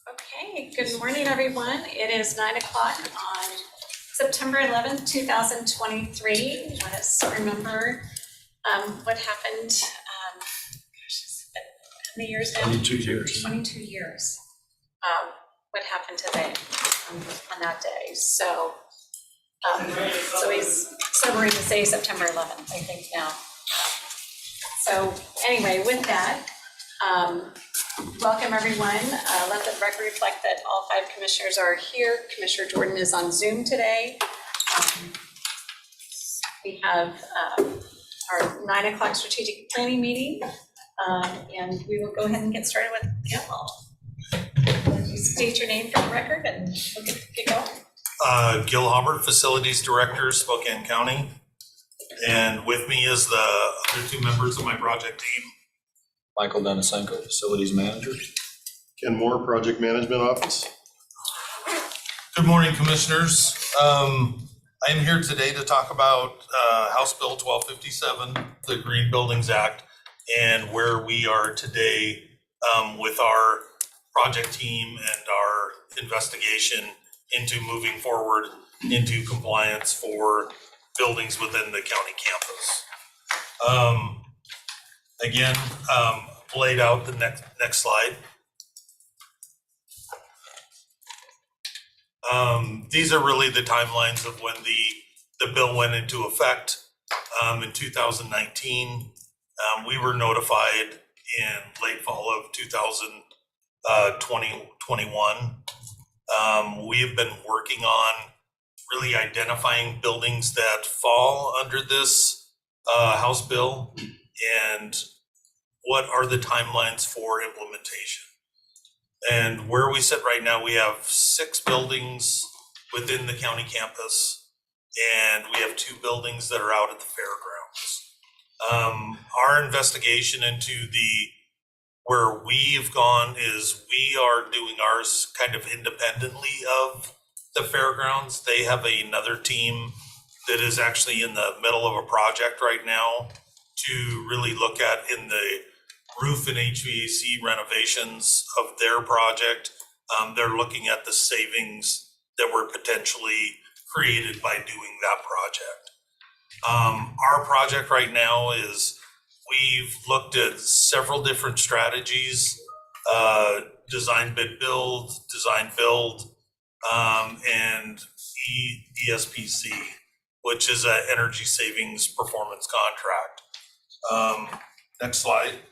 Okay, good morning, everyone. It is 9 o'clock on September 11th, 2023. Let us remember what happened. Gosh, it's been how many years now? 22 years. 22 years. What happened today on that day? So it's always sobering to say September 11th, I think now. So anyway, with that, welcome everyone. Let the record reflect that all 5 commissioners are here. Commissioner Jordan is on Zoom today. We have our 9 o'clock strategic planning meeting, and we will go ahead and get started with Gil. You state your name for the record and we'll get going. Gil Hubbard, Facilities Director, Spokane County. And with me is the other 2 members of my project team. Michael Denisenko, Facilities Manager. Ken Moore, Project Management Office. Good morning, Commissioners. I'm here today to talk about House Bill 1257, the Green Buildings Act, and where we are today with our project team and our investigation into moving forward into compliance for buildings within the county campus. Again, laid out the next slide. These are really the timelines of when the bill went into effect in 2019. We were notified in late fall of 2021. We have been working on really identifying buildings that fall under this House bill and what are the timelines for implementation. And where we sit right now, we have 6 buildings within the county campus, and we have 2 buildings that are out at the fairgrounds. Our investigation into where we've gone is we are doing ours kind of independently of the fairgrounds. They have another team that is actually in the middle of a project right now to really look at in the roof and HVAC renovations of their project. They're looking at the savings that were potentially created by doing that project. Our project right now is we've looked at several different strategies, design bid build, design build, and ESPC, which is an energy savings performance contract. Next slide.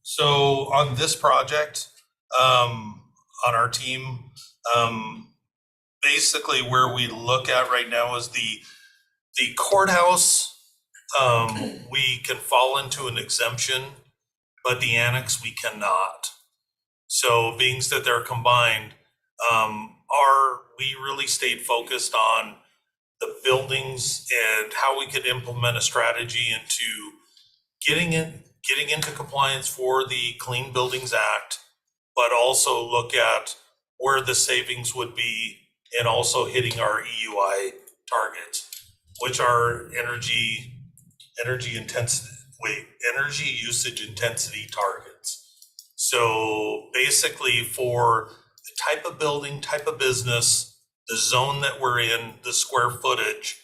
So on this project, on our team, basically where we look at right now is the courthouse. We can fall into an exemption, but the annex we cannot. So being that they're combined, we really stayed focused on the buildings and how we could implement a strategy into getting into compliance for the Clean Buildings Act, but also look at where the savings would be and also hitting our EUI targets, which are energy usage intensity targets. So basically for the type of building, type of business, the zone that we're in, the square footage,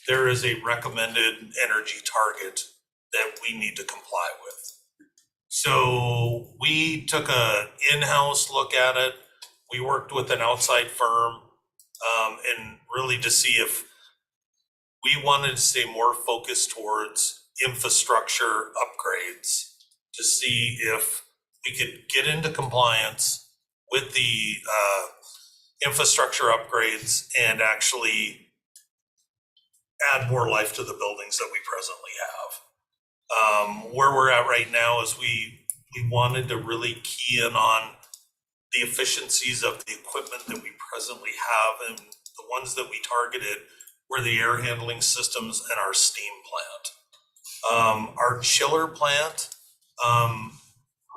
there is a recommended energy target that we need to comply with. So we took a in-house look at it. We worked with an outside firm and really to see if we wanted to stay more focused towards infrastructure upgrades to see if we could get into compliance with the infrastructure upgrades and actually add more life to the buildings that we presently have. Where we're at right now is we wanted to really key in on the efficiencies of the equipment that we presently have, and the ones that we targeted were the air handling systems and our steam plant. Our chiller plant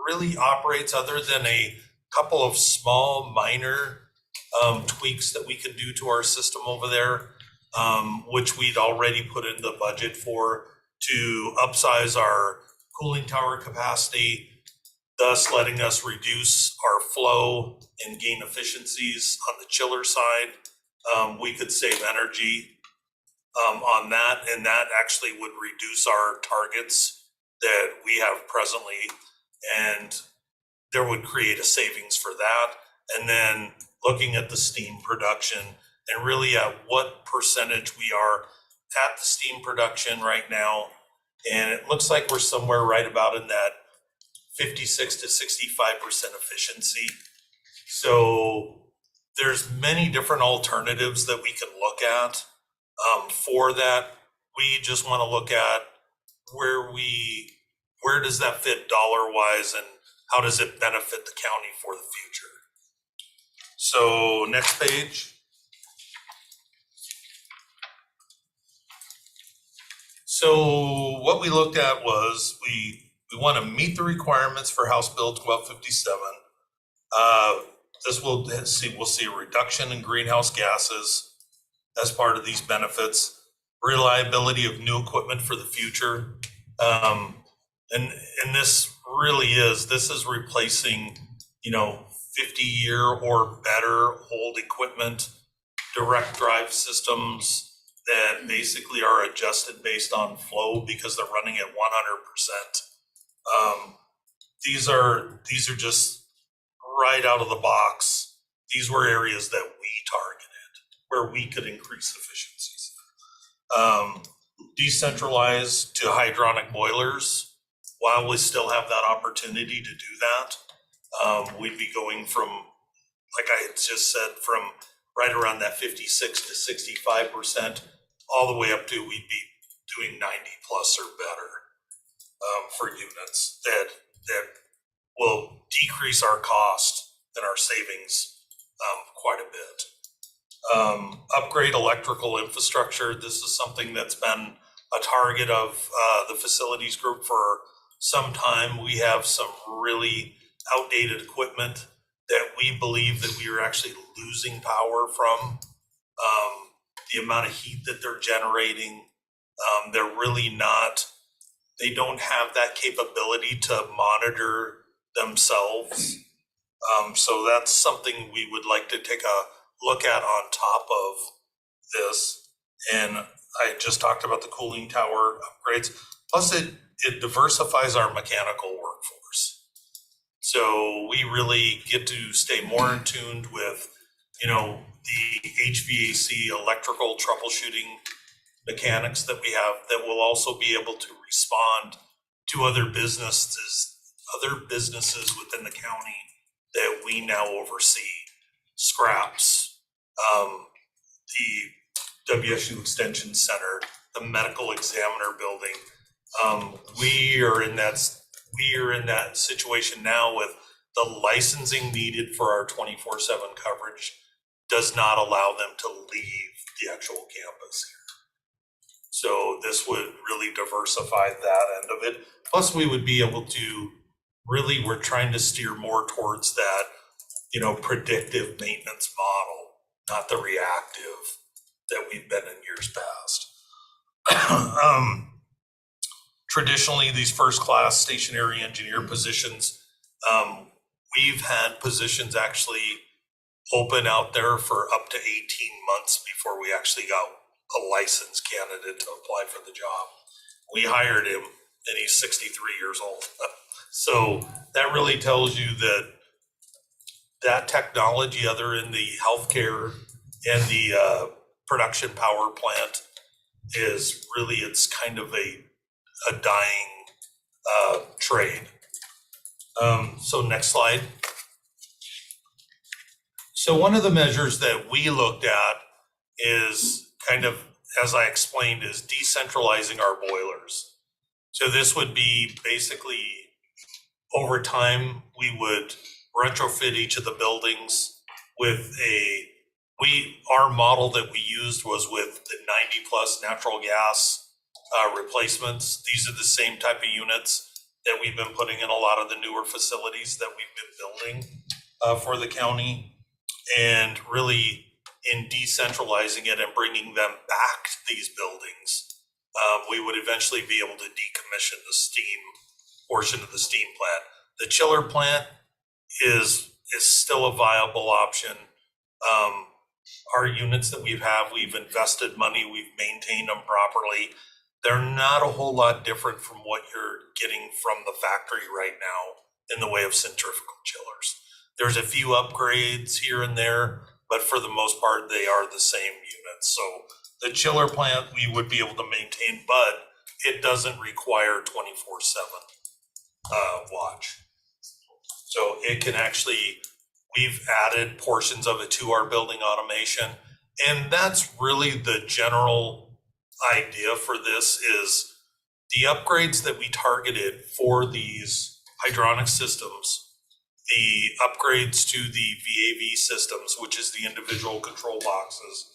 really operates, other than a couple of small minor tweaks that we can do to our system over there, which we'd already put in the budget for, to upsize our cooling tower capacity, thus letting us reduce our flow and gain efficiencies on the chiller side. We could save energy on that, and that actually would reduce our targets that we have presently, and there would create a savings for that. And then looking at the steam production and really at what percentage we are at the steam production right now. And it looks like we're somewhere right about in that 56 to 65% efficiency. So there's many different alternatives that we can look at for that. We just want to look at where does that fit dollar wise and how does it benefit the county for the future. So next page. So what we looked at was we want to meet the requirements for House Bill 1257. We'll see a reduction in greenhouse gases as part of these benefits, reliability of new equipment for the future. And this is replacing, 50-year or better old equipment, direct drive systems that basically are adjusted based on flow because they're running at 100%. These are just right out of the box. These were areas that we targeted where we could increase efficiencies. Decentralized to hydronic boilers, while we still have that opportunity to do that, we'd be going from, like I had just said, from right around that 56 to 65%, all the way up to we'd be doing 90 plus or better for units that will decrease our cost and our savings quite a bit. Upgrade electrical infrastructure. This is something that's been a target of the facilities group for some time. We have some really outdated equipment that we believe that we are actually losing power from. The amount of heat that they're generating, they don't have that capability to monitor themselves. So that's something we would like to take a look at on top of this. And I just talked about the cooling tower upgrades. Plus it diversifies our mechanical workforce. So we really get to stay more in tune with, the HVAC electrical troubleshooting mechanics that we have that will also be able to respond to other businesses within the county that we now oversee. Scraps, the WSU Extension Center, the medical examiner building. We are in that situation now with the licensing needed for our 24/7 coverage does not allow them to leave the actual campus here. So this would really diversify that end of it. Plus we would be able to we're trying to steer more towards that, predictive maintenance model, not the reactive that we've been in years past. Traditionally, these first-class stationary engineer positions, we've had positions actually open out there for up to 18 months before we actually got a licensed candidate to apply for the job. We hired him and he's 63 years old. So that really tells you that technology, other in the healthcare and the production power plant, is really, it's kind of a dying trade. So next slide. So one of the measures that we looked at is kind of, as I explained, is decentralizing our boilers. So this would be basically over time, we would retrofit each of the buildings with our model that we used was with the 90 plus natural gas replacements. These are the same type of units that we've been putting in a lot of the newer facilities that we've been building for the county. and really in decentralizing it and bringing them back to these buildings, we would eventually be able to decommission the steam portion of the steam plant. The chiller plant is still a viable option. Our units that we've invested money, we've maintained them properly. They're not a whole lot different from what you're getting from the factory right now in the way of centrifugal chillers. There's a few upgrades here and there, but for the most part, they are the same units. So the chiller plant we would be able to maintain, but it doesn't require 24/7 watch. So it can actually, we've added portions of it to our building automation. And that's really the general idea for this is the upgrades that we targeted for these hydronic systems, the upgrades to the VAV systems, which is the individual control boxes,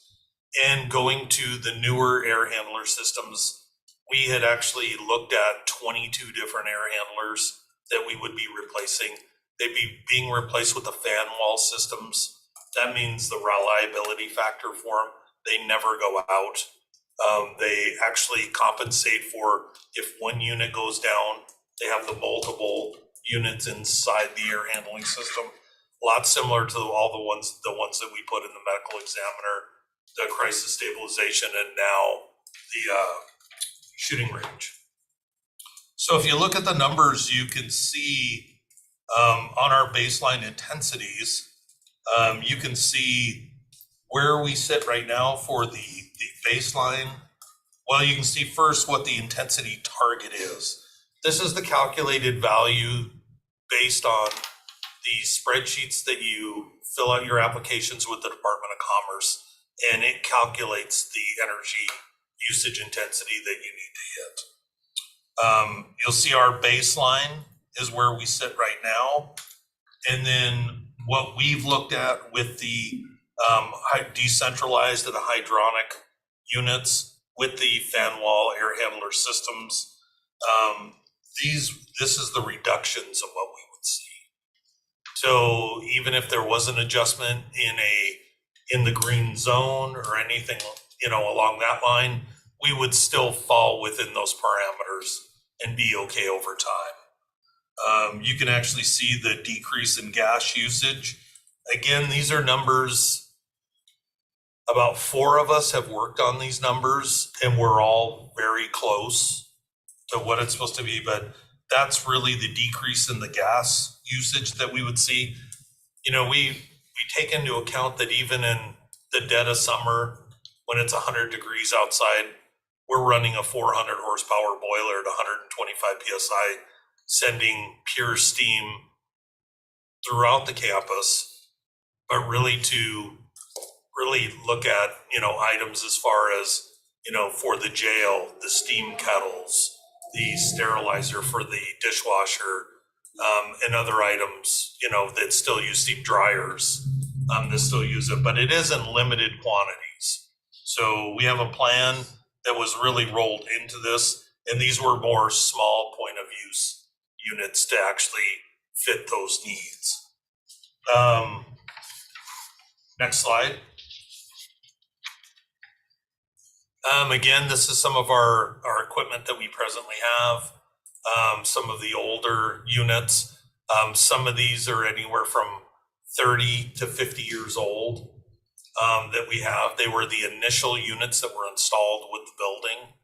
and going to the newer air handler systems. We had actually looked at 22 different air handlers that we would be replacing. They'd be being replaced with the fan wall systems. That means the reliability factor for them, they never go out. They actually compensate for if one unit goes down, they have the multiple units inside the air handling system. A lot similar to all the ones that we put in the medical examiner, the crisis stabilization, and now the shooting range. So if you look at the numbers, you can see on our baseline intensities, you can see where we sit right now for the baseline. Well, you can see first what the intensity target is. This is the calculated value based on the spreadsheets that you fill out your applications with the Department of Commerce, and it calculates the energy usage intensity that you need to hit. You'll see our baseline is where we sit right now. And then what we've looked at with the decentralized and the hydronic units with the fan wall air handler systems, this is the reductions of what we would see. So even if there was an adjustment in the green zone or anything, along that line, we would still fall within those parameters and be okay over time. You can actually see the decrease in gas usage. Again, these are numbers, about 4 of us have worked on these numbers and we're all very close to what it's supposed to be, but that's really the decrease in the gas usage that we would see. We take into account that even in the dead of summer, when it's 100 degrees outside, we're running a 400 horsepower boiler at 125 PSI, sending pure steam throughout the campus, but really to look at, items as far as, for the jail, the steam kettles, the sterilizer for the dishwasher, and other items, that still use steam dryers, that still use it, but it is in limited quantities. So we have a plan that was really rolled into this, and these were more small point of use units to actually fit those needs. Next slide. Again, this is some of our equipment that we presently have. Some of the older units. Some of these are anywhere from 30 to 50 years old that we have. They were the initial units that were installed with the building.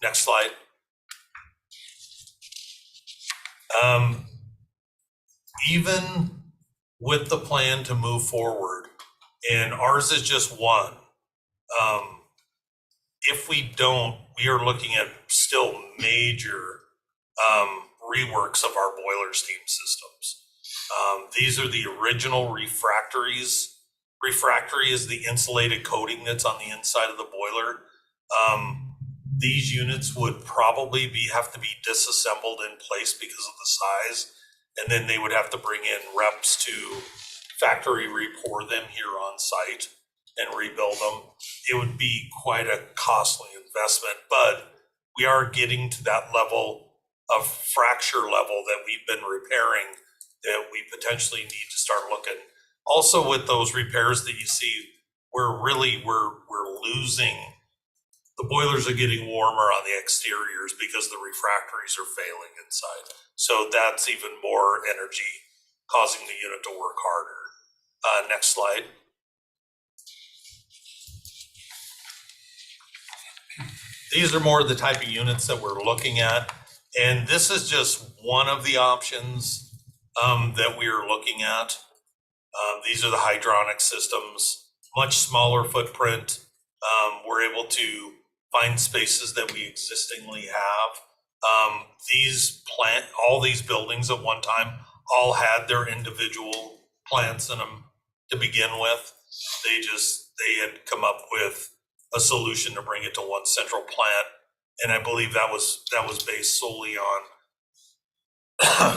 Next slide. Even with the plan to move forward, and ours is just one, if we don't, we are looking at still major reworks of our boiler steam systems. These are the original refractories. Refractory is the insulated coating that's on the inside of the boiler. These units would probably have to be disassembled in place because of the size, and then they would have to bring in reps to factory repour them here on site and rebuild them. It would be quite a costly investment, but we are getting to that level of fracture level that we've been repairing that we potentially need to start looking Also with those repairs that you see, we're losing, the boilers are getting warmer on the exteriors because the refractories are failing inside. So that's even more energy causing the unit to work harder. Next slide. These are more of the type of units that we're looking at. And this is just one of the options that we are looking at. These are the hydronic systems, much smaller footprint. We're able to find spaces that we existingly have. All these buildings at one time all had their individual plants in them to begin with. They had come up with a solution to bring it to one central plant. And I believe that was based solely on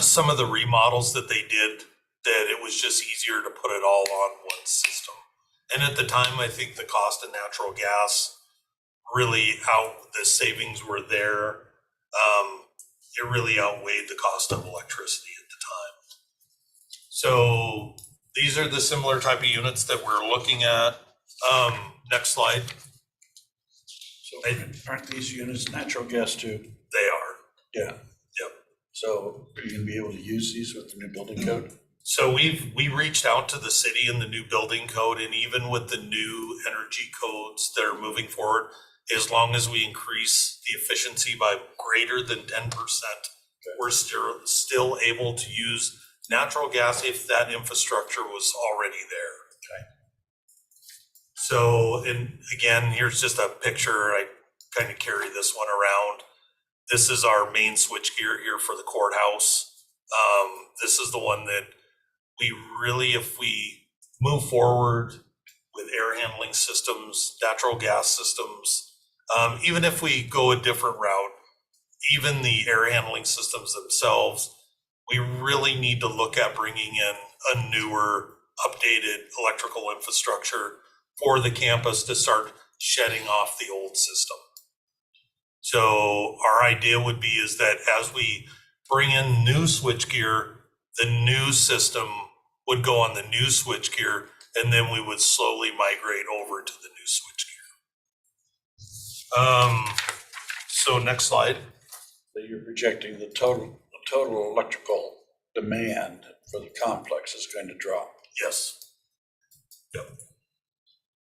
some of the remodels that they did, that it was just easier to put it all on one system. And at the time, I think the cost of natural gas the savings were there. It really outweighed the cost of electricity at the time. So these are the similar type of units that we're looking at. Next slide. So aren't these units natural gas too? They are. Yeah. Yep. So are you gonna be able to use these with the new building code? So we reached out to the city in the new building code, and even with the new energy codes that are moving forward, as long as we increase the efficiency by greater than 10%, we're still able to use natural gas if that infrastructure was already there. Okay. So, and again, here's just a picture. I kind of carry this one around. This is our main switchgear here for the courthouse. This is the one that if we move forward with air handling systems, natural gas systems, even if we go a different route, even the air handling systems themselves, we really need to look at bringing in a newer, updated electrical infrastructure for the campus to start shedding off the old system. So our idea would be is that as we bring in new switchgear, the new system would go on the new switchgear, and then we would slowly migrate over to the new switchgear. So next slide. So you're projecting the total electrical demand for the complex is going to drop. Yes. Yep.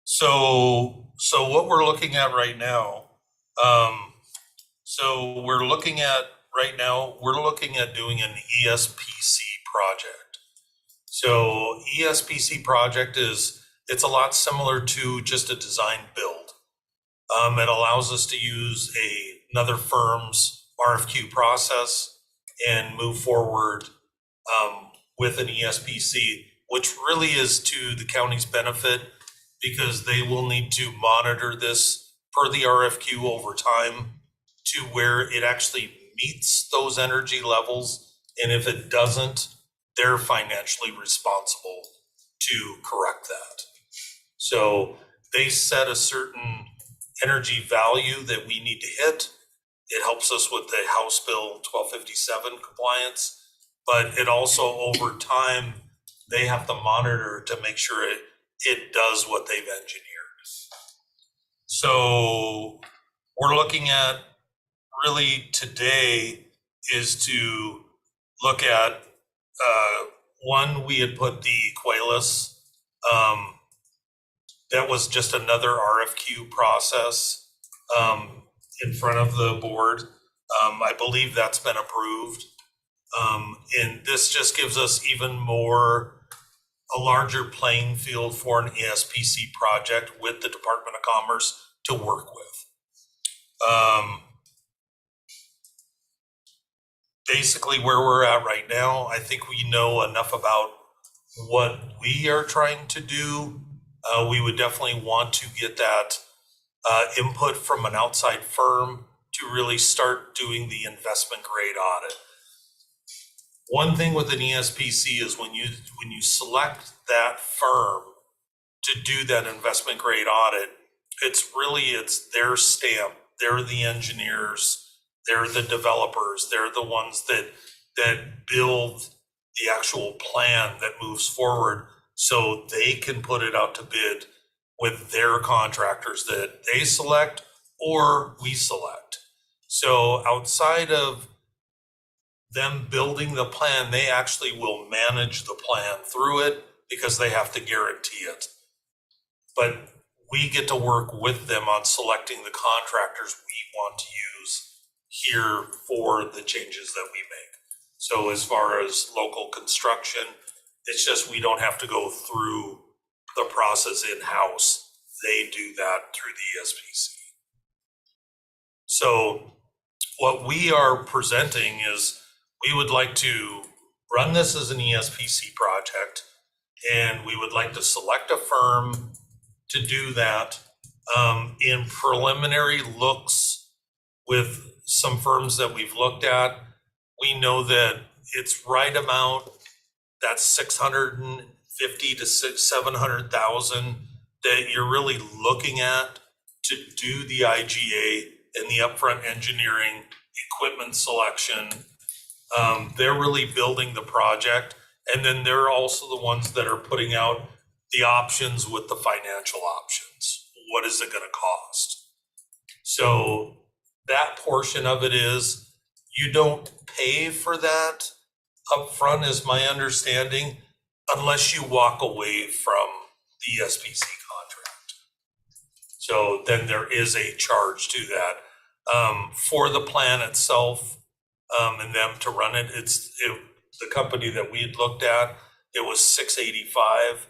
So what we're looking at right now, we're looking at doing an ESPC project. So ESPC project it's a lot similar to just a design build. It allows us to use another firm's RFQ process and move forward with an ESPC, which really is to the county's benefit, because they will need to monitor this per the RFQ over time to where it actually meets those energy levels. And if it doesn't, they're financially responsible to correct that. So they set a certain energy value that we need to hit. It helps us with the House Bill 1257 compliance, but it also over time, they have to monitor to make sure it does what they've engineered. So we're looking at really today is to look at, one, we had put the Qualis, that was just another RFQ process in front of the board. I believe that's been approved. And this just gives us a larger playing field for an ESPC project with the Department of Commerce to work with. Basically where we're at right now, I think we know enough about what we are trying to do. We would definitely want to get that input from an outside firm to really start doing the investment grade audit. One thing with an ESPC is when you select that firm to do that investment grade audit, it's their stamp. They're the engineers, they're the developers, they're the ones that build the actual plan that moves forward. so they can put it out to bid with their contractors that they select or we select. So outside of them building the plan, they actually will manage the plan through it because they have to guarantee it. But we get to work with them on selecting the contractors we want to use here for the changes that we make. So as far as local construction, it's just we don't have to go through the process in-house. They do that through the ESPC. So what we are presenting is we would like to run this as an ESPC project, and we would like to select a firm to do that. In preliminary looks with some firms that we've looked at, we know that it's right amount that 650 to 700,000 that you're really looking at to do the IGA and the upfront engineering, equipment selection. They're really building the project, and then they're also the ones that are putting out the options with the financial options. What is it going to cost? So that portion of it is you don't pay for that upfront, is my understanding, unless you walk away from the SPC contract. So then there is a charge to that. For the plan itself, and them to run it, the company that we had looked at, it was $685.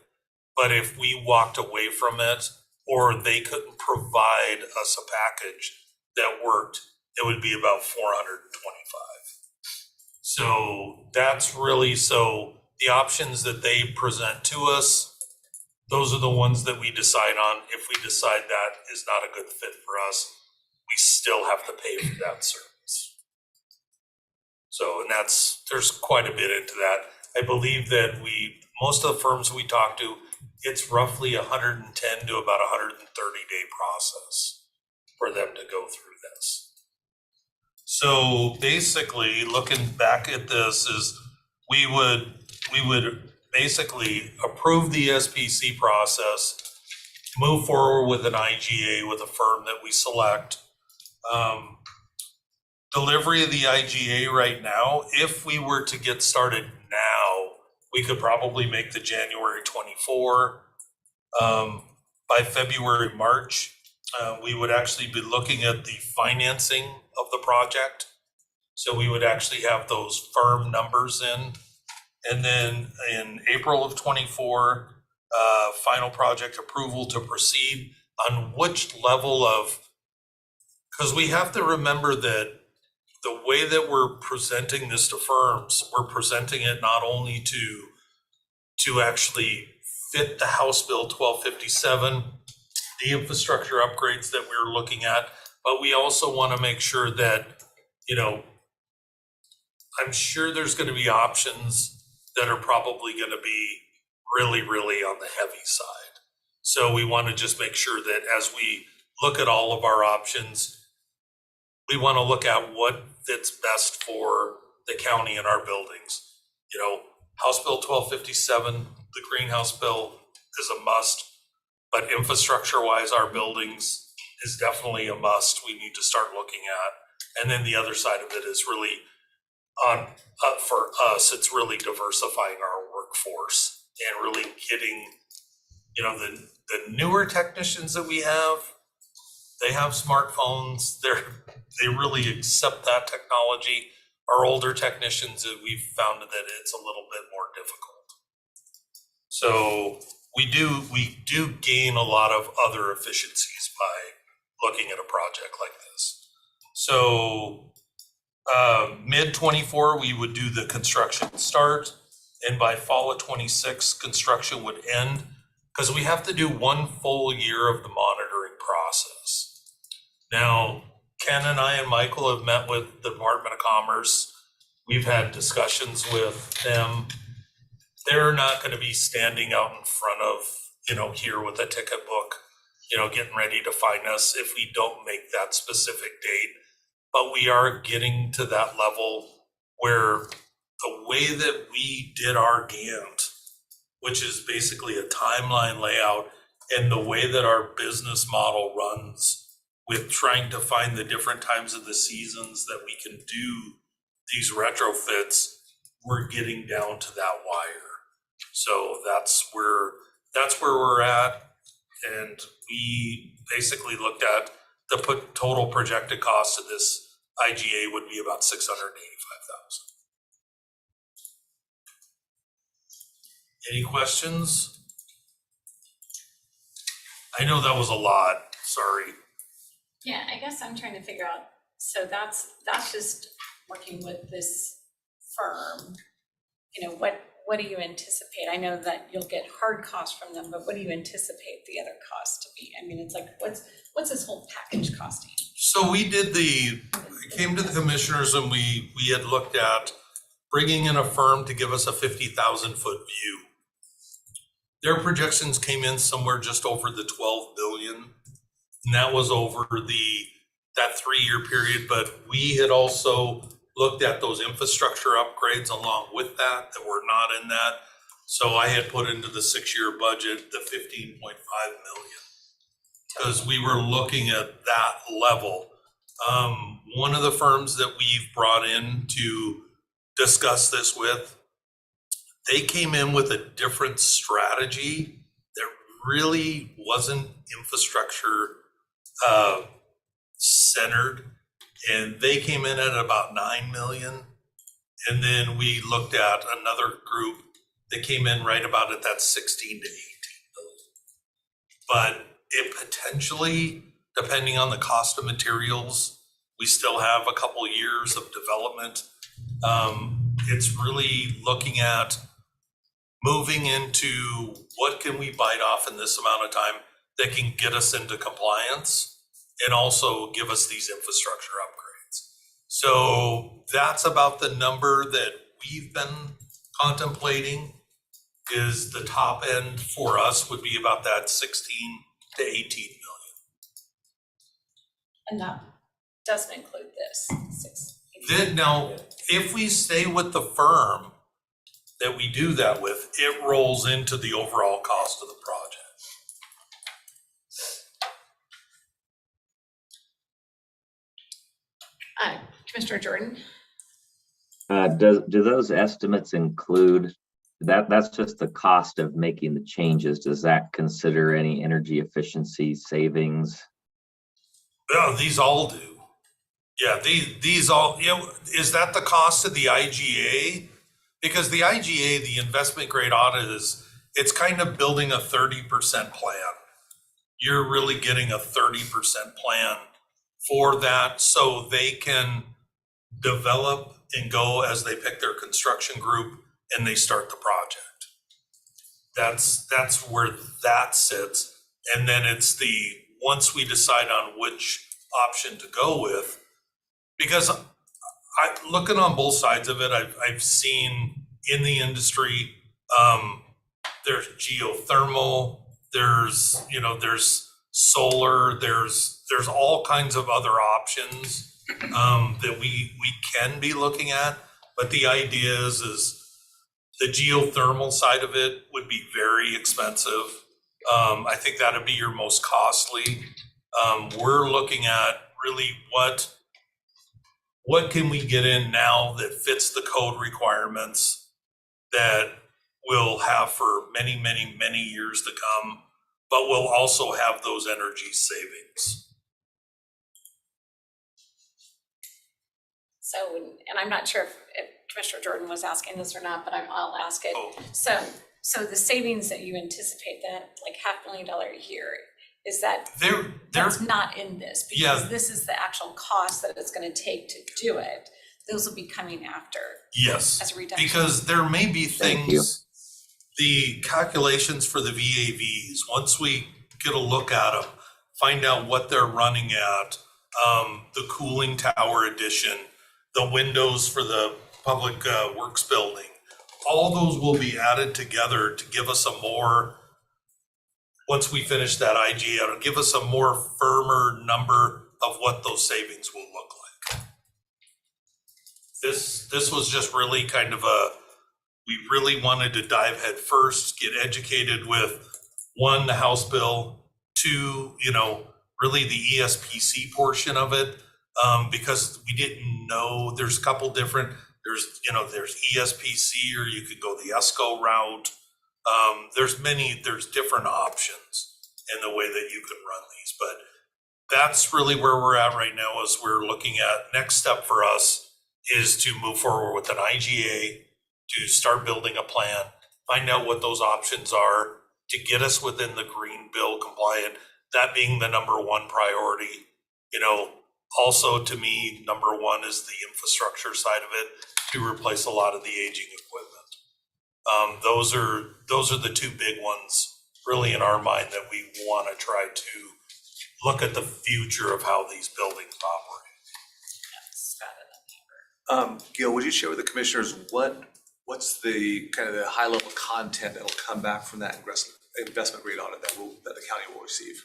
But if we walked away from it, or they couldn't provide us a package that worked, it would be about $425. So that's really, so the options that they present to us, those are the ones that we decide on. If we decide that is not a good fit for us, we still have to pay for that service. So, and there's quite a bit into that. I believe that most of the firms we talk to, it's roughly 110 to about 130-day process for them to go through this. So basically, looking back at this, is we would basically approve the SPC process, move forward with an IGA with a firm that we select. Delivery of the IGA right now, if we were to get started now, we could probably make the January 24. By February, March, we would actually be looking at the financing of the project. So we would actually have those firm numbers in. And then in April of 24, final project approval to proceed on which level of, because we have to remember that the way that we're presenting this to firms, we're presenting it not only to actually fit the House Bill 1257, the infrastructure upgrades that we're looking at, but we also want to make sure that, I'm sure there's going to be options that are probably going to be really, really on the heavy side. So we want to just make sure that as we look at all of our options, we want to look at what fits best for the county and our buildings. House Bill 1257, the Greenhouse Bill is a must, but infrastructure-wise, our buildings is definitely a must we need to start looking at. And then the other side of it is really for us, it's really diversifying our workforce and really getting, the newer technicians that we have, they have smartphones. They really accept that technology. Our older technicians, we've found that it's a little bit more difficult. So we do gain a lot of other efficiencies by looking at a project like this. So mid 24, we would do the construction start, and by fall of 26, construction would end, because we have to do one full year of the monitoring process. Now, Ken and I and Michael have met with the Department of Commerce. We've had discussions with them. They're not going to be standing out in front of, here with a ticket book, getting ready to fine us if we don't make that specific date. But we are getting to that level where the way that we did our Gantt which is basically a timeline layout and the way that our business model runs with trying to find the different times of the seasons that we can do these retrofits, we're getting down to that wire. So that's where we're at. And we basically looked at the total projected cost of this IGA would be about $685,000. Any questions? I know that was a lot, sorry. Yeah, I guess I'm trying to figure out, so that's just working with this firm. You know, what do you anticipate? I know that you'll get hard costs from them, but what do you anticipate the other costs to be? I mean, it's like, what's this whole package costing? So we came to the commissioners and we had looked at bringing in a firm to give us a 50,000 foot view. Their projections came in somewhere just over the 12 billion. And that was over that 3-year period, but we had also looked at those infrastructure upgrades along with that were not in that. So I had put into the 6-year budget the 15.5 million because we were looking at that level. One of the firms that we've brought in to discuss this with, they came in with a different strategy that really wasn't infrastructure centered, and they came in at about 9 million. And then we looked at another group that came in right about at that 16 to 18 million. But it potentially, depending on the cost of materials, we still have a couple years of development. It's really looking at moving into what can we bite off in this amount of time that can get us into compliance and also give us these infrastructure upgrades. So that's about the number that we've been contemplating. Is the top end for us would be about that 16 to 18 million. And that doesn't include this, Then now, if we stay with the firm that we do that with, it rolls into the overall cost of the project. Commissioner Jordan? Do those estimates include that's just the cost of making the changes? Does that consider any energy efficiency savings? Yeah, these all do. Yeah, these all, you know, is that the cost of the IGA? Because the IGA, the investment grade audit, it's kind of building a 30% plan. You're really getting a 30% plan for that so they can develop and go as they pick their construction group and they start the project. That's where that sits. And then it's once we decide on which option to go with, because looking on both sides of it, I've seen in the industry, there's geothermal, there's solar, there's all kinds of other options that we can be looking at. But the idea is the geothermal side of it would be very expensive. I think that'd be your most costly. We're looking at really what can we get in now that fits the code requirements that we'll have for many, many, many years to come, but we'll also have those energy savings. So, and I'm not sure if Commissioner Jordan was asking this or not, but I'll ask it. Oh. So the savings that you anticipate, that like $500,000 a year, is that that's not in this? Because this is the actual cost that it's going to take to do it. Those will be coming after. Yes, as a reduction. because there may be Thank you. things, the calculations for the VAVs, once we get a look at them, find out what they're running at, the cooling tower addition, the windows for the public works building, all those will be added together to give us a more, once we finish that IGA, it'll give us a more firmer number of what those savings will look like. This was just really kind of we really wanted to dive head first, get educated with, one, the House bill, two, really the ESPC portion of it, because we didn't know, there's a couple different, there's ESPC, or you could go the ESCO route. There's different options in the way that you can run these, but that's really where we're at right now. Is we're looking at next step for us is to move forward with an IGA, to start building a plan, find out what those options are to get us within the green bill compliant, that being the number one priority. Also to me, number one is the infrastructure side of it, to replace a lot of the aging equipment. Those are the two big ones really in our mind that we want to try to look at the future of how these buildings operate. Gil, would you share with the commissioners what's the kind of the high level content that'll come back from that investment grade audit that the county will receive?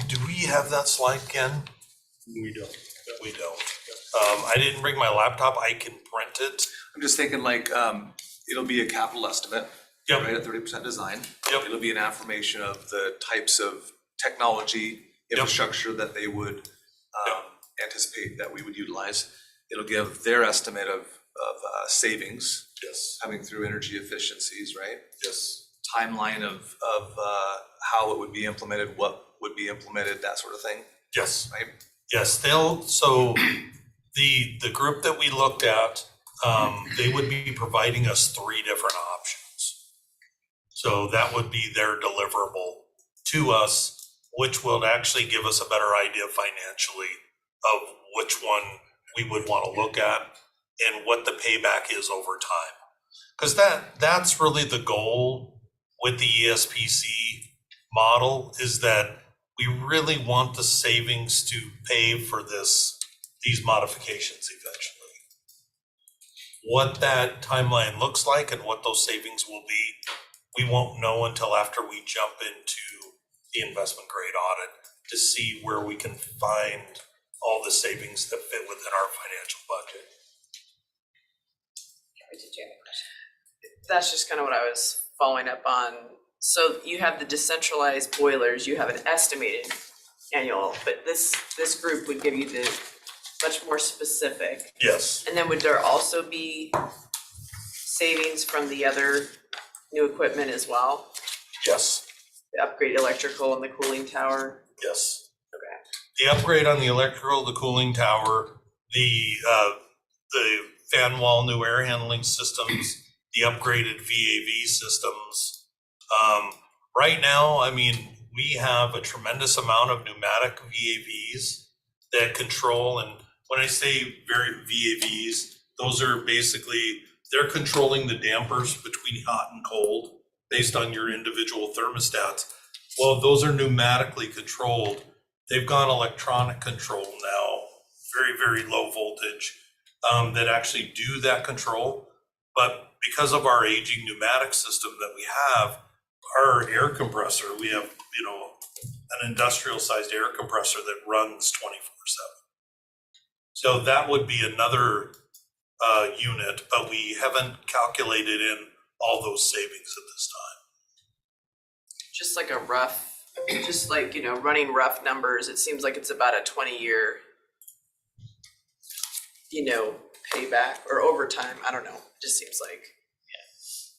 Do we have that slide, Ken? We don't. We don't. I didn't bring my laptop. I can print it. I'm just thinking it'll be a capital estimate, Yep. right, at 30% design. Yep. It'll be an affirmation of the types of technology, infrastructure that they would anticipate that we would utilize. It'll give their estimate of savings. Yes. Coming through energy efficiencies, right? Yes. Timeline of how it would be implemented, what would be implemented, that sort of thing, Yes. right? Yes. So the group that we looked at, they would be providing us 3 different options. So that would be their deliverable to us, which will actually give us a better idea financially of which one we would want to look at and what the payback is over time. Because that's really the goal with the ESPC model, is that we really want the savings to pay for these modifications eventually. What that timeline looks like and what those savings will be, we won't know until after we jump into the investment grade audit to see where we can find all the savings that fit within our financial budget. Did you have a question? That's just kind of what I was following up on. So you have the decentralized boilers, you have an estimated annual, but this group would give you the much more specific. Yes. And then would there also be savings from the other new equipment as well? Yes. The upgrade electrical and the cooling tower? Yes. Okay. The upgrade on the electrical, the cooling tower, the fan wall new air handling systems, the upgraded VAV systems. Right now, I mean, we have a tremendous amount of pneumatic VAVs that control, and when I say VAVs, those are basically, they're controlling the dampers between hot and cold based on your individual thermostats. Well, those are pneumatically controlled. They've gone electronic control now, very, very low voltage, that actually do that control. But because of our aging pneumatic system that we have, our air compressor, we have, an industrial sized air compressor that runs 24/7. So that would be another unit, but we haven't calculated in all those savings at this time. Just like a rough, running rough numbers, it seems like it's about a 20-year, payback or overtime. I don't know. It just seems like,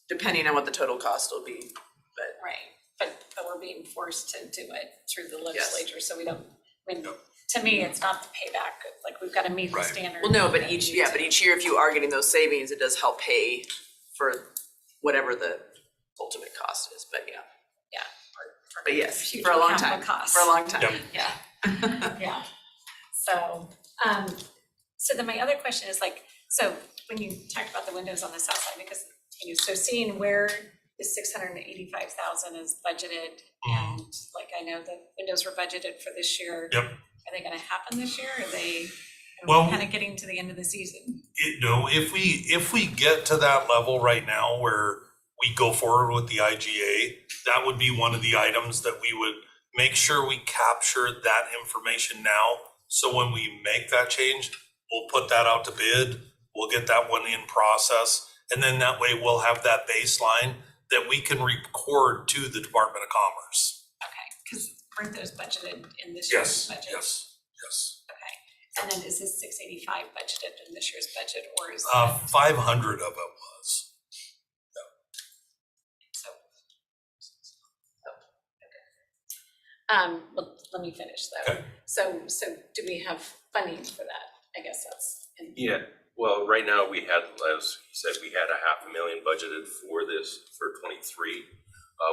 depending on what the total cost will be. But Right, but we're being forced to do it through the legislature, so we don't, to me, it's not the payback, like, we've got to meet the Right. standard. well, no, but each year, if you are getting those savings, it does help pay for whatever the ultimate cost is. But but yes, Future for a long capital time. costs. For a long time. Yep. Yeah, yeah. So then my other question is so when you talked about the windows on the south side, because, so seeing where the 685,000 is budgeted, and I know the windows were budgeted for this year. Yep. Are they gonna happen this year? Are we Well- kind of getting to the end of the season? If we get to that level right now where we go forward with the IGA, that would be one of the items that we would make sure we capture that information now. So when we make that change, we'll put that out to bid, we'll get that one in process, And then that way we'll have that baseline that we can record to the Department of Commerce. Okay, because weren't those budgeted in this year's Yes, budget? yes. Okay, and then is this 685 budgeted in this year's budget, or is 500 of it was. so? Well, let me finish though. Okay. So do we have funding for that? I guess that's. Yeah, well, right now we had, as he said, we had $500,000 budgeted for this for '23.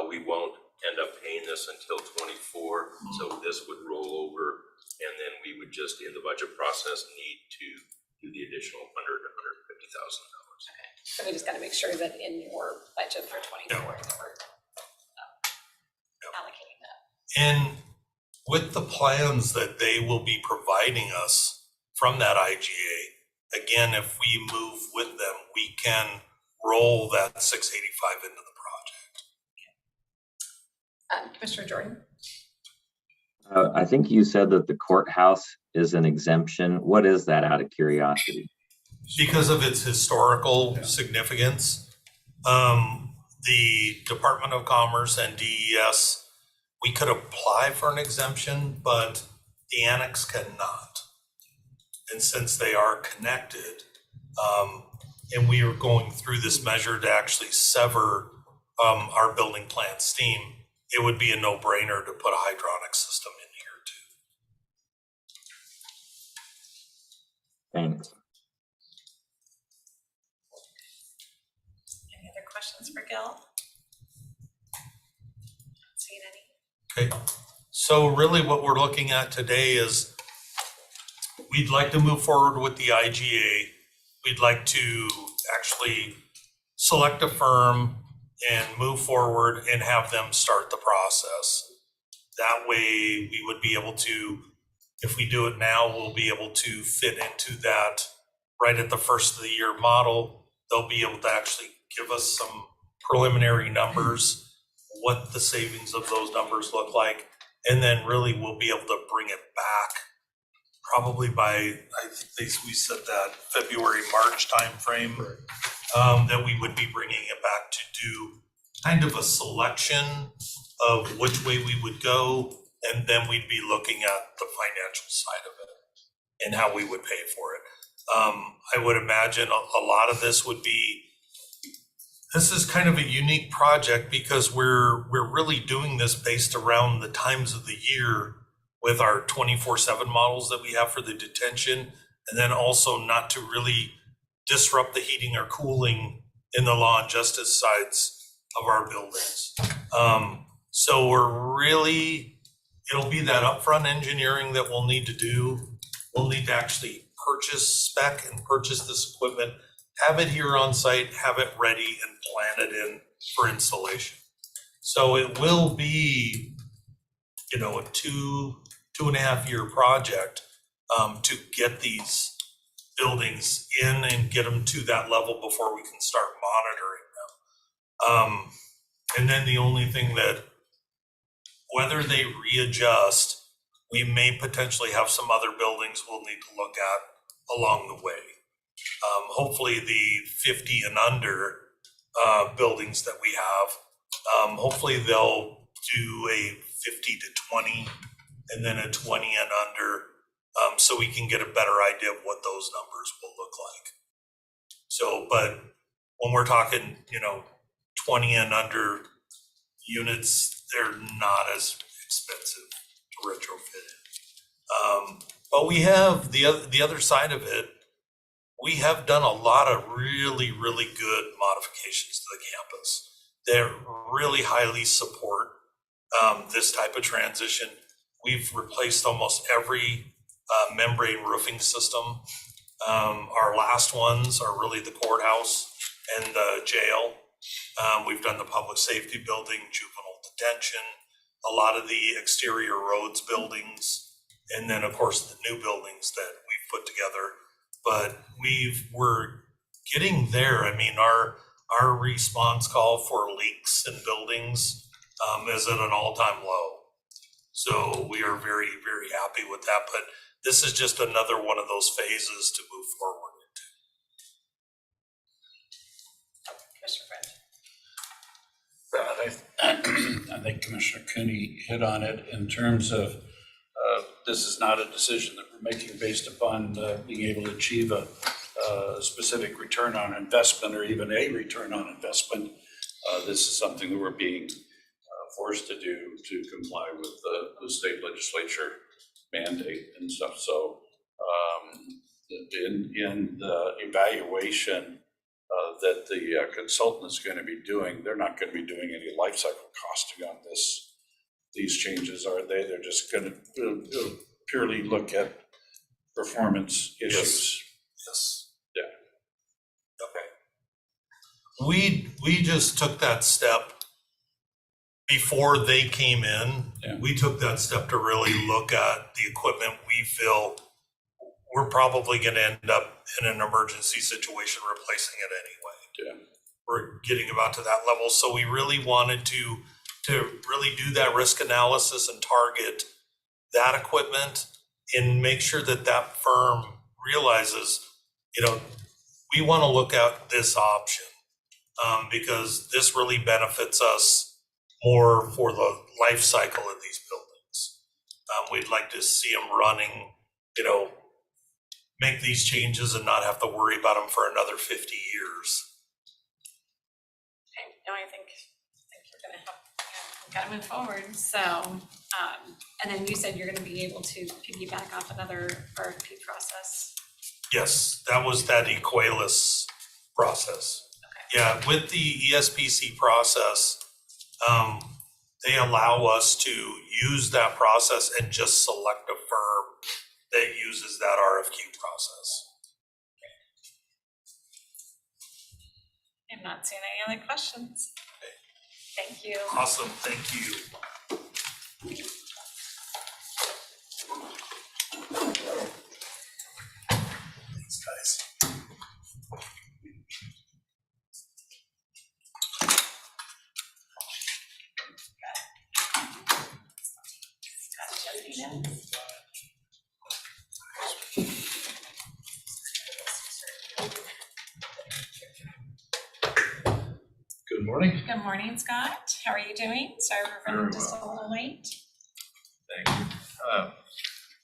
We won't end up paying this until '24, so this would roll over, and then we would just, in the budget process, need to do the additional $100,000 to $150,000. Okay, so we just gotta make sure that in your budget for 24, that we're allocating that. And with the plans that they will be providing us from that IGA, again, if we move with them, we can roll that 685 into the project. Commissioner Jordan? I think you said that the courthouse is an exemption. What is that, out of curiosity? Because of its historical significance, the Department of Commerce and DES, we could apply for an exemption, but the annex cannot. And since they are connected, and we are going through this measure to actually sever our building plant steam, it would be a no-brainer to put a hydronic system in here too. Thanks. Any other questions for Gil? Seeing any? Okay, so really what we're looking at today is we'd like to move forward with the IGA. We'd like to actually select a firm and move forward and have them start the process. That way we would be able to, if we do it now, we'll be able to fit into that right at the first of the year model. They'll be able to actually give us some preliminary numbers, what the savings of those numbers look like. And then really we'll be able to bring it back probably by, I think we said that February, March timeframe, that we would be bringing it back to do kind of a selection of which way we would go. And then we'd be looking at the financial side of it and how we would pay for it. I would imagine a lot of this would be, this is kind of a unique project because we're really doing this based around the times of the year with our 24/7 models that we have for the detention, and then also not to really disrupt the heating or cooling in the law and justice sides of our buildings. So we're really, it'll be that upfront engineering that we'll need to do. We'll need to actually purchase spec and purchase this equipment, have it here on site, have it ready and plan it in for installation. So it will be, a 2.5 year project to get these buildings in and get them to that level before we can start monitoring them. And then the only thing that, whether they readjust, we may potentially have some other buildings we'll need to look at along the way. Hopefully the 50 and under buildings that we have, hopefully they'll do a 50 to 20 and then a 20 and under, so we can get a better idea of what those numbers will look like. So, but when we're talking, 20 and under units, they're not as expensive to retrofit in. But we have the other side of it. We have done a lot of really, really good modifications to the campus that really highly support this type of transition. We've replaced almost every membrane roofing system. Our last ones are really the courthouse and the jail. We've done the public safety building, juvenile detention, a lot of the exterior roads buildings, and then of course the new buildings that we've put together. But we're getting there. I mean, our response call for leaks in buildings is at an all-time low. So we are very, very happy with that. But this is just another one of those phases to move forward I think Commissioner Cooney hit on it in terms of, this is not a decision that we're making based upon being able to achieve a specific return on investment or even a return on investment. This is something that we're being forced to do to comply with the state legislature mandate and stuff. So in the evaluation that the consultant is going to be doing, they're not going to be doing any life cycle costing on these changes, are they? They're just going to purely look at performance issues. Yes. Yeah. Okay. We just took that step before they came in. Yeah. We took that step to really look at the equipment we feel we're probably going to end up in an emergency situation replacing it anyway. Yeah. We're getting about to that level. So we really wanted to really do that risk analysis and target that equipment and make sure that that firm realizes, we want to look at this option because this really benefits us more for the life cycle of these buildings. We'd like to see them running, make these changes and not have to worry about them for another 50 years. Okay, no, I think we're gonna have, we've gotta move forward, so, and then you said you're gonna be able to piggyback off another RFP process. Yes, that was that Equalis process. Yeah, with the ESPC process, they allow us to use that process and just select a firm that uses that RFQ process. I'm not seeing any other questions. Thank you. Awesome, thank you. Thanks, guys. Good morning. Good morning, Scott. How are you doing? Sorry we're running just a little late. Thank you.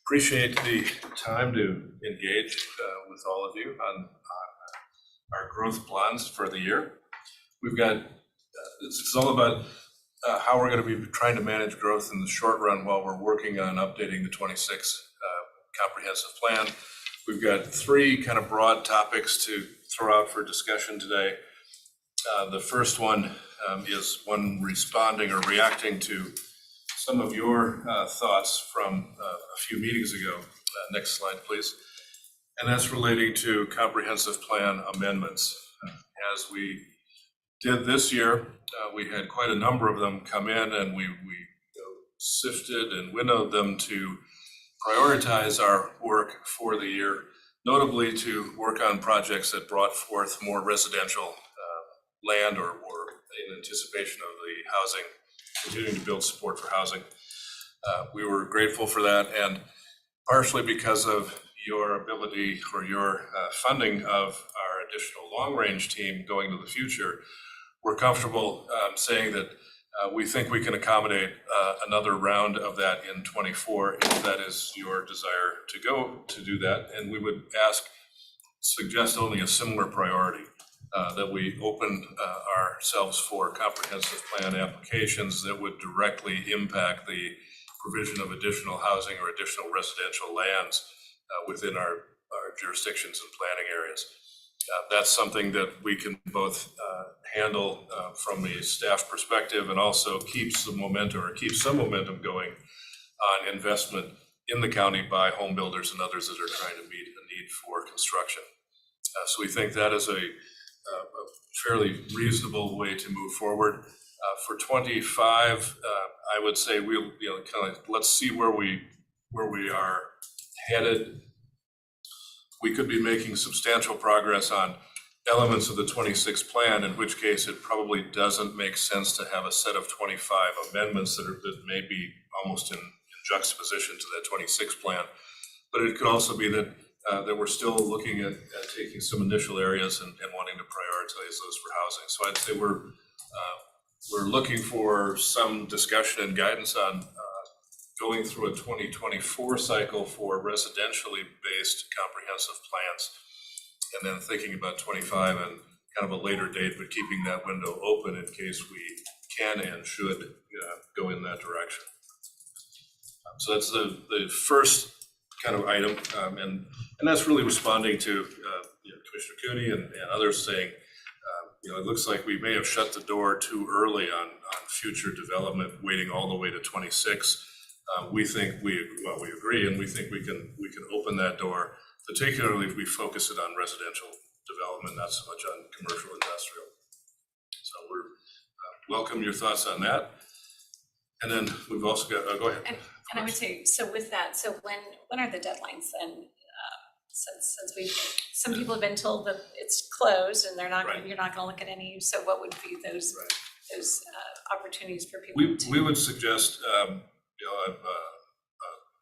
Appreciate the time to engage with all of you on our growth plans for the year. We've got, it's all about how we're going to be trying to manage growth in the short run while we're working on updating the 26 comprehensive plan. We've got three kind of broad topics to throw out for discussion today. The first one is one responding or reacting to some of your thoughts from a few meetings ago. Next slide, please. And that's relating to comprehensive plan amendments. As we did this year, we had quite a number of them come in, and we sifted and winnowed them to prioritize our work for the year, notably to work on projects that brought forth more residential land or in anticipation of the housing, continuing to build support for housing. We were grateful for that, and partially because of your ability or your funding of our additional long-range team going to the future, we're comfortable saying that we think we can accommodate another round of that in 24 if that is your desire to go to do that. And we would suggest only a similar priority, that we open ourselves for comprehensive plan applications that would directly impact the provision of additional housing or additional residential lands within our jurisdictions and planning areas. That's something that we can both handle from the staff perspective and also keeps some momentum going on investment in the county by home builders and others that are trying to meet a need for construction. So we think that is a fairly reasonable way to move forward. For 25, I would say we'll let's see where we are headed. We could be making substantial progress on elements of the 26 plan, in which case it probably doesn't make sense to have a set of 25 amendments that may be almost in juxtaposition to that 26 plan. But it could also be that we're still looking at taking some initial areas and wanting to prioritize those for housing. So I'd say we're we're looking for some discussion and guidance on going through a 2024 cycle for residentially based comprehensive plans, and then thinking about 25 and kind of a later date, but keeping that window open in case we can and should go in that direction. So that's the first kind of item, and that's really responding to Commissioner Cooney and others saying, it looks like we may have shut the door too early on future development, waiting all the way to 26. We think we agree, and we think we can open that door, particularly if we focus it on residential development, not so much on commercial industrial. So we're welcome your thoughts on that. And then we've also got, go ahead. And I would say, so with that, so when are the deadlines then? Since some people have been told that it's closed and they're not, Right. you're not gonna look at any, so what would be those opportunities for people to? We would suggest, a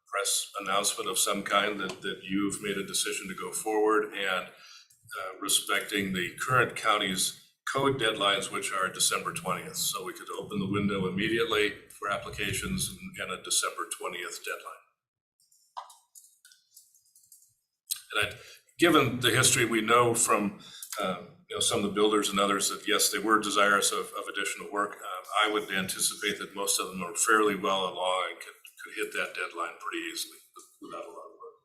press announcement of some kind that you've made a decision to go forward, and respecting the current county's code deadlines, which are December 20th. So we could open the window immediately for applications and a December 20th deadline. And given the history we know from some of the builders and others, that yes, they were desirous of additional work. I would anticipate that most of them are fairly well along and could hit that deadline pretty easily without a lot of work.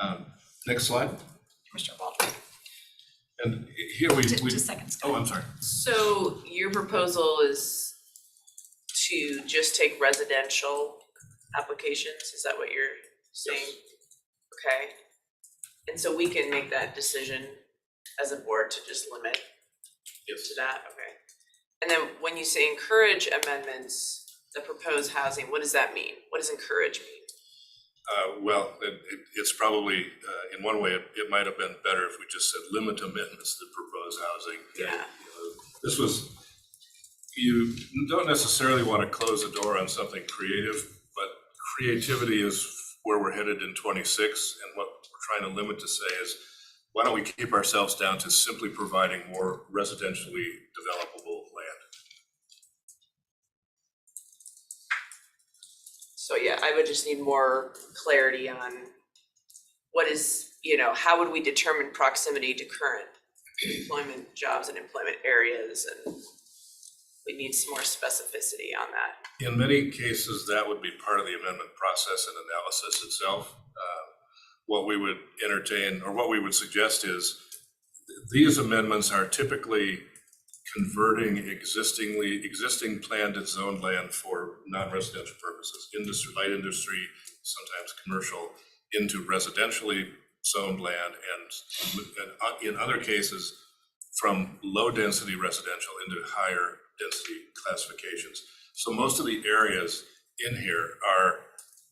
Thank you. Next slide. Commissioner Waldron. And here we Just a second. oh, I'm sorry. So your proposal is to just take residential applications? Is that what you're saying? Yes. Okay. And so we can make that decision as a board to just limit Yes. to that? Okay. And then when you say encourage amendments, the proposed housing, what does that mean? What does encourage mean? Well, it's probably, in one way, it might have been better if we just said limit amendments to proposed housing. Yeah. This was, you don't necessarily want to close the door on something creative, but creativity is where we're headed in 26. And what we're trying to limit to say is, why don't we keep ourselves down to simply providing more residentially developable land? So yeah, I would just need more clarity on what is, how would we determine proximity to current employment jobs and employment areas, and we need some more specificity on that. In many cases, that would be part of the amendment process and analysis itself. What we would entertain, or what we would suggest, is these amendments are typically converting existing planned and zoned land for non-residential purposes, light industry, sometimes commercial, into residentially zoned land, and in other cases, from low-density residential into higher density classifications. So most of the areas in here are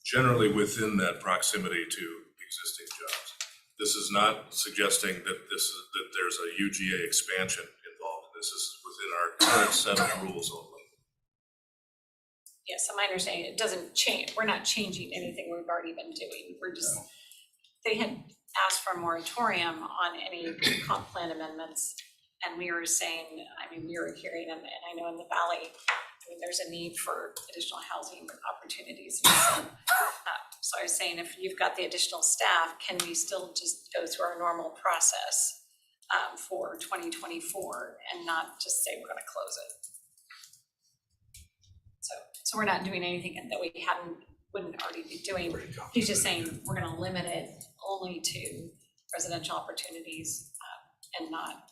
generally within that proximity to existing jobs. This is not suggesting that there's a UGA expansion involved. This is within our current set of rules only. Yes, so my understanding, it doesn't change, we're not changing anything we've already been doing. We're just, they had asked for a moratorium on any comp plan amendments. And we were saying, we were hearing, and I know in the Valley, there's a need for additional housing opportunities. So I was saying, if you've got the additional staff, can we still just go through our normal process for 2024 and not just say we're gonna close it? So we're not doing anything that we wouldn't already be doing. He's just saying we're gonna limit it only to residential opportunities and not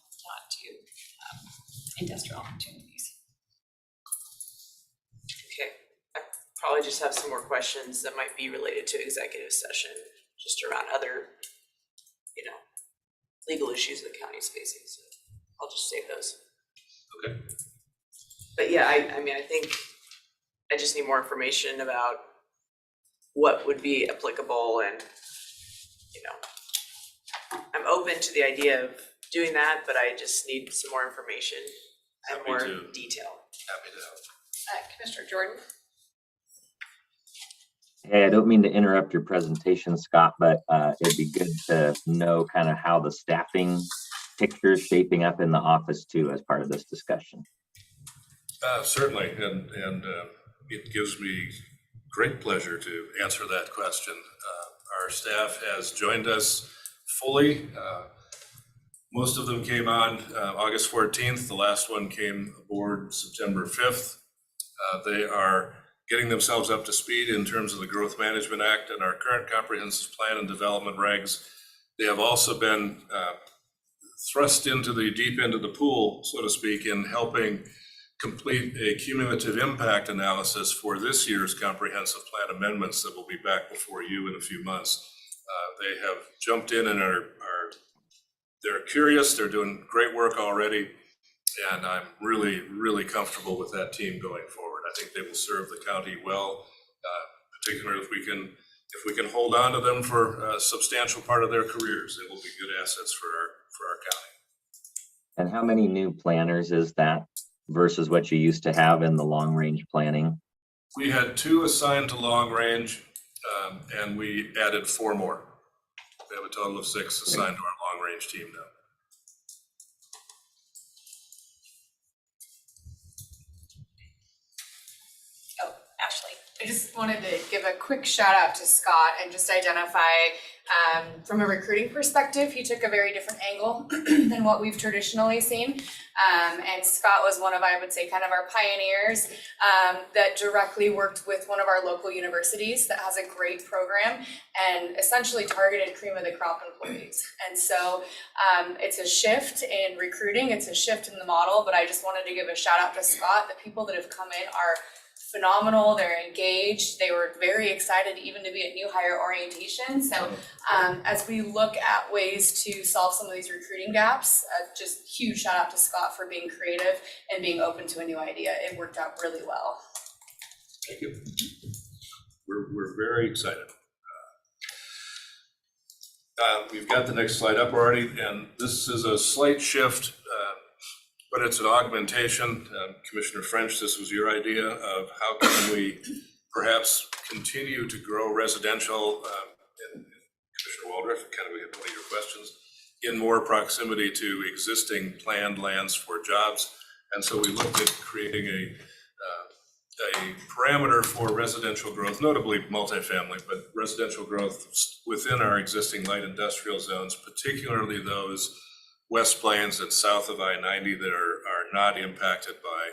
to industrial opportunities. Okay, I probably just have some more questions that might be related to executive session, just around other, legal issues the county's facing, so I'll just save those. Okay. But yeah, I think I just need more information about what would be applicable, and, I'm open to the idea of doing that, but I just need some more information and Happy more to. detail. Happy to help. Commissioner Jordan? Hey, I don't mean to interrupt your presentation, Scott, but it'd be good to know kind of how the staffing picture shaping up in the office too as part of this discussion? Certainly, and it gives me great pleasure to answer that question. Our staff has joined us fully. Most of them came on August 14th. The last one came aboard September 5th. They are getting themselves up to speed in terms of the Growth Management Act and our current comprehensive plan and development regs. They have also been thrust into the deep end of the pool, so to speak, in helping complete a cumulative impact analysis for this year's comprehensive plan amendments that will be back before you in a few months. They have jumped in and they're curious, they're doing great work already, and I'm really, really comfortable with that team going forward. I think they will serve the county well, particularly if we can hold on to them for a substantial part of their careers. They will be good assets for our county. And how many new planners is that versus what you used to have in the long range planning? We had 2 assigned to long range, and we added 4 more. We have a total of 6 assigned to our long range team now. Oh, Ashley. I just wanted to give a quick shout out to Scott and just identify from a recruiting perspective, he took a very different angle than what we've traditionally seen. And Scott was one of, I would say, kind of our pioneers that directly worked with one of our local universities that has a great program and essentially targeted cream of the crop employees. And so it's a shift in recruiting, it's a shift in the model, but I just wanted to give a shout out to Scott. The people that have come in are phenomenal, they're engaged, they were very excited even to be at new hire orientation. So as we look at ways to solve some of these recruiting gaps, just huge shout out to Scott for being creative and being open to a new idea. It worked out really well. Thank you. We're very excited. We've got the next slide up already, and this is a slight shift, but it's an augmentation. Commissioner French, this was your idea of how can we perhaps continue to grow residential, and Commissioner Waldrop, kind of one of your questions, in more proximity to existing planned lands for jobs. And so we looked at creating a parameter for residential growth, notably multifamily, but residential growth within our existing light industrial zones, particularly those West Plains and south of I-90 that are not impacted by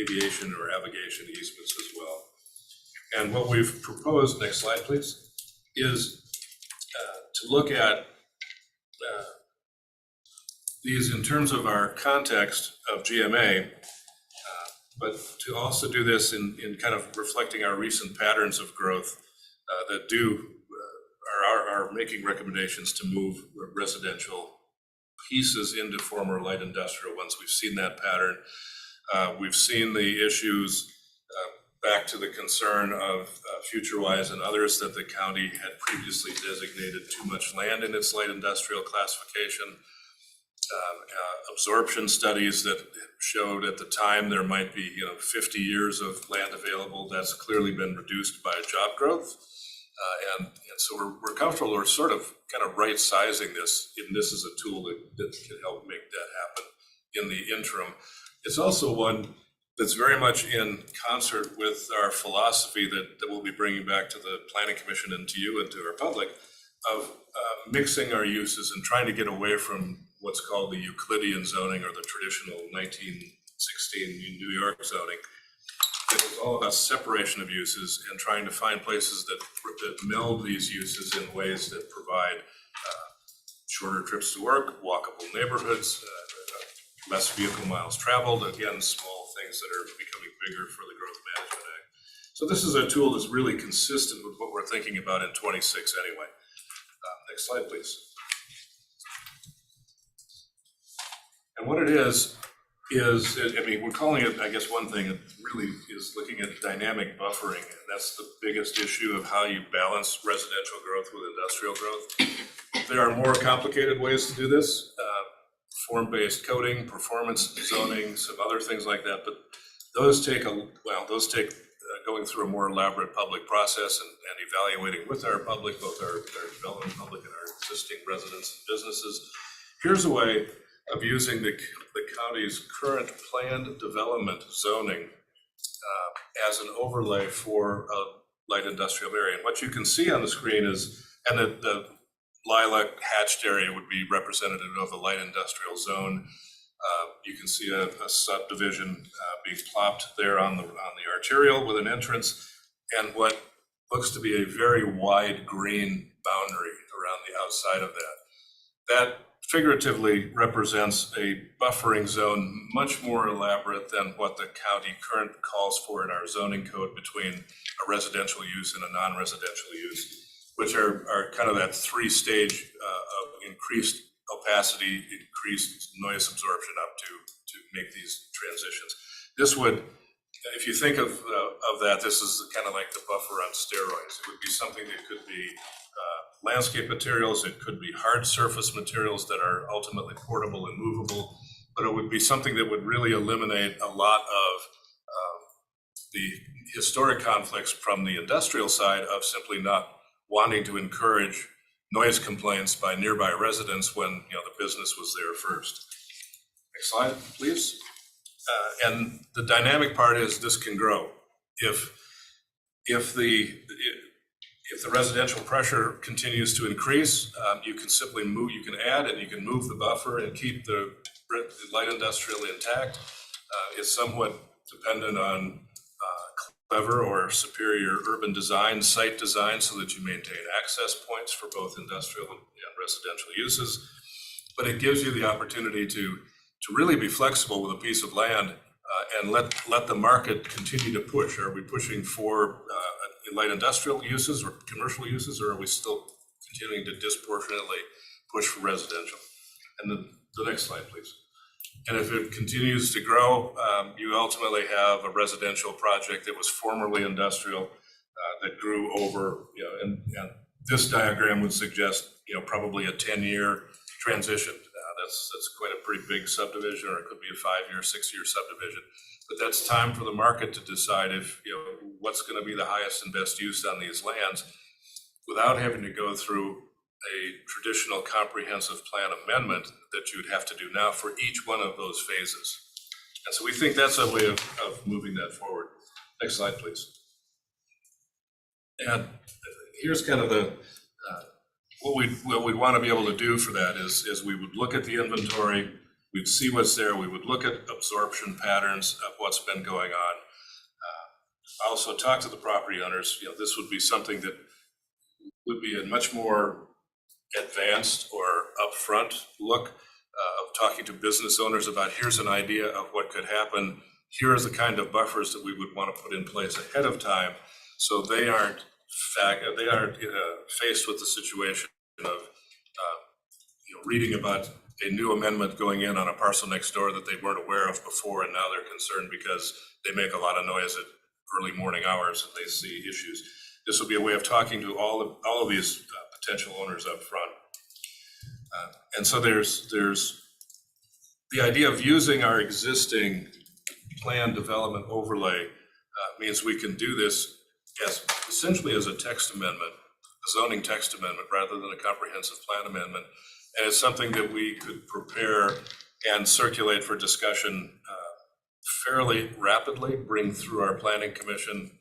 aviation or navigation easements as well. And what we've proposed, next slide please, is to look at these in terms of our context of GMA, but to also do this in kind of reflecting our recent patterns of growth that are making recommendations to move residential pieces into former light industrial. Once we've seen that pattern, we've seen the issues back to the concern of FutureWise and others that the county had previously designated too much land in its light industrial classification. Absorption studies that showed at the time there might be 50 years of land available. That's clearly been reduced by job growth. And so we're comfortable, we're sort of kind of right sizing this, and this is a tool that can help make that happen in the interim. It's also one that's very much in concert with our philosophy that we'll be bringing back to the Planning Commission and to you and to our public of mixing our uses and trying to get away from what's called the Euclidean zoning or the traditional 1916 New York zoning. It was all about separation of uses and trying to find places that meld these uses in ways that provide shorter trips to work, walkable neighborhoods, less vehicle miles traveled, again, small things that are becoming bigger for the Growth Management Act. So this is a tool that's really consistent with what we're thinking about in 26 anyway. Next slide, please. And what it is, I mean, we're calling it, I guess one thing, it really is looking at dynamic buffering. And that's the biggest issue of how you balance residential growth with industrial growth. There are more complicated ways to do this, form-based coding, performance zoning, some other things like that. But those take going through a more elaborate public process and evaluating with our public, both our development public and our existing residents and businesses. Here's a way of using the county's current planned development zoning as an overlay for a light industrial area. And what you can see on the screen is, and the lilac hatched area would be representative of the light industrial zone. You can see a subdivision being plopped there on the arterial with an entrance, and what looks to be a very wide green boundary around the outside of that. That figuratively represents a buffering zone much more elaborate than what the county current calls for in our zoning code between a residential use and a non-residential use, which are kind of that three-stage of increased opacity, increased noise absorption up to make these transitions. This would, if you think of that, this is kind of like the buffer on steroids. It would be something that could be landscape materials, it could be hard surface materials that are ultimately portable and movable, but it would be something that would really eliminate a lot of the historic conflicts from the industrial side of simply not wanting to encourage noise complaints by nearby residents when the business was there first. Next slide, please. And the dynamic part is this can grow. If the residential pressure continues to increase, you can simply move, you can add and you can move the buffer and keep the light industrial intact. It's somewhat dependent on clever or superior urban design, site design, so that you maintain access points for both industrial and residential uses. But it gives you the opportunity to really be flexible with a piece of land and let the market continue to push. Are we pushing for light industrial uses or commercial uses, or are we still continuing to disproportionately push for residential? And the next slide, please. And if it continues to grow, you ultimately have a residential project that was formerly industrial that grew over, and this diagram would suggest, probably a 10-year transition. That's quite a pretty big subdivision, or it could be a 5-year, 6-year subdivision. But that's time for the market to decide if, what's going to be the highest and best use on these lands without having to go through a traditional comprehensive plan amendment that you would have to do now for each one of those phases. And so we think that's a way of moving that forward. Next slide, please. And here's kind of the, what we'd want to be able to do for that is we would look at the inventory, we'd see what's there, we would look at absorption patterns of what's been going on. Also talk to the property owners. This would be something that would be a much more advanced or upfront look of talking to business owners about, here's an idea of what could happen. Here is the kind of buffers that we would want to put in place ahead of time, so they aren't faced with the situation of reading about a new amendment going in on a parcel next door that they weren't aware of before, and now they're concerned because they make a lot of noise at early morning hours and they see issues. This will be a way of talking to all of these potential owners up front. And so there's the idea of using our existing plan development overlay means we can do this essentially as a text amendment, a zoning text amendment, rather than a comprehensive plan amendment. And it's something that we could prepare and circulate for discussion fairly rapidly, bring through our planning commission,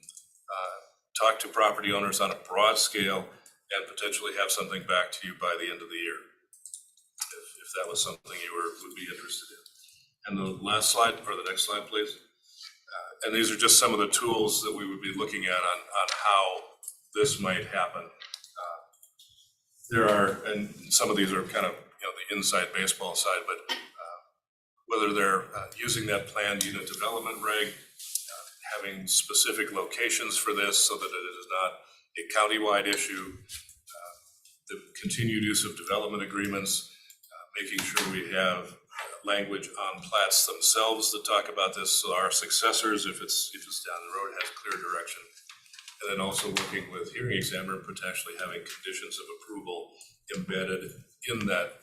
talk to property owners on a broad scale, and potentially have something back to you by the end of the year, if that was something you would be interested in. And the last slide, or the next slide, please. And these are just some of the tools that we would be looking at on how this might happen. There are, and some of these are kind of the inside baseball side, but whether they're using that planned unit development reg, having specific locations for this so that it is not a countywide issue, the continued use of development agreements, making sure we have language on plats themselves that talk about this, so our successors, if it's down the road, has clear direction. And then also working with hearing examiner, potentially having conditions of approval embedded in that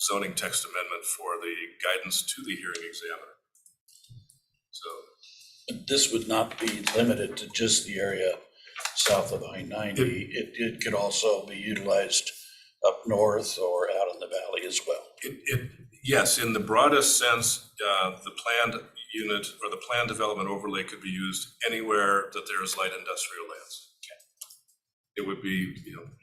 zoning text amendment for the guidance to the hearing examiner. So this would not be limited to just the area south of I-90. It could also be utilized up north or out out in the valley as well. Yes, in the broadest sense, the planned unit or the planned development overlay could be used anywhere that there is light industrial lands. It would be,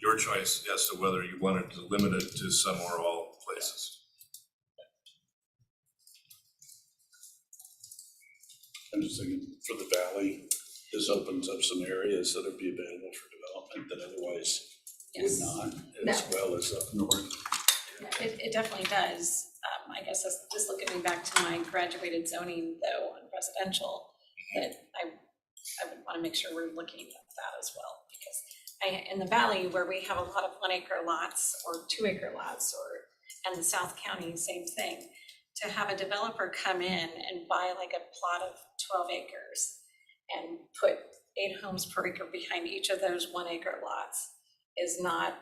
your choice as to whether you wanted to limit it to some or all places. I'm just thinking for the valley, this opens up some areas that would be available for development that otherwise would Yes. not, as well as up north. It definitely does. I guess just looking back to my graduated zoning though on residential, that I would want to make sure we're looking at that as well. Because in the valley where we have a lot of 1 acre lots or 2 acre lots and the South County, same thing, to have a developer come in and buy like a plot of 12 acres and put 8 homes per acre behind each of those 1 acre lots is not,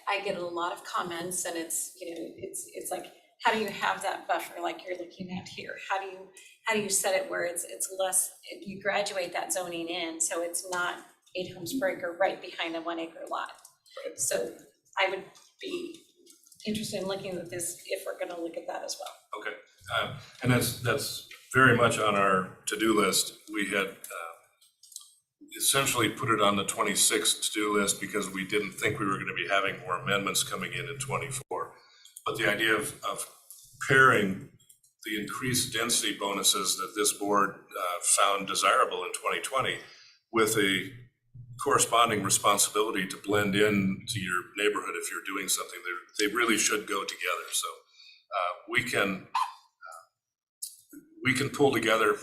I get a lot of comments and it's, it's like, how do you have that buffer like you're looking at here? How do you set it where it's less, you graduate that zoning in, so it's not 8 homes per acre right behind a 1 acre lot. Right. So I would be interested in looking at this if we're gonna look at that as well. Okay, and that's very much on our to-do list. We had essentially put it on the 26th to-do list because we didn't think we were going to be having more amendments coming in 24. But the idea of pairing the increased density bonuses that this board found desirable in 2020 with a corresponding responsibility to blend in to your neighborhood if you're doing something, they really should go together. So we can pull together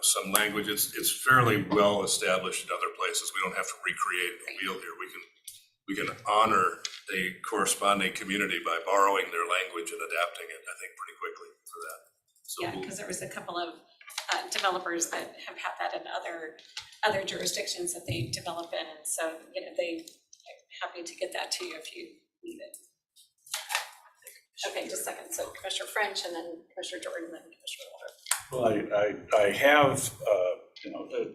some language. It's fairly well established in other places. We don't have to recreate the wheel here. We can honor a corresponding community by borrowing their language and adapting it, I think, pretty quickly for that. So Yeah, because there was a couple of developers that have had that in other jurisdictions that they develop in, and so, I'm happy to get that to you if you need it. Okay, just a second. So Commissioner French and then Commissioner Jordan, then Commissioner Walter. Well, I have,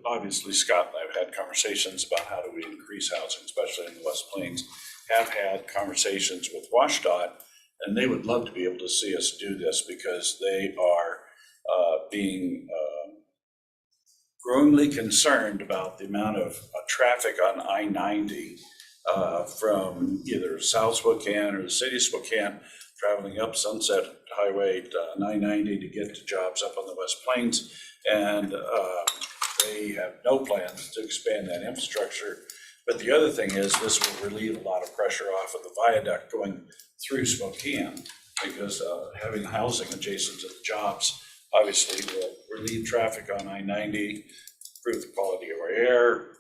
obviously Scott and I have had conversations about how do we increase housing, especially in the West Plains. Have had conversations with WashDOT, and they would love to be able to see us do this because they are being growingly concerned about the amount of traffic on I-90 from either South Spokane or the city of Spokane, traveling up Sunset Highway 990 to get to jobs up on the West Plains. And they have no plans to expand that infrastructure. But the other thing is this will relieve a lot of pressure off of the viaduct going through Spokane, because having housing adjacent to the jobs obviously will relieve traffic on I-90, improve the quality of our air,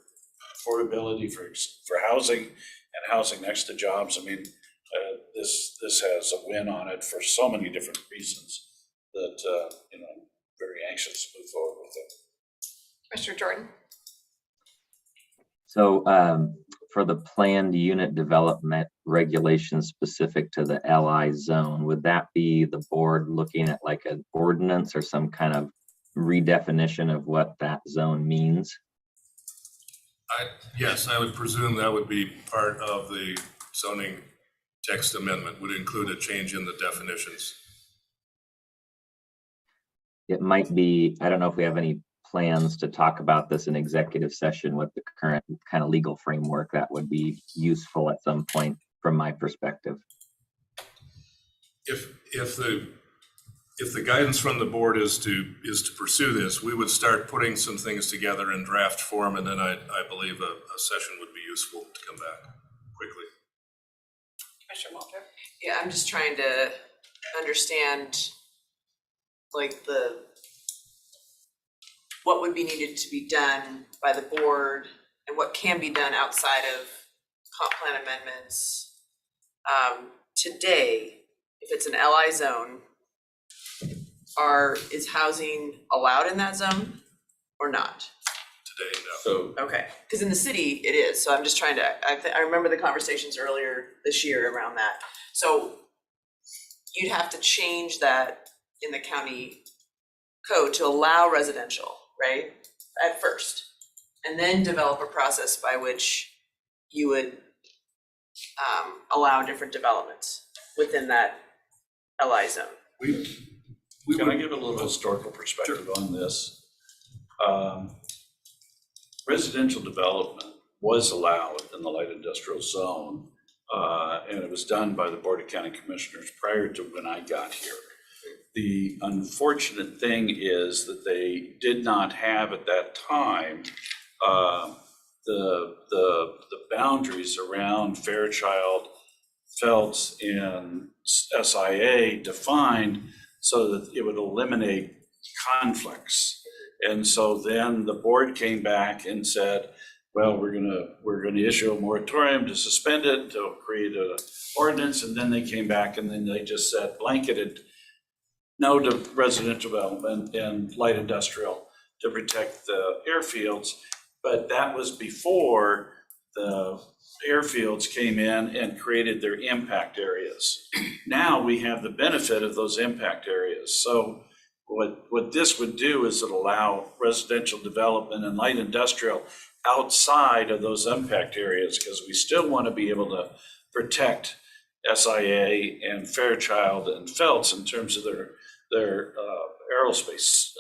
affordability for housing, and housing next to jobs. I mean, this has a win on it for so many different reasons that, I'm very anxious to move forward with it. Commissioner Jordan. So for the planned unit development regulations specific to the LI zone, would that be the board looking at like an ordinance or some kind of redefinition of what that zone means? Yes, I would presume that would be part of the zoning text amendment, would include a change in the definitions. It might be, I don't know if we have any plans to talk about this in executive session with the current kind of legal framework. That would be useful at some point from my perspective. If the guidance from the board is to pursue this, we would start putting some things together in draft form, and then I believe a session would be useful to come back quickly. Commissioner Walter. Yeah, I'm just trying to understand like what would be needed to be done by the board and what can be done outside of comp plan amendments. Today, if it's an LI zone, is housing allowed in that zone or not? Today, no. So Okay, because in the city it is, so I'm just trying to, I remember the conversations earlier this year around that. So you'd have to change that in the county code to allow residential, right, at first, and then develop a process by which you would allow different developments within that LI zone. Can I give a little historical perspective on this? Residential development was allowed in the light industrial zone, and it was done by the Board of County Commissioners prior to when I got here. The unfortunate thing is that they did not have at that time the boundaries around Fairchild, Phelps, and SIA defined so that it would eliminate conflicts. And so then the board came back and said, well, we're gonna issue a moratorium to suspend it, to create an ordinance, and then they came back and then they just said blanketed no to residential development and light industrial to protect the airfields. But that was before the airfields came in and created their impact areas. Now we have the benefit of those impact areas. So what this would do is it allow residential development and light industrial outside of those impact areas, because we still want to be able to protect SIA and Fairchild and Phelps in terms of their aerospace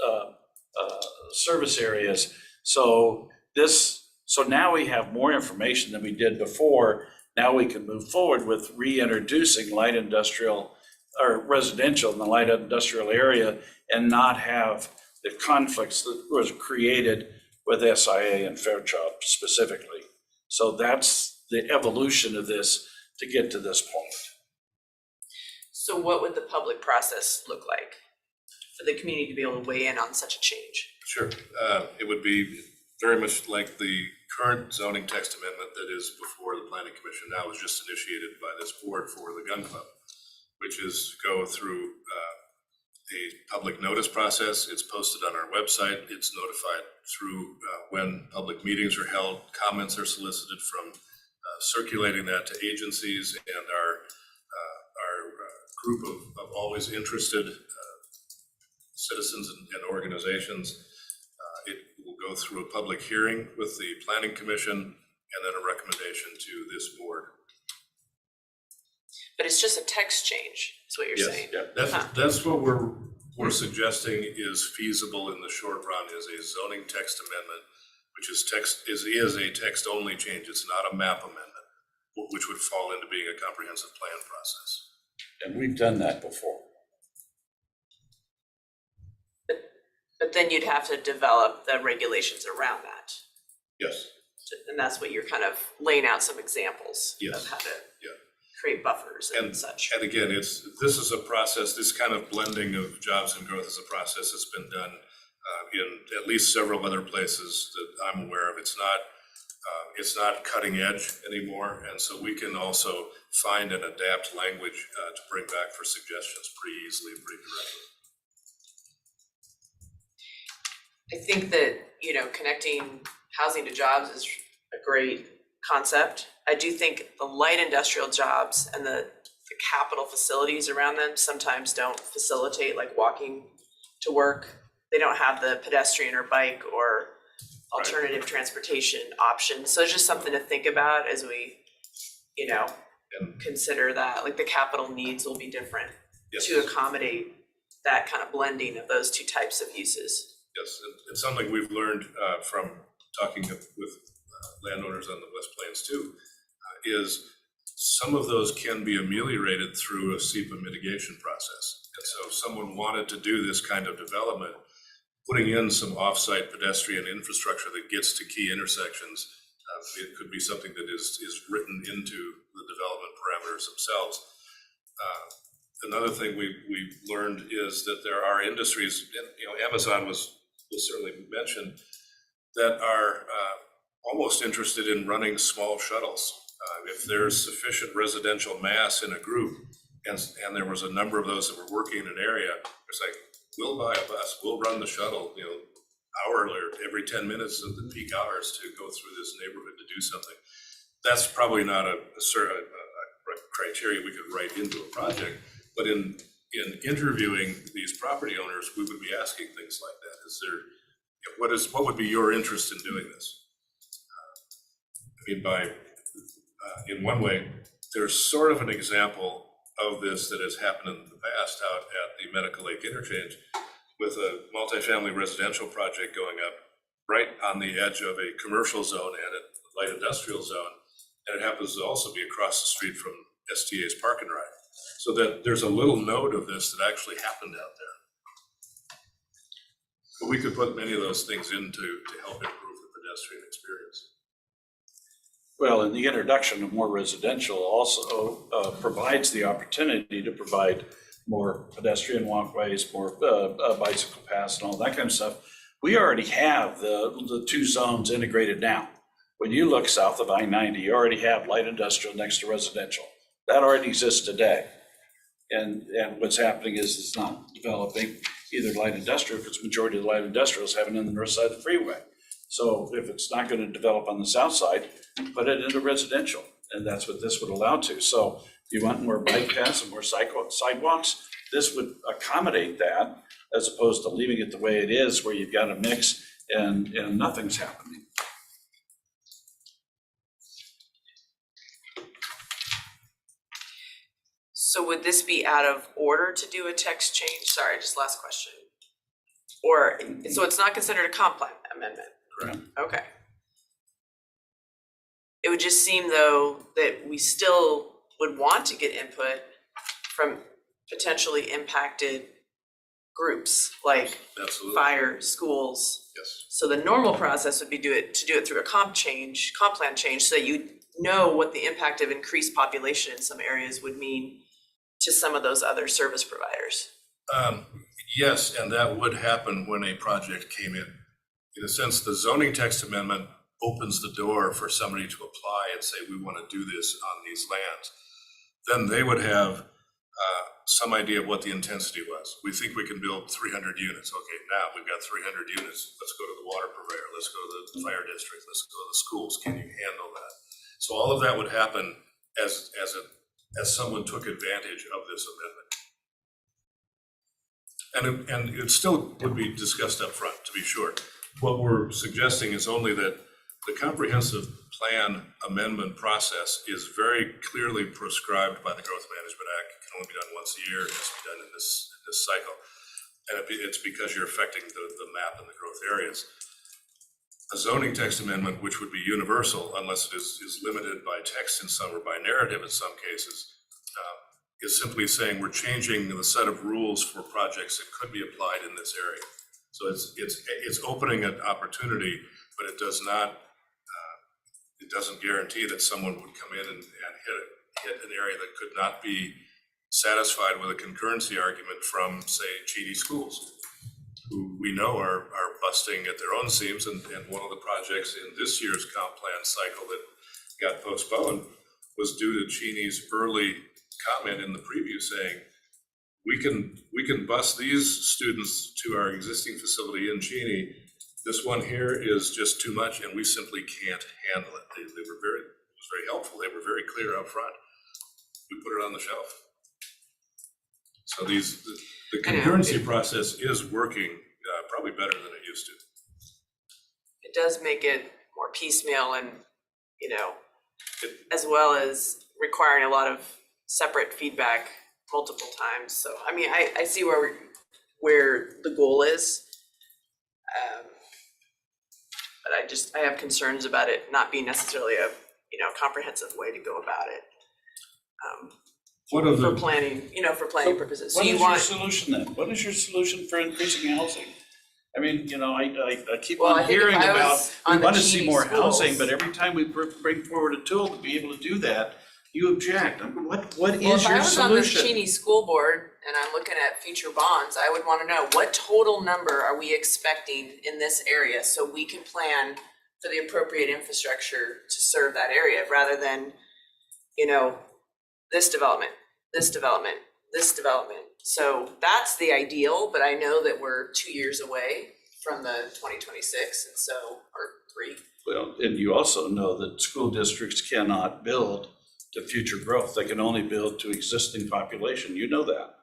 service areas. So now we have more information than we did before. Now we can move forward with reintroducing light industrial or residential in the light industrial area and not have the conflicts that was created with SIA and Fairchild specifically. So that's the evolution of this to get to this point. So what would the public process look like for the community to be able to weigh in on such a change? Sure. It would be very much like the current zoning text amendment that is before the Planning Commission now, was just initiated by this board for the gun club, which is go through a public notice process. It's posted on our website. It's notified through when public meetings are held. Comments are solicited from circulating that to agencies and our group of always interested citizens and organizations. It will go through a public hearing with the Planning Commission and then a recommendation to this board. But it's just a text change, is what you're saying? Yeah, that's what we're suggesting is feasible in the short run, is a zoning text amendment, which is a text only change. It's not a map amendment, which would fall into being a comprehensive plan process. And we've done that before. But then you'd have to develop the regulations around that. Yes. And that's what you're kind of laying out some examples Yes. of how to Yeah. create buffers and such. And again, this is a process, this kind of blending of jobs and growth is a process that's been done in at least several other places that I'm aware of. It's not cutting edge anymore. And so we can also find and adapt language to bring back for suggestions pretty easily and pretty directly. I think that, connecting housing to jobs is a great concept. I do think the light industrial jobs and the capital facilities around them sometimes don't facilitate like walking to work. They don't have the pedestrian or bike or alternative transportation options. So it's just something to think about as we, consider that, like the capital needs will be different to accommodate that kind of blending of those two types of uses. Yes, it's something we've learned from talking with landowners on the West Plains too, is some of those can be ameliorated through a SEPA mitigation process. And so if someone wanted to do this kind of development, putting in some off-site pedestrian infrastructure that gets to key intersections, it could be something that is written into the development parameters themselves. Another thing we've learned is that there are industries, and Amazon was certainly mentioned, that are almost interested in running small shuttles. If there's sufficient residential mass in a group, and there was a number of those that were working in an area, it's like, we'll buy a bus, we'll run the shuttle, hourly or every 10 minutes of the peak hours to go through this neighborhood to do something. That's probably not a criteria we could write into a project, but in interviewing these property owners, we would be asking things like that. What would be your interest in doing this? By in one way, there's sort of an example of this that has happened in the past out at the Medical Lake Interchange with a multifamily residential project going up right on the edge of a commercial zone and a light industrial zone. And it happens to also be across the street from STA's Park and Ride. So that there's a little node of this that actually happened out there. But we could put many of those things in to help improve the pedestrian experience. Well, and the introduction of more residential also provides the opportunity to provide more pedestrian walkways, more bicycle paths and all that kind of stuff. We already have the two zones integrated now. When you look south of I-90, you already have light industrial next to residential. That already exists today. And what's happening is it's not developing either light industrial, because majority of the light industrial is happening on the north side of the freeway. So if it's not going to develop on the south side, put it into residential. And that's what this would allow to. So if you want more bike paths and more sidewalks, this would accommodate that, as opposed to leaving it the way it is, where you've got a mix and nothing's happening. So would this be out of order to do a text change? Sorry, just last question. Or, so it's not considered a comp plan amendment? Correct. Okay. It would just seem though that we still would want to get input from potentially impacted groups like Absolutely. fire, schools. Yes. So the normal process would be to do it through a comp plan change, so that you know what the impact of increased population in some areas would mean to some of those other service providers. Yes, and that would happen when a project came in. In a sense, the zoning text amendment opens the door for somebody to apply and say, we want to do this on these lands. Then they would have some idea of what the intensity was. We think we can build 300 units. Okay, now we've got 300 units. Let's go to the water purveyor. Let's go to the fire district. Let's go to the schools. Can you handle that? So all of that would happen as someone took advantage of this amendment. And it still would be discussed up front, to be sure. What we're suggesting is only that the comprehensive plan amendment process is very clearly prescribed by the Growth Management Act. It can only be done once a year. It has to be done in this cycle. And it's because you're affecting the map and the growth areas. A zoning text amendment, which would be universal unless it is limited by text in some or by narrative in some cases, is simply saying we're changing the set of rules for projects that could be applied in this area. So it's opening an opportunity, but it does not, it doesn't guarantee that someone would come in and hit an area that could not be satisfied with a concurrency argument from, say, Cheney schools, who we know are busting at their own seams. And one of the projects in this year's comp plan cycle that got postponed was due to Cheney's early comment in the preview saying, we can bus these students to our existing facility in Cheney. This one here is just too much and we simply can't handle it. It was very helpful. They were very clear up front. We put it on the shelf. So the concurrency process is working probably better than it used to. It does make it more piecemeal and, as well as requiring a lot of separate feedback multiple times. So, I mean, I see where the goal is. But I have concerns about it not being necessarily a, comprehensive way to go about it. For planning purposes. So What you is want your solution then? What is your solution for increasing housing? I mean, I keep Well, I on think if hearing I about, was we on the want to see Cheney more schools- housing, but every time we bring forward a tool to be able to do that, you object. What is Well, if I your was on the solution? Cheney School Board and I'm looking at future bonds, I would want to know what total number are we expecting in this area so we can plan for the appropriate infrastructure to serve that area rather than, this development, this development, this development. So that's the ideal, but I know that we're 2 years away from the 2026 and so, or 3. Well, and you also know that school districts cannot build to future growth. They can only build to existing population. You know that.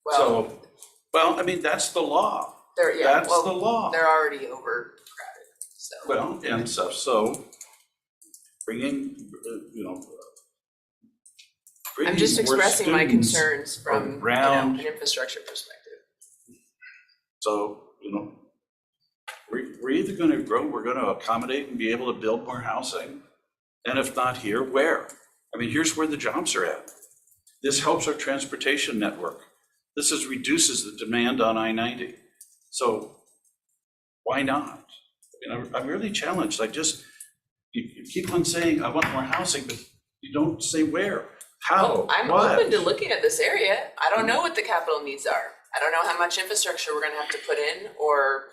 Well, Well, I mean, that's the law. they're, yeah, That's the well, law. they're already overcrowded, so. Well, and stuff. So bringing, I'm just bringing more expressing my students concerns from, around. an infrastructure perspective. So, we're either gonna grow, we're gonna accommodate and be able to build more housing. And if not here, where? I mean, here's where the jobs are at. This helps our transportation network. This reduces the demand on I-90. So why not? I mean, I'm really challenged. You keep on saying, I want more housing, but you don't say where, how, Well, I'm what? open to looking at this area. I don't know what the capital needs are. I don't know how much infrastructure we're gonna have to put in, or,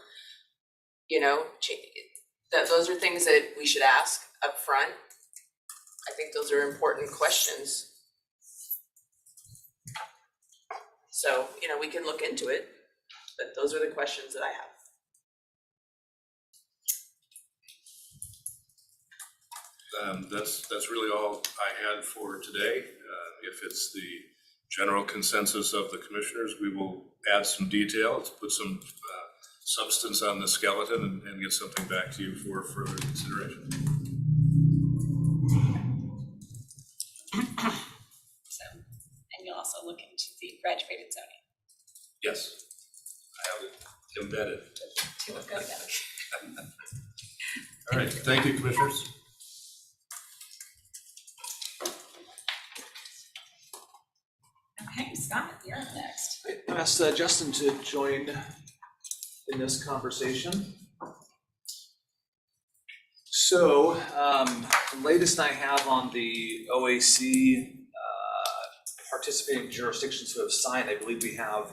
those are things that we should ask up front. I think those are important questions. So, we can look into it, but those are the questions that I have. That's really all I had for today. If it's the general consensus of the commissioners, we will add some details, put some substance on the skeleton, and get something back to you for further consideration. And you'll also look into the graduated zoning. Yes, I have it embedded. Two will go together. All right, thank you, commissioners. Okay, Scott, you're up next. I asked Justin to join in this conversation. So, the latest I have on the OAC participating jurisdictions who have signed, I believe we have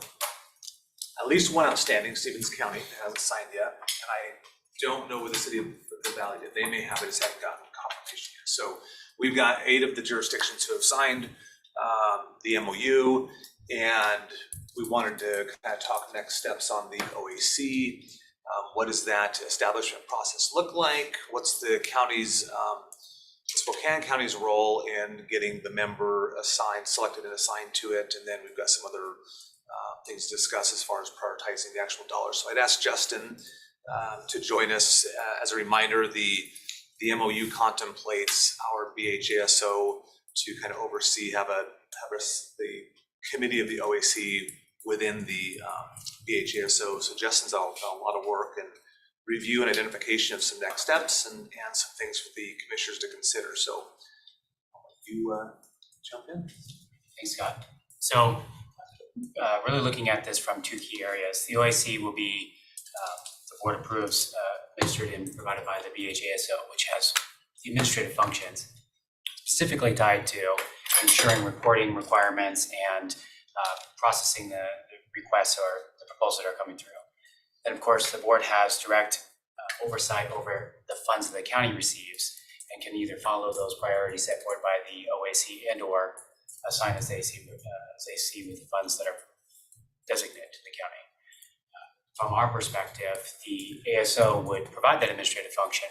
at least one outstanding, Stevens County, that hasn't signed yet. And I don't know where the city of the Valley did. They may have it, just haven't gotten confirmation yet. So we've got 8 of the jurisdictions who have signed the MOU, and we wanted to kind of talk next steps on the OAC. What does that establishment process look like? What's the county's, Spokane County's role in getting the member selected and assigned to it? And then we've got some other things to discuss as far as prioritizing the actual dollars. So I'd ask Justin to join us. As a reminder, the MOU contemplates our BHASO to kind of oversee, have the committee of the OAC within the BHASO. So Justin's done a lot of work and review and identification of some next steps and some things for the commissioners to consider. So I'll let you jump in. Thanks, Scott. So really looking at this from 2 key areas. The OAC will be, the board approves, administered and provided by the BHASO, which has the administrative functions specifically tied to ensuring reporting requirements and processing the requests or the proposals that are coming through. And of course, the board has direct oversight over the funds that the county receives and can either follow those priorities set forward by the OAC and or assign as they see with the funds that are designated to the county. From our perspective, the ASO would provide that administrative function,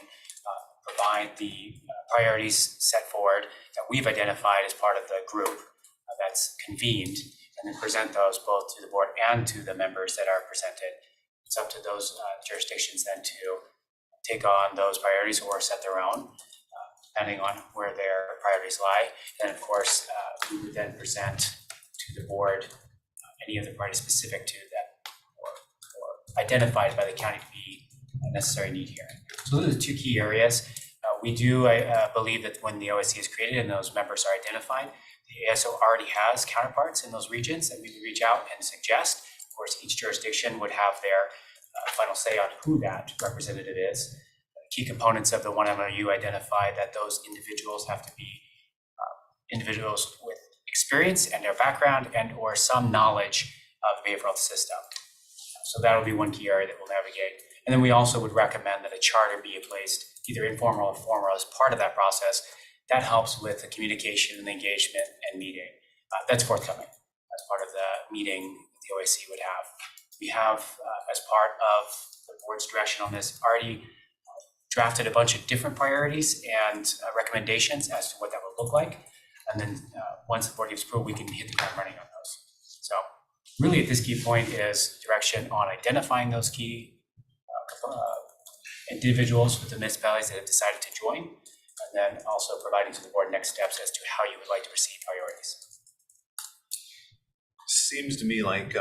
provide the priorities set forward that we've identified as part of the group that's convened, and then present those both to the board and to the members that are presented. It's up to those jurisdictions then to take on those priorities or set their own, depending on where their priorities lie. And of course, we would then present to the board any of the priorities specific to that or identified by the county to be a necessary need here. So those are the 2 key areas. We do believe that when the OAC is created and those members are identified, the ASO already has counterparts in those regions that we can reach out and suggest. Of course, each jurisdiction would have their final say on who that representative is. Key components of the 1 MOU identify that those individuals have to be individuals with experience and their background and or some knowledge of the behavioral health system. So that'll be one key area that we'll navigate. And then we also would recommend that a charter be placed, either informal or formal, as part of that process. That helps with the communication and engagement and meeting. That's forthcoming as part of the meeting the OAC would have. We have, as part of the board's direction on this, already drafted a bunch of different priorities and recommendations as to what that would look like. And then once the board gives approval, we can hit the ground running on those. So really at this key point is direction on identifying those key individuals with the municipalities that have decided to join, and then also providing to the board next steps as to how you would like to proceed priorities. Seems to me like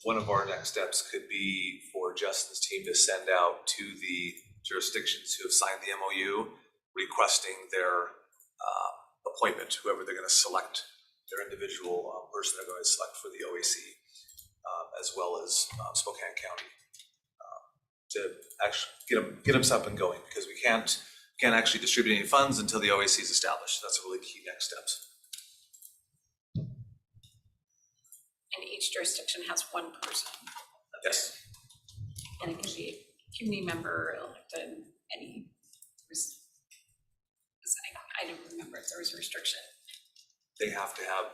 one of our next steps could be for Justin's team to send out to the jurisdictions who have signed the MOU requesting their appointment, whoever they're going to select, their individual person they're going to select for the OAC, as well as Spokane County, to actually get them up and going, because we can't actually distribute any funds until the OAC is established. That's a really key next steps. And each jurisdiction has one person. Yes. And it can be a community member, elected, any, I don't remember if there was a restriction. They have to have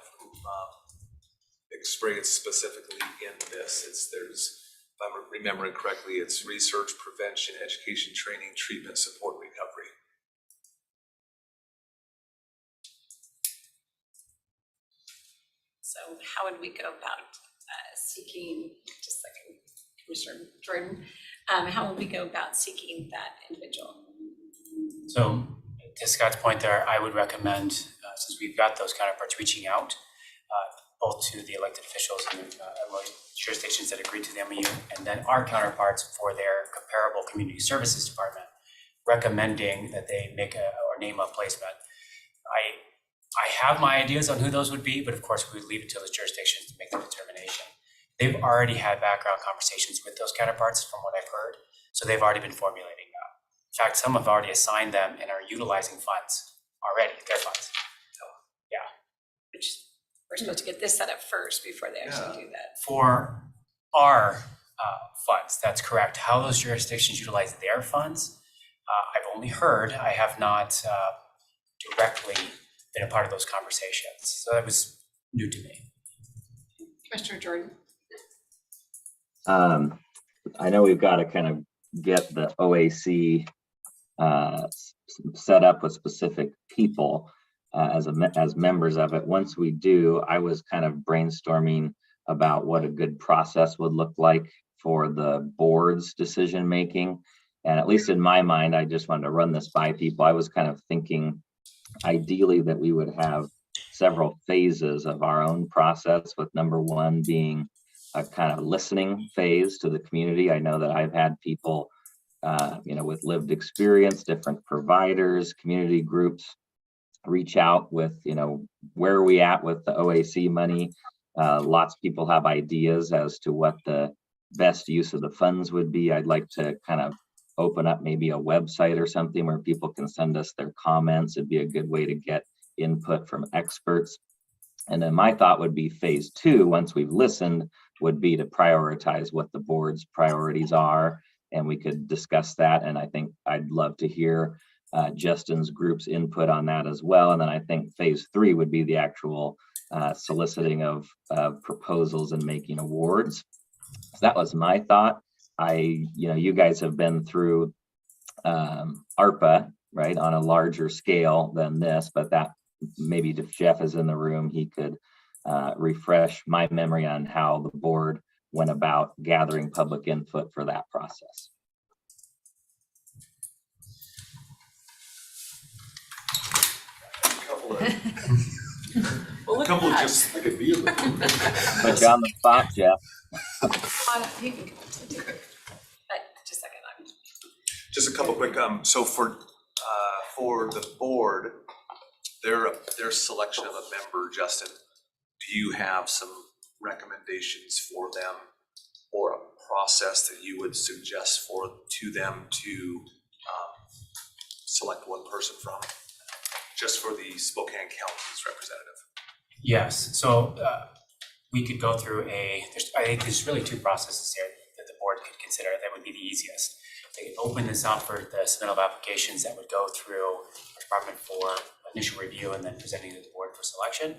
experience specifically in this. If I'm remembering correctly, it's research, prevention, education, training, treatment, support, recovery. So how would we go about seeking, just like Commissioner Jordan, how would we go about seeking that individual? So to Scott's point there, I would recommend, since we've got those counterparts, reaching out both to the elected officials in jurisdictions that agreed to the MOU, and then our counterparts for their comparable community services department, recommending that they make or name a placement. I have my ideas on who those would be, but of course we would leave it to those jurisdictions to make the determination. They've already had background conversations with those counterparts from what I've heard, so they've already been formulating that. In fact, some have already assigned them and are utilizing funds already, their funds. So, yeah. Which we're supposed to get this set up first before they actually do that. For our funds, that's correct. How those jurisdictions utilize their funds, I've only heard. I have not directly been a part of those conversations. So that was new to me. Commissioner Jordan. I know we've got to kind of get the OAC set up with specific people as members of it. Once we do, I was kind of brainstorming about what a good process would look like for the board's decision making. And at least in my mind, I just wanted to run this by people. I was kind of thinking ideally that we would have several phases of our own process, with number one being a kind of listening phase to the community. I know that I've had people, with lived experience, different providers, community groups, reach out with, where are we at with the OAC money? Lots of people have ideas as to what the best use of the funds would be. I'd like to kind of open up maybe a website or something where people can send us their comments. It'd be a good way to get input from experts. And then my thought would be phase two, once we've listened, would be to prioritize what the board's priorities are. And we could discuss that. And I think I'd love to hear Justin's group's input on that as well. And then I think phase three would be the actual soliciting of proposals and making awards. So that was my thought. You guys have been through ARPA, right, on a larger scale than this, but that maybe if Jeff is in the room, he could refresh my memory on how the board went about gathering public input for that process. A couple of just, I could be in the Put you on the spot, Jeff. You can continue. Just a second. just a couple quick, so for the board, their selection of a member, Justin, do you have some recommendations for them or a process that you would suggest to them to select one person from, just for the Spokane County's representative? Yes, so we could go through I think there's really two processes here that the board could consider that would be the easiest. They could open this up for the submittal of applications that would go through our department for initial review and then presenting to the board for selection.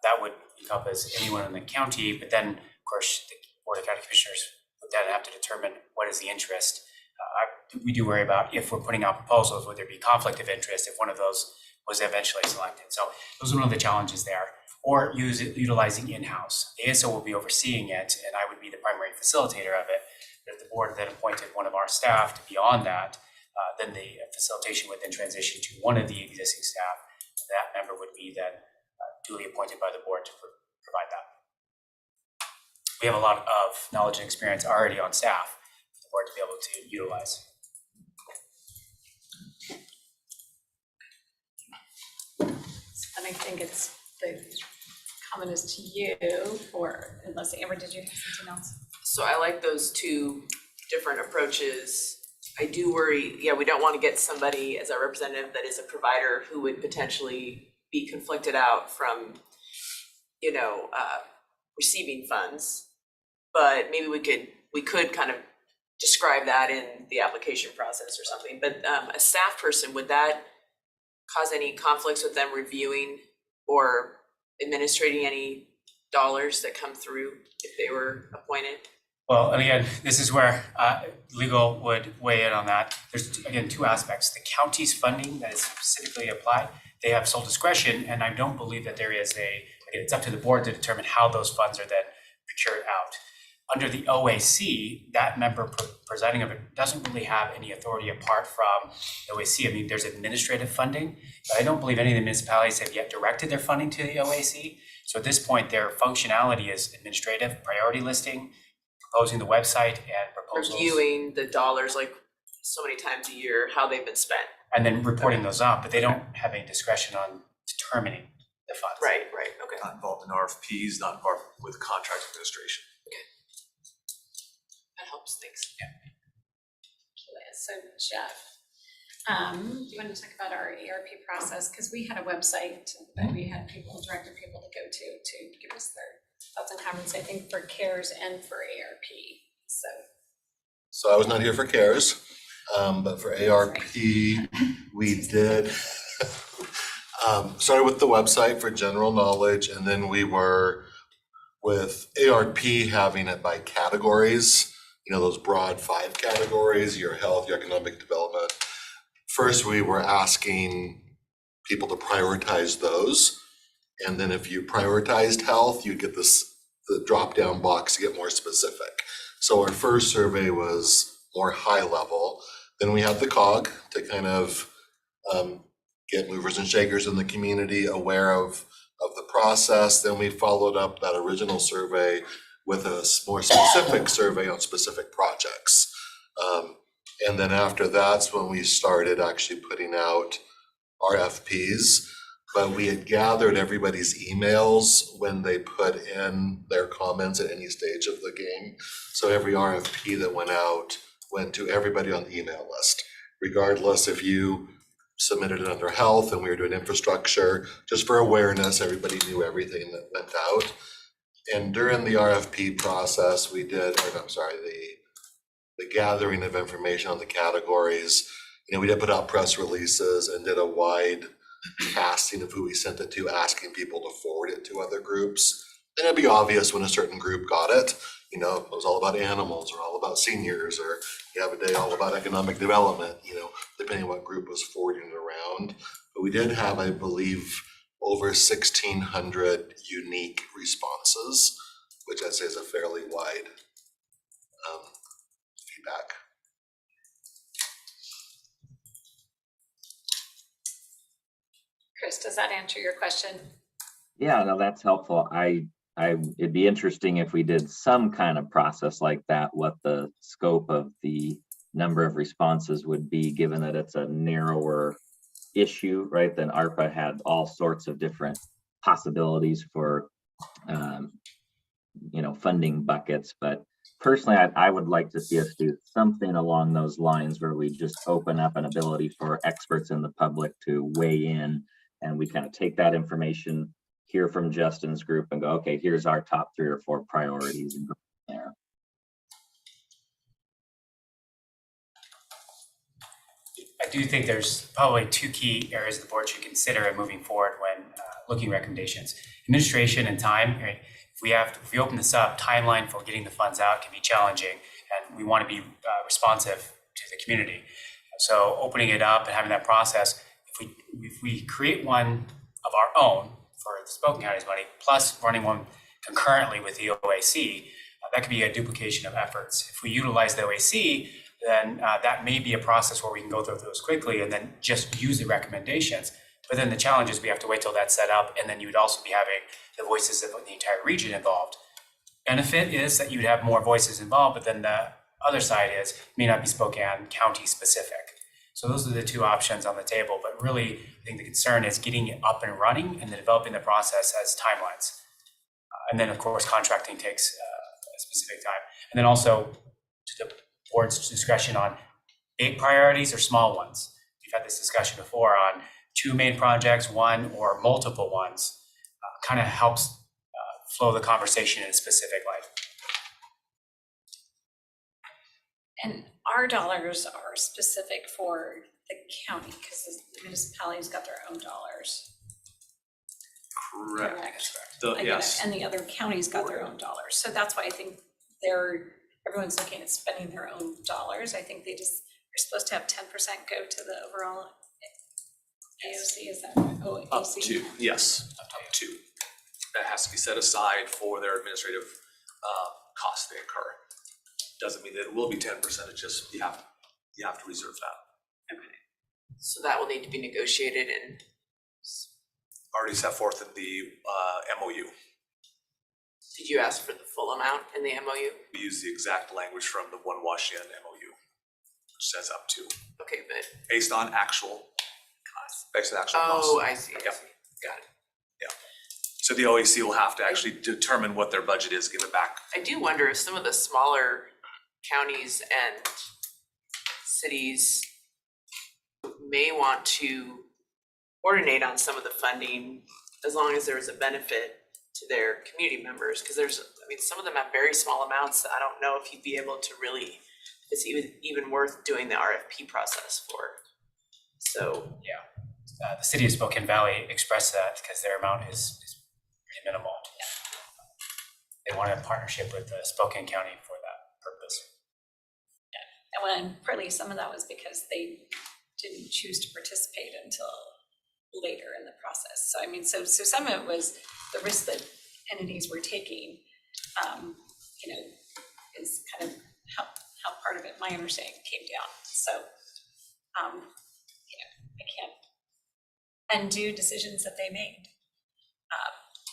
That would encompass anyone in the county, but then of course the Board of County Commissioners would then have to determine what is the interest. We do worry about, if we're putting out proposals, would there be conflict of interest if one of those was eventually selected? So those are one of the challenges there. Or utilizing in-house. The ASO will be overseeing it, and I would be the primary facilitator of it. But if the board then appointed one of our staff to be on that, then the facilitation would then transition to one of the existing staff. That member would be then duly appointed by the board to provide that. We have a lot of knowledge and experience already on staff for the board to be able to utilize. And I think it's the comment is to you for, unless Amber, did you have something else? So I like those two different approaches. I do worry, we don't want to get somebody as a representative that is a provider who would potentially be conflicted out from, receiving funds. But maybe we could kind of describe that in the application process or something. But a staff person, would that cause any conflicts with them reviewing or administrating any dollars that come through if they were appointed? Well, and again, this is where legal would weigh in on that. There's, again, two aspects. The county's funding that is specifically applied, they have sole discretion, and I don't believe that there is it's up to the board to determine how those funds are then procured out. Under the OAC, that member presiding of it doesn't really have any authority apart from the OAC. I mean, there's administrative funding, but I don't believe any of the municipalities have yet directed their funding to the OAC. So at this point, their functionality is administrative, priority listing, proposing the website and proposals. Reviewing the dollars like so many times a year, how they've been spent. And then reporting those up, but they don't have any discretion on determining the funds. Right, okay. Not involved in RFPs, not involved with contract administration. That helps, thanks. So Jeff, do you want to talk about our ARP process? Because we had a website that we had directed people to go to give us their thoughts and comments, I think for CARES and for ARP, So I was not here for CARES, but for ARP, we did started with the website for general knowledge, and then we were with ARP having it by categories, those broad 5 categories, your health, your economic development. First, we were asking people to prioritize those. And then if you prioritized health, you get the drop-down box to get more specific. So our first survey was more high level. Then we had the COG to kind of get movers and shakers in the community aware of the process. Then we followed up that original survey with a more specific survey on specific projects. And then after that's when we started actually putting out RFPs. But we had gathered everybody's emails when they put in their comments at any stage of the game. So every RFP that went out went to everybody on the email list, regardless if you submitted it under health and we were doing infrastructure, just for awareness, everybody knew everything that went out. And during the RFP process, we did, the gathering of information on the categories, we did put out press releases and did a wide casting of who we sent it to, asking people to forward it to other groups. And it'd be obvious when a certain group got it, it was all about animals or all about seniors, or you have a day all about economic development, depending on what group was forwarding it around. But we did have, I believe, over 1,600 unique responses, which I'd say is a fairly wide feedback. Chris, does that answer your question? Yeah, no, that's helpful. It'd be interesting if we did some kind of process like that, what the scope of the number of responses would be, given that it's a narrower issue, right? Then ARPA had all sorts of different possibilities for, funding buckets. But personally, I would like to see us do something along those lines where we just open up an ability for experts in the public to weigh in, and we kind of take that information, hear from Justin's group and go, okay, here's our top 3 or 4 priorities and go from there. I do think there's probably 2 key areas the board should consider in moving forward when looking recommendations. Administration and time. Right? If we open this up, timeline for getting the funds out can be challenging, and we want to be responsive to the community. So opening it up and having that process, if we create one of our own for the Spoken County's money, plus running one concurrently with the OAC, that could be a duplication of efforts. If we utilize the OAC, then that may be a process where we can go through those quickly and then just use the recommendations. But then the challenge is we have to wait till that's set up, and then you would also be having the voices of the entire region involved. Benefit is that you'd have more voices involved, but then the other side is it may not be Spokane County specific. So those are the two options on the table, but really I think the concern is getting it up and running and then developing the process as timelines. And then of course contracting takes a specific time. And then also to the board's discretion on big priorities or small ones. We've had this discussion before on 2 main projects, one or multiple ones, kind of helps flow the conversation in a specific light. And our dollars are specific for the county, because the municipalities got their own dollars. Correct. I get it. And the other counties got their own dollars. So that's why I think everyone's looking at spending their own dollars. I think they just are supposed to have 10% go to the overall AOC, is that right? Oh, Up AOC. to, yes, up to. That has to be set aside for their administrative costs they incur. Doesn't mean that it will be 10%, it's just you have to reserve that. Okay. So that will need to be negotiated and Already set forth in the MOU. did you ask for the full amount in the MOU? We use the exact language from the One Washington MOU, which says up to, Okay, but based on actual costs. Based on actual costs. oh, I see, Yep. got it. So the OAC will have to actually determine what their budget is, give it back. I do wonder if some of the smaller counties and cities may want to coordinate on some of the funding as long as there's a benefit to their community members, because some of them have very small amounts that I don't know if you'd be able to really, if it's even worth doing the RFP process for. So, The city of Spokane Valley expressed that because their amount is pretty minimal. They want a partnership with Spokane County for that purpose. And when partly some of that was because they didn't choose to participate until later in the process. So I mean, so some of it was the risk that entities were taking, is kind of how part of it, my understanding, came down. So, I can't undo decisions that they made.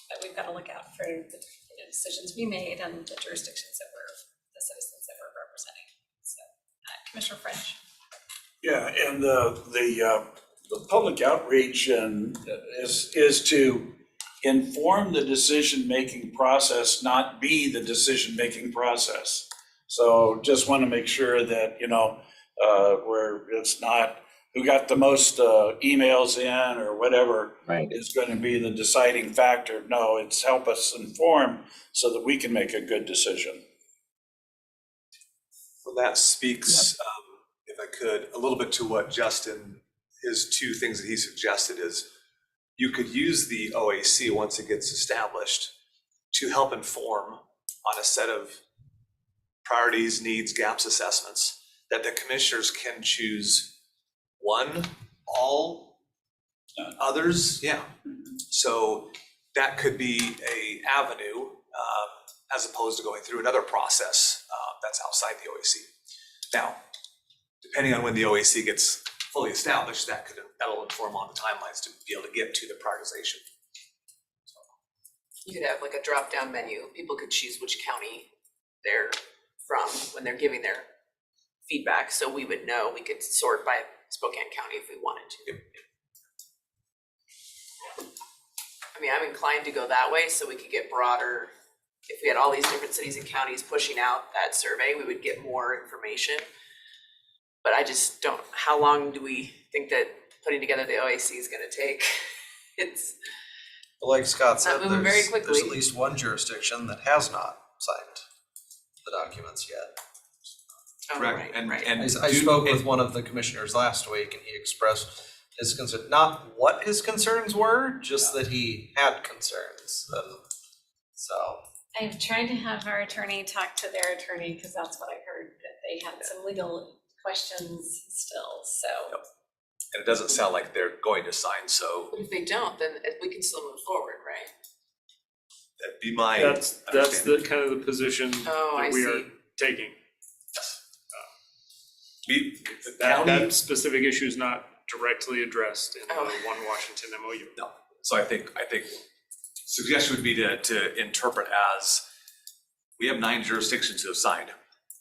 But we've got to look out for the decisions we made and the jurisdictions that the citizens that we're representing. So, Commissioner French. Yeah, and the public outreach is to inform the decision-making process, not be the decision-making process. So just want to make sure that, where it's not who got the most emails in or whatever Right. is going to be the deciding factor. No, it's help us inform so that we can make a good decision. Well, that speaks, if I could, a little bit to what Justin, his 2 things that he suggested is you could use the OAC once it gets established to help inform on a set of priorities, needs, gaps, assessments that the commissioners can choose one, all, others, So that could be a avenue as opposed to going through another process that's outside the OAC. Now, depending on when the OAC gets fully established, that'll inform on the timelines to be able to get to the prioritization. you could have like a drop-down menu. People could choose which county they're from when they're giving their feedback, so we would know. We could sort by Spokane County if we wanted to. I mean, I'm inclined to go that way so we could get broader. If we had all these different cities and counties pushing out that survey, we would get more information. But I just don't, how long do we think that putting together the OAC is gonna take? It's Like Scott not said, moving very there's quickly. at least one jurisdiction that has not signed the documents yet. right. I spoke with one of the commissioners last week and he expressed his concern, not what his concerns were, just that he had concerns. So, I've tried to have our attorney talk to their attorney, because that's what I heard, that they had some legal questions still, so. And it doesn't sound like they're going to sign, so But if they don't, then we can still move forward, right? that'd be my That's understanding. the kind of the position Oh, I that we are see. taking. The That, county, that specific issue is not directly addressed in the Oh. One Washington MOU. no, so I think suggestion would be to interpret as, we have 9 jurisdictions who have signed.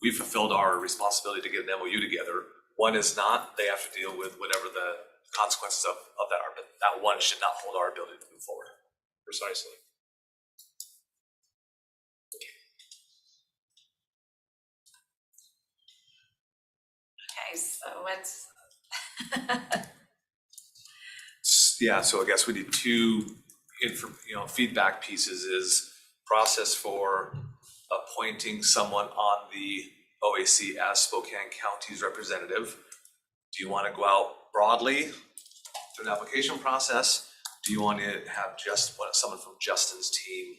We've fulfilled our responsibility to get an MOU together. One is not, they have to deal with whatever the consequences of that are, but that one should not hold our ability to move forward. Precisely. Okay, so what's, Yeah, so I guess we need 2 feedback pieces is process for appointing someone on the OAC as Spokane County's representative. Do you want to go out broadly through an application process? Do you want to have someone from Justin's team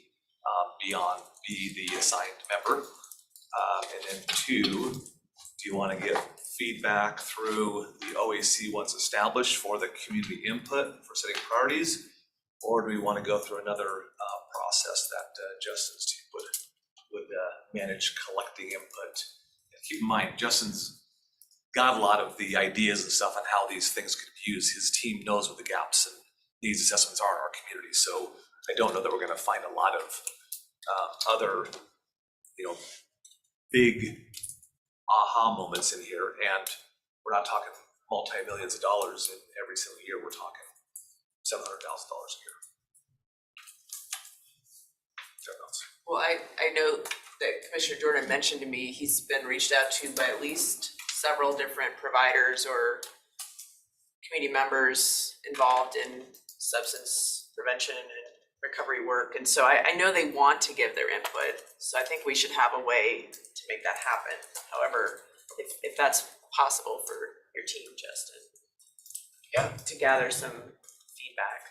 be the assigned member? And then 2, do you want to get feedback through the OAC once established for the community input for setting priorities? Or do we want to go through another process that Justin's team would manage collecting input? And keep in mind, Justin's got a lot of the ideas and stuff on how these things could be used. His team knows what the gaps and needs assessments are in our community. So I don't know that we're going to find a lot of other, big aha moments in here. And we're not talking multi-millions of dollars in every single year. We're talking $700,000 a year. Well, I know that Commissioner Jordan mentioned to me, he's been reached out to by at least several different providers or community members involved in substance prevention and recovery work. And so I know they want to give their input. So I think we should have a way to make that happen. However, if that's possible for your team, Justin. Yeah. To gather some feedback.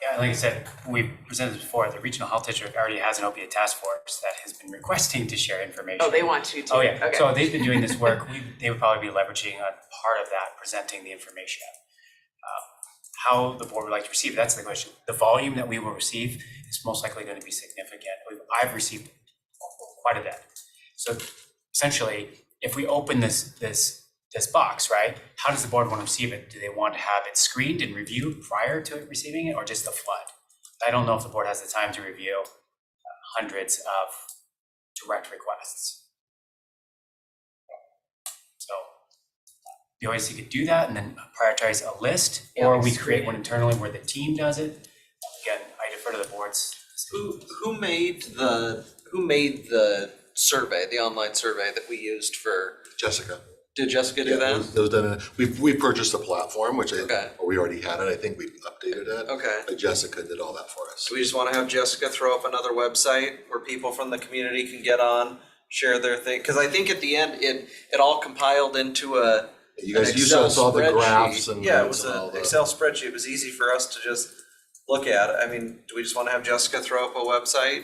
Yeah, like I said, we presented this before, the Regional Health District already has an opiate task force that has been requesting to share information. Oh, they want to too? Oh, yeah. Okay. So they've been doing this work. They would probably be leveraging a part of that, presenting the information. How the board would like to receive, that's the question. The volume that we will receive is most likely going to be significant. I've received quite a bit. So essentially, if we open this box, right, how does the board want to receive it? Do they want to have it screened and reviewed prior to receiving it, or just a flood? I don't know if the board has the time to review hundreds of direct requests. So the OAC could do that and then prioritize a list, or we create one internally where the team does it. Again, I defer to the board's. Who made the survey, the online survey that we used for? Jessica. Did Jessica do that? It was done, we purchased a platform, which Okay. we already had it, I think we updated it. Okay. But Jessica did all that for us. So we just want to have Jessica throw up another website where people from the community can get on, share their thing, because I think at the end, it all compiled into You guys an used Excel us all the spreadsheet. graphs and Yeah, it links was and all an the. Excel spreadsheet. It was easy for us to just look at. I mean, do we just want to have Jessica throw up a website?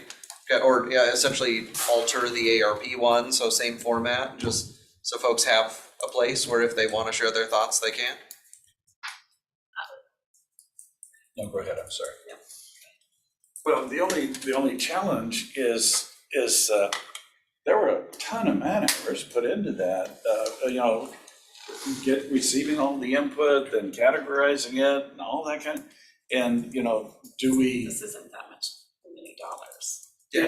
Okay, or essentially alter the ARP one, so same format, just so folks have a place where if they want to share their thoughts, they can? No, go ahead, I'm sorry. Well, the only challenge is there were a ton of man hours put into that, receiving all the input and categorizing it and all that kind, and, do we? this isn't that much, many dollars. Yeah,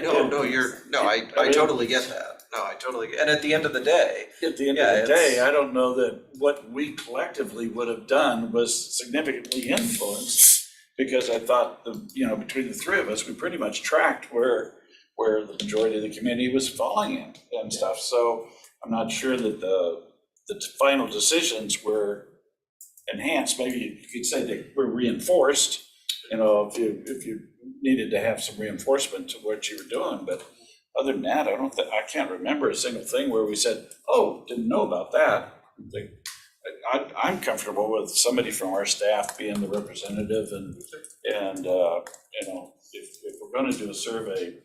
I totally get that. No, I totally get, and at the end of the day. At the end of the day, I don't know that what we collectively would have done was significantly influenced, because I thought between the three of us, we pretty much tracked where the majority of the community was falling in and stuff. So I'm not sure that the final decisions were enhanced. Maybe you could say they were reinforced, if you needed to have some reinforcement to what you were doing. But other than that, I can't remember a single thing where we said, oh, didn't know about that. I'm comfortable with somebody from our staff being the representative, and if we're going to do a survey,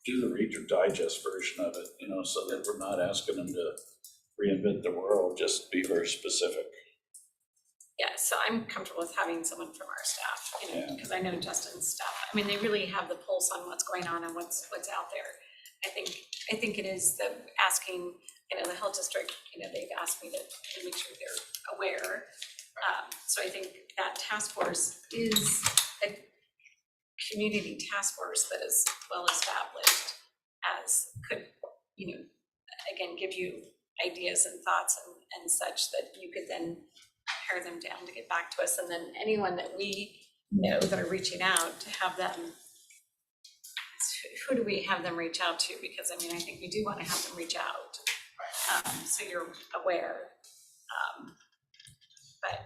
do the Reader Digest version of it, so that we're not asking them to reinvent the world, just be very specific. Yeah, so I'm comfortable with having someone from our staff, Yeah. because I know Justin's staff, I mean, they really have the pulse on what's going on and what's out there. I think it is the asking, the health district, they've asked me to make sure they're aware. So I think that task force is a community task force that is well established, as could, again, give you ideas and thoughts and such that you could then pare them down to get back to us. And then anyone that we know that are reaching out, to have them, who do we have them reach out to? Because I think we do want to have them reach out, so you're aware. But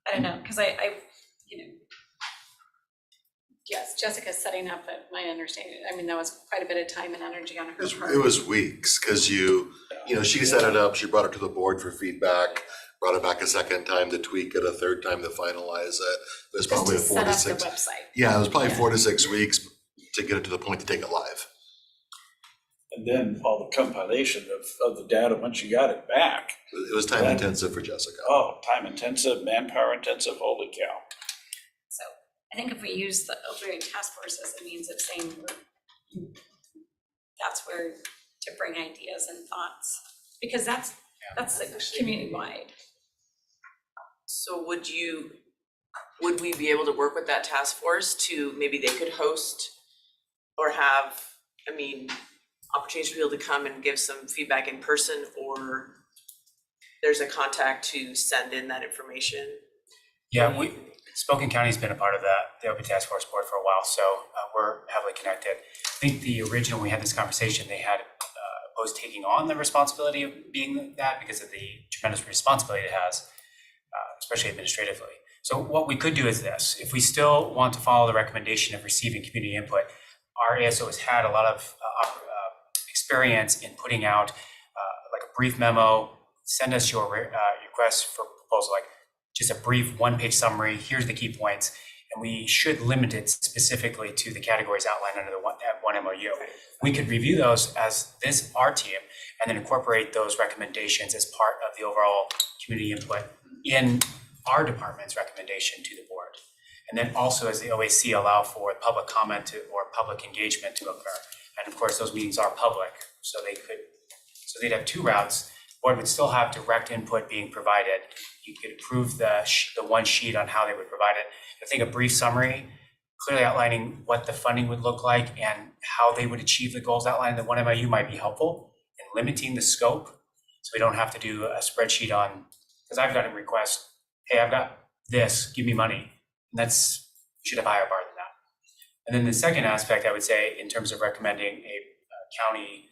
I don't know, because I yes, Jessica's setting up, but my understanding, that was quite a bit of time and energy on her part. It was weeks, because she set it up, she brought it to the board for feedback, brought it back a second time to tweak it, a third time to finalize it. It was probably Just to 4 to set up 6. the website. Yeah, it was probably 4 to 6 weeks to get it to the point to take it live. And then all the compilation of the data, once you got it back. It was time intensive for Jessica. Oh, time intensive, manpower intensive, holy cow. So I think if we use the opioid task force as a means of saying that's where to bring ideas and thoughts, because that's community-wide. So would we be able to work with that task force to, maybe they could host or have, opportunities for people to come and give some feedback in person, or there's a contact to send in that information? Yeah, Spokane County's been a part of the Opioid Task Force Board for a while, so we're heavily connected. I think the original, when we had this conversation, they had opposed taking on the responsibility of being that because of the tremendous responsibility it has, especially administratively. So what we could do is this: if we still want to follow the recommendation of receiving community input, our ASO has had a lot of experience in putting out like a brief memo. Send us your request for proposal, like just a brief one-page summary. Here's the key points, and we should limit it specifically to the categories outlined under the one MOU. We could review those as our team, and then incorporate those recommendations as part of the overall community input in our department's recommendation to the board. And then also, as the OAC, allow for public comment or public engagement to occur. And of course, those meetings are public, so they'd have two routes. The board would still have direct input being provided. You could approve the one sheet on how they would provide it. I think a brief summary, clearly outlining what the funding would look like and how they would achieve the goals outlined in the one MOU might be helpful in limiting the scope. So we don't have to do a spreadsheet on, because I've got a request, hey, I've got this, give me money. And we should have higher bar than that. And then the second aspect, I would say, in terms of recommending a county,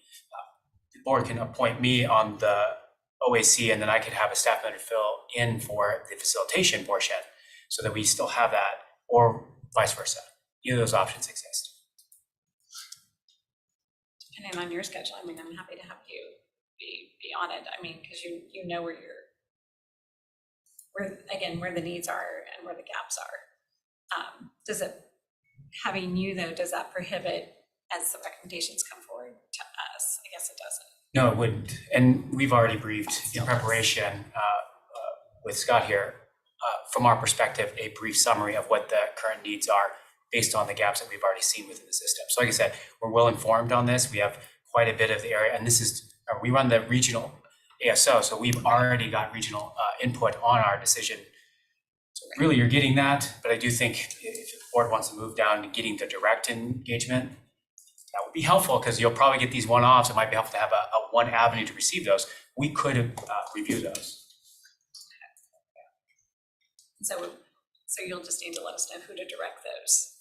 the board can appoint me on the OAC, and then I could have a staff member fill in for the facilitation portion so that we still have that, or vice versa. Either of those options exist. Depending on your schedule, I'm happy to have you be on it. Because you know where the needs are and where the gaps are. Having you though, does that prohibit, as the recommendations come forward to us? I guess it doesn't. No, it wouldn't. And we've already briefed in preparation with Scott here, from our perspective, a brief summary of what the current needs are based on the gaps that we've already seen within the system. So like I said, we're well informed on this. We have quite a bit of the area, and we run the regional ASO, so we've already got regional input on our decision. So really, you're getting that, but I do think if the board wants to move down to getting the direct engagement, that would be helpful, because you'll probably get these one-offs. It might be helpful to have a one avenue to receive those. We could review those. So you'll just need to let us know who to direct those.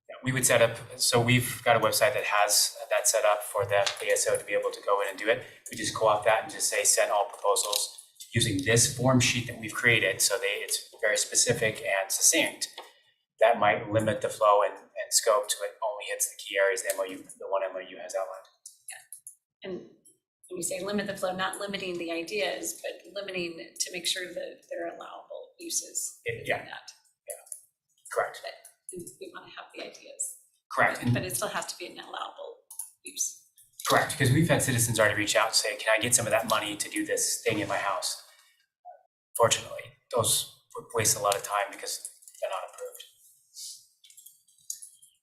Yeah, we would set up, so we've got a website that has that set up for the ASO to be able to go in and do it. We just co-opt that and just say send all proposals using this form sheet that we've created, so it's very specific and succinct. That might limit the flow and scope to it only hits the key areas the one MOU has outlined. Yeah. And when you say limit the flow, not limiting the ideas, but limiting to make sure that they're allowable uses. Yeah. Correct. But we want to have the ideas. Correct. But it still has to be an allowable use. Correct, because we've had citizens already reach out and say, can I get some of that money to do this thing in my house? Fortunately, those would waste a lot of time because they're not approved.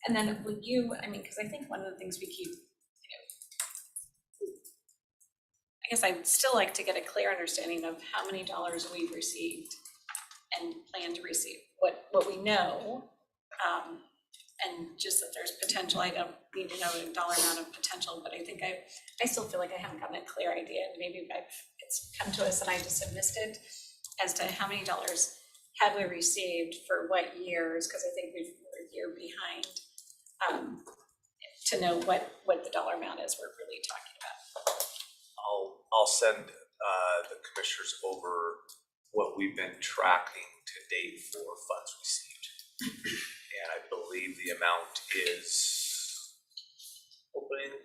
And then will you, I mean, because I think one of the things we keep, I guess I'd still like to get a clear understanding of how many dollars we've received and plan to receive, what we know. And just that there's potential. I don't need to know a dollar amount of potential, but I think I still feel like I haven't gotten a clear idea. And maybe it's come to us and I just have missed it as to how many dollars had we received for what years, because I think we're a year behind, to know what the dollar amount is we're really talking about. I'll send the commissioners over what we've been tracking to date for funds received. And I believe the amount is opening.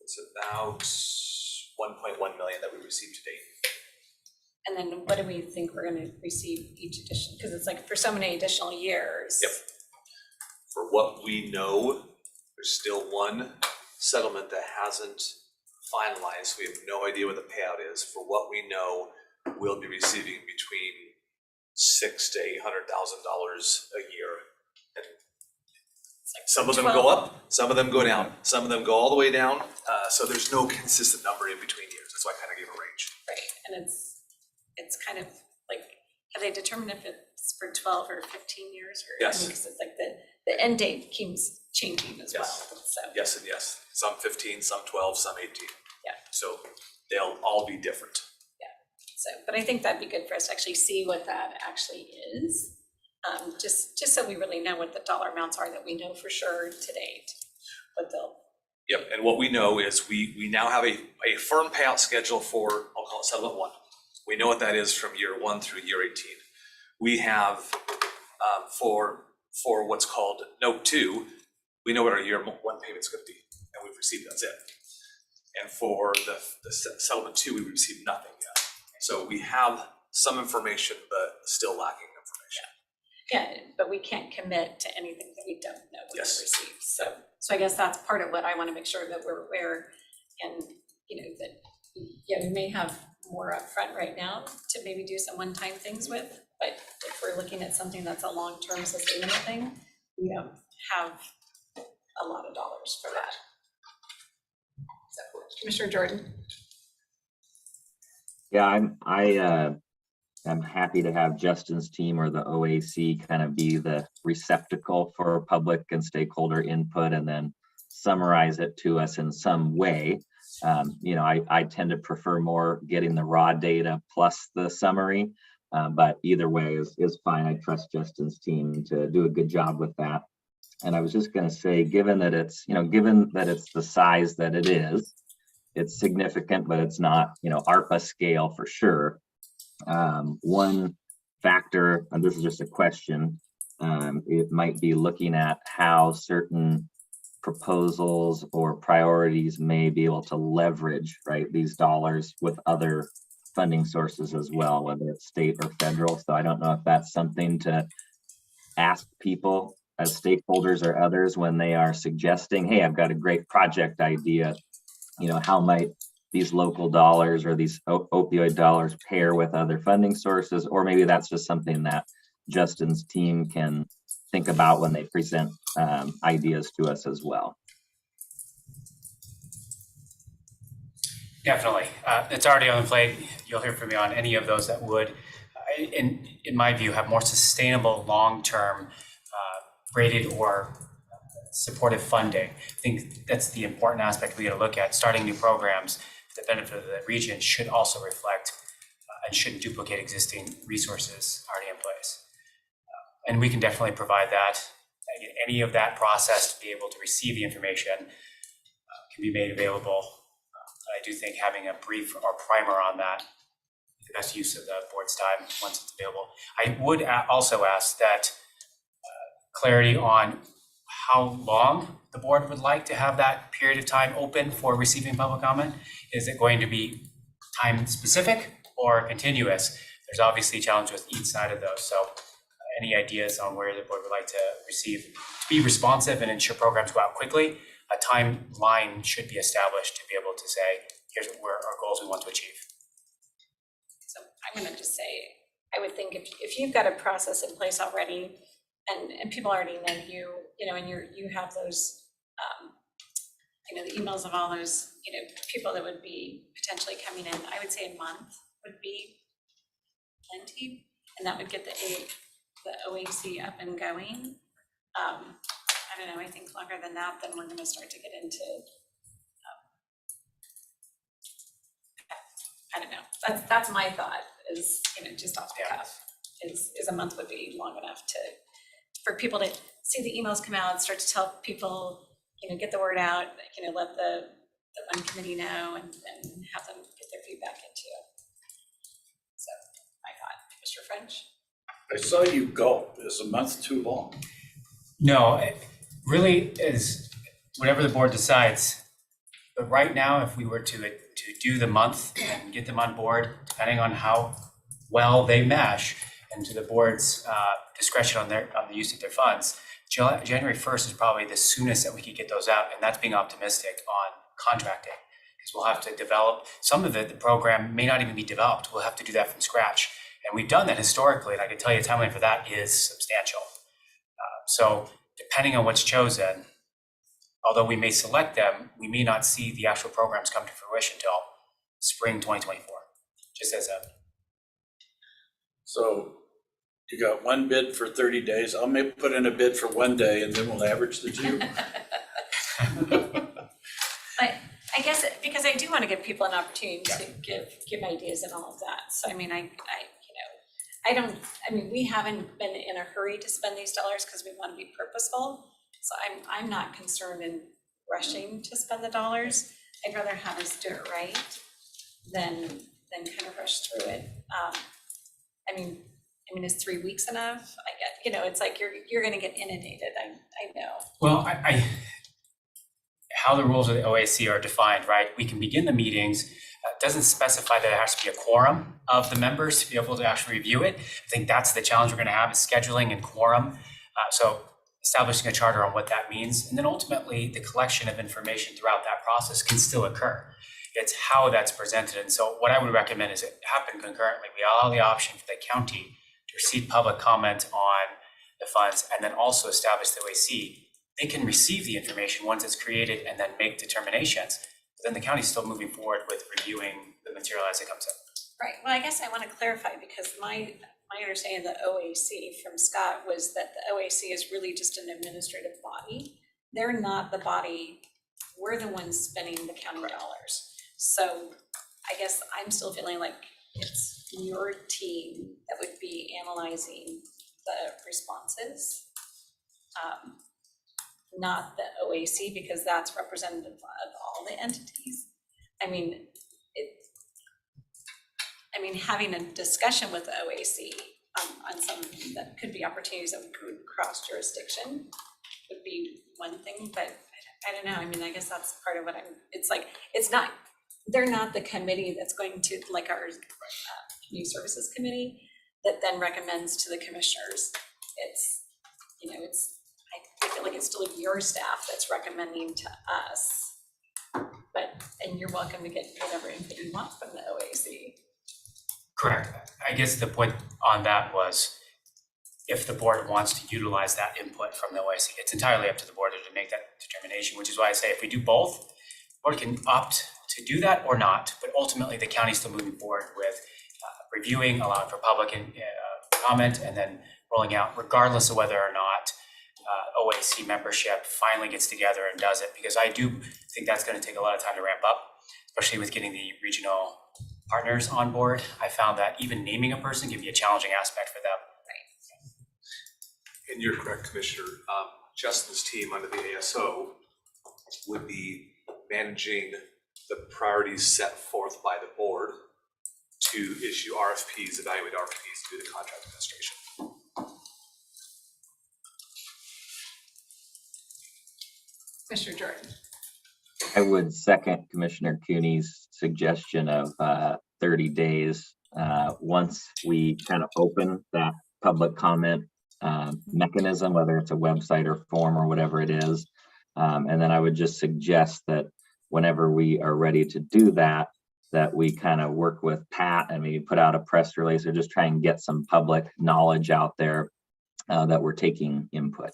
It's about 1.1 million that we received to date. And then what do we think we're gonna receive each edition? Because it's like for so many additional years. Yep. For what we know, there's still one settlement that hasn't finalized. We have no idea what the payout is. For what we know, we'll be receiving between $600,000 to $800,000 a year. And Like some of them 12. go up, some of them go down, some of them go all the way down. So there's no consistent number in between years. That's why I kind of gave a range. Right, and it's kind of like, have they determined if it's for 12 or 15 years? Or, Yes. I mean, because it's like the end date keeps changing as well, Yes. so. Yes and yes. Some 15, some 12, some 18. Yeah. So they'll all be different. So, but I think that'd be good for us to actually see what that actually is. Just so we really know what the dollar amounts are that we know for sure to date, what they'll. Yep, and what we know is we now have a firm payout schedule for, I'll call it settlement 1. We know what that is from year 1 through year 18. We have for what's called note 2, we know what our year 1 payment's gonna be, and we've received that's it. And for the settlement 2, we've received nothing yet. So we have some information, but still lacking information. Yeah, but we can't commit to anything that we don't know we Yes. received. So I guess that's part of what I want to make sure that we're aware, and that we may have more upfront right now to maybe do some one-time things with, but if we're looking at something that's a long-term sustainable thing, we don't have a lot of dollars for that. So, Commissioner Jordan. Yeah, I'm happy to have Justin's team or the OAC kind of be the receptacle for public and stakeholder input and then summarize it to us in some way. I tend to prefer more getting the raw data plus the summary, but either way is fine. I trust Justin's team to do a good job with that. And I was just going to say, given that it's the size that it is, it's significant, but it's not, ARPA scale for sure. One factor, and this is just a question, it might be looking at how certain proposals or priorities may be able to leverage, right, these dollars with other funding sources as well, whether it's state or federal. So I don't know if that's something to ask people as stakeholders or others when they are suggesting, hey, I've got a great project idea. How might these local dollars or these opioid dollars pair with other funding sources? Or maybe that's just something that Justin's team can think about when they present ideas to us as well. Definitely. It's already on the plate. You'll hear from me on any of those that would, in my view, have more sustainable, long-term rated or supportive funding. I think that's the important aspect we got to look at. Starting new programs for the benefit of the region should also reflect and shouldn't duplicate existing resources already in place. And we can definitely provide that. Any of that process to be able to receive the information can be made available. I do think having a brief or primer on that is the best use of the board's time once it's available. I would also ask that clarity on how long the board would like to have that period of time open for receiving public comment. Is it going to be time specific or continuous? There's obviously a challenge with each side of those. So any ideas on where the board would like to receive, to be responsive and ensure programs go out quickly, a timeline should be established to be able to say, here's where our goals we want to achieve. So I'm gonna just say, I would think if you've got a process in place already and people already know you, you know, and you have those, you know, the emails of all those, you know, people that would be potentially coming in, I would say a month would be plenty, and that would get the OAC up and going. I don't know, I think longer than that, then we're gonna start to get into, I don't know, that's my thought, is, you know, just off the cuff, is a month would be long enough for people to see the emails come out, start to tell people, you know, get the word out, you know, let the one committee know, and have them get their feedback into it. So, my thought, Mr. French? I saw you gulp. Is a month too long? No, it really is whatever the board decides. But right now, if we were to do the month and get them on board, depending on how well they mesh, and to the board's discretion on the use of their funds, January 1st is probably the soonest that we could get those out, and that's being optimistic on contracting, because we'll have to develop some of it. The program may not even be developed. We'll have to do that from scratch, and we've done that historically, and I can tell you the timeline for that is substantial. So depending on what's chosen, although we may select them, we may not see the actual programs come to fruition until spring 2024, just as a. So you got one bid for 30 days. I'll maybe put in a bid for 1 day and then we'll average the two. I guess, because I do want to give people an opportunity to give ideas and all of that. So I mean, we haven't been in a hurry to spend these dollars because we want to be purposeful. So I'm not concerned in rushing to spend the dollars. I'd rather have us do it right than kind of rush through it. I mean, is 3 weeks enough? I get, you know, it's like you're going to get inundated. I know. Well, I how the rules of the OAC are defined, right? We can begin the meetings. It doesn't specify that there has to be a quorum of the members to be able to actually review it. I think that's the challenge we're going to have, is scheduling and quorum. So establishing a charter on what that means, and then ultimately the collection of information throughout that process can still occur. It's how that's presented. And so what I would recommend is it happen concurrently. We allow the option for the county to receive public comment on the funds, and then also establish the OAC. They can receive the information once it's created and then make determinations. But then the county's still moving forward with reviewing the material as it comes in. Right. Well, I guess I want to clarify, because my understanding of the OAC from Scott was that the OAC is really just an administrative body. They're not the body. We're the ones spending the county dollars. So I guess I'm still feeling like it's your team that would be analyzing the responses, not the OAC, because that's representative of all the entities. I mean, having a discussion with the OAC on some that could be opportunities that would cross jurisdiction would be one thing, but I don't know. I mean, I guess that's part of what they're not the committee that's going to, like our community services committee, that then recommends to the commissioners. I feel like it's still your staff that's recommending to us, and you're welcome to get whatever input you want from the OAC. Correct. I guess the point on that was, if the board wants to utilize that input from the OAC, it's entirely up to the board to make that determination, which is why I say if we do both, the board can opt to do that or not, but ultimately the county's still moving forward with reviewing, allowing for public comment, and then rolling out, regardless of whether or not OAC membership finally gets together and does it, because I do think that's going to take a lot of time to ramp up, especially with getting the regional partners on board. I found that even naming a person can be a challenging aspect for them. And you're correct, Commissioner. Justin's team under the ASO would be managing the priorities set forth by the board to issue RFPs, evaluate RFPs, do the contract administration. Commissioner Jordan. I would second Commissioner Cooney's suggestion of 30 days. Once we kind of open that public comment mechanism, whether it's a website or form or whatever it is. And then I would just suggest that whenever we are ready to do that, that we kind of work with Pat and maybe put out a press release or just try and get some public knowledge out there that we're taking input.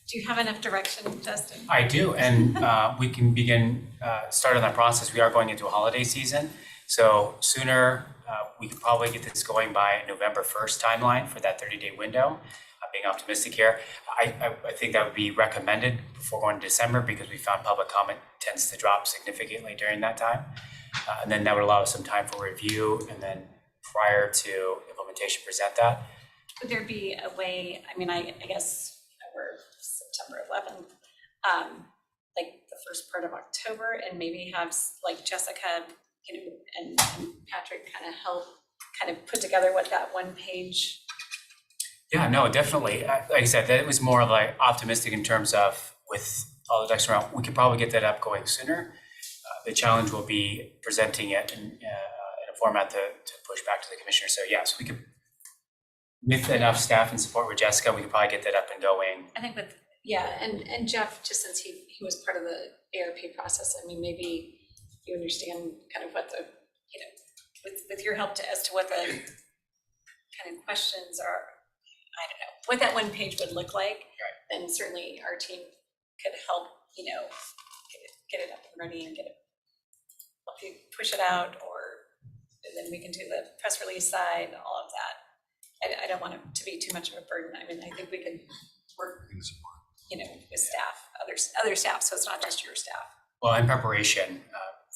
Do you have enough direction, Justin? I do, and we can begin, start on that process. We are going into a holiday season, so sooner, we could probably get this going by November 1st timeline for that 30-day window. I'm being optimistic here. I think that would be recommended before going to December because we found public comment tends to drop significantly during that time. And then that would allow us some time for review and then prior to implementation, present that. Would there be a way, I mean, I guess we're September 11th, like the first part of October, and maybe have like Jessica, you know, and Patrick kind of help kind of put together what that one page. Yeah, no, definitely. Like I said, that was more of like optimistic in terms of with all the ducks around, we could probably get that up going sooner. The challenge will be presenting it in a format to push back to the commissioner. So yes, we could, with enough staff and support with Jessica, we could probably get that up and going. I think with, yeah, and Jeff, just since he was part of the ARP process, I mean, maybe you understand kind of what the, you know, with your help as to what the kind of questions are, I don't know, what that one page would look like, right. Then certainly our team could help, you know, get it up and running and get it, help you push it out, or then we can do the press release side, all of that. I don't want it to be too much of a burden. I mean, I think we can work, you know, with staff, other staff, so it's not just your staff. Well, in preparation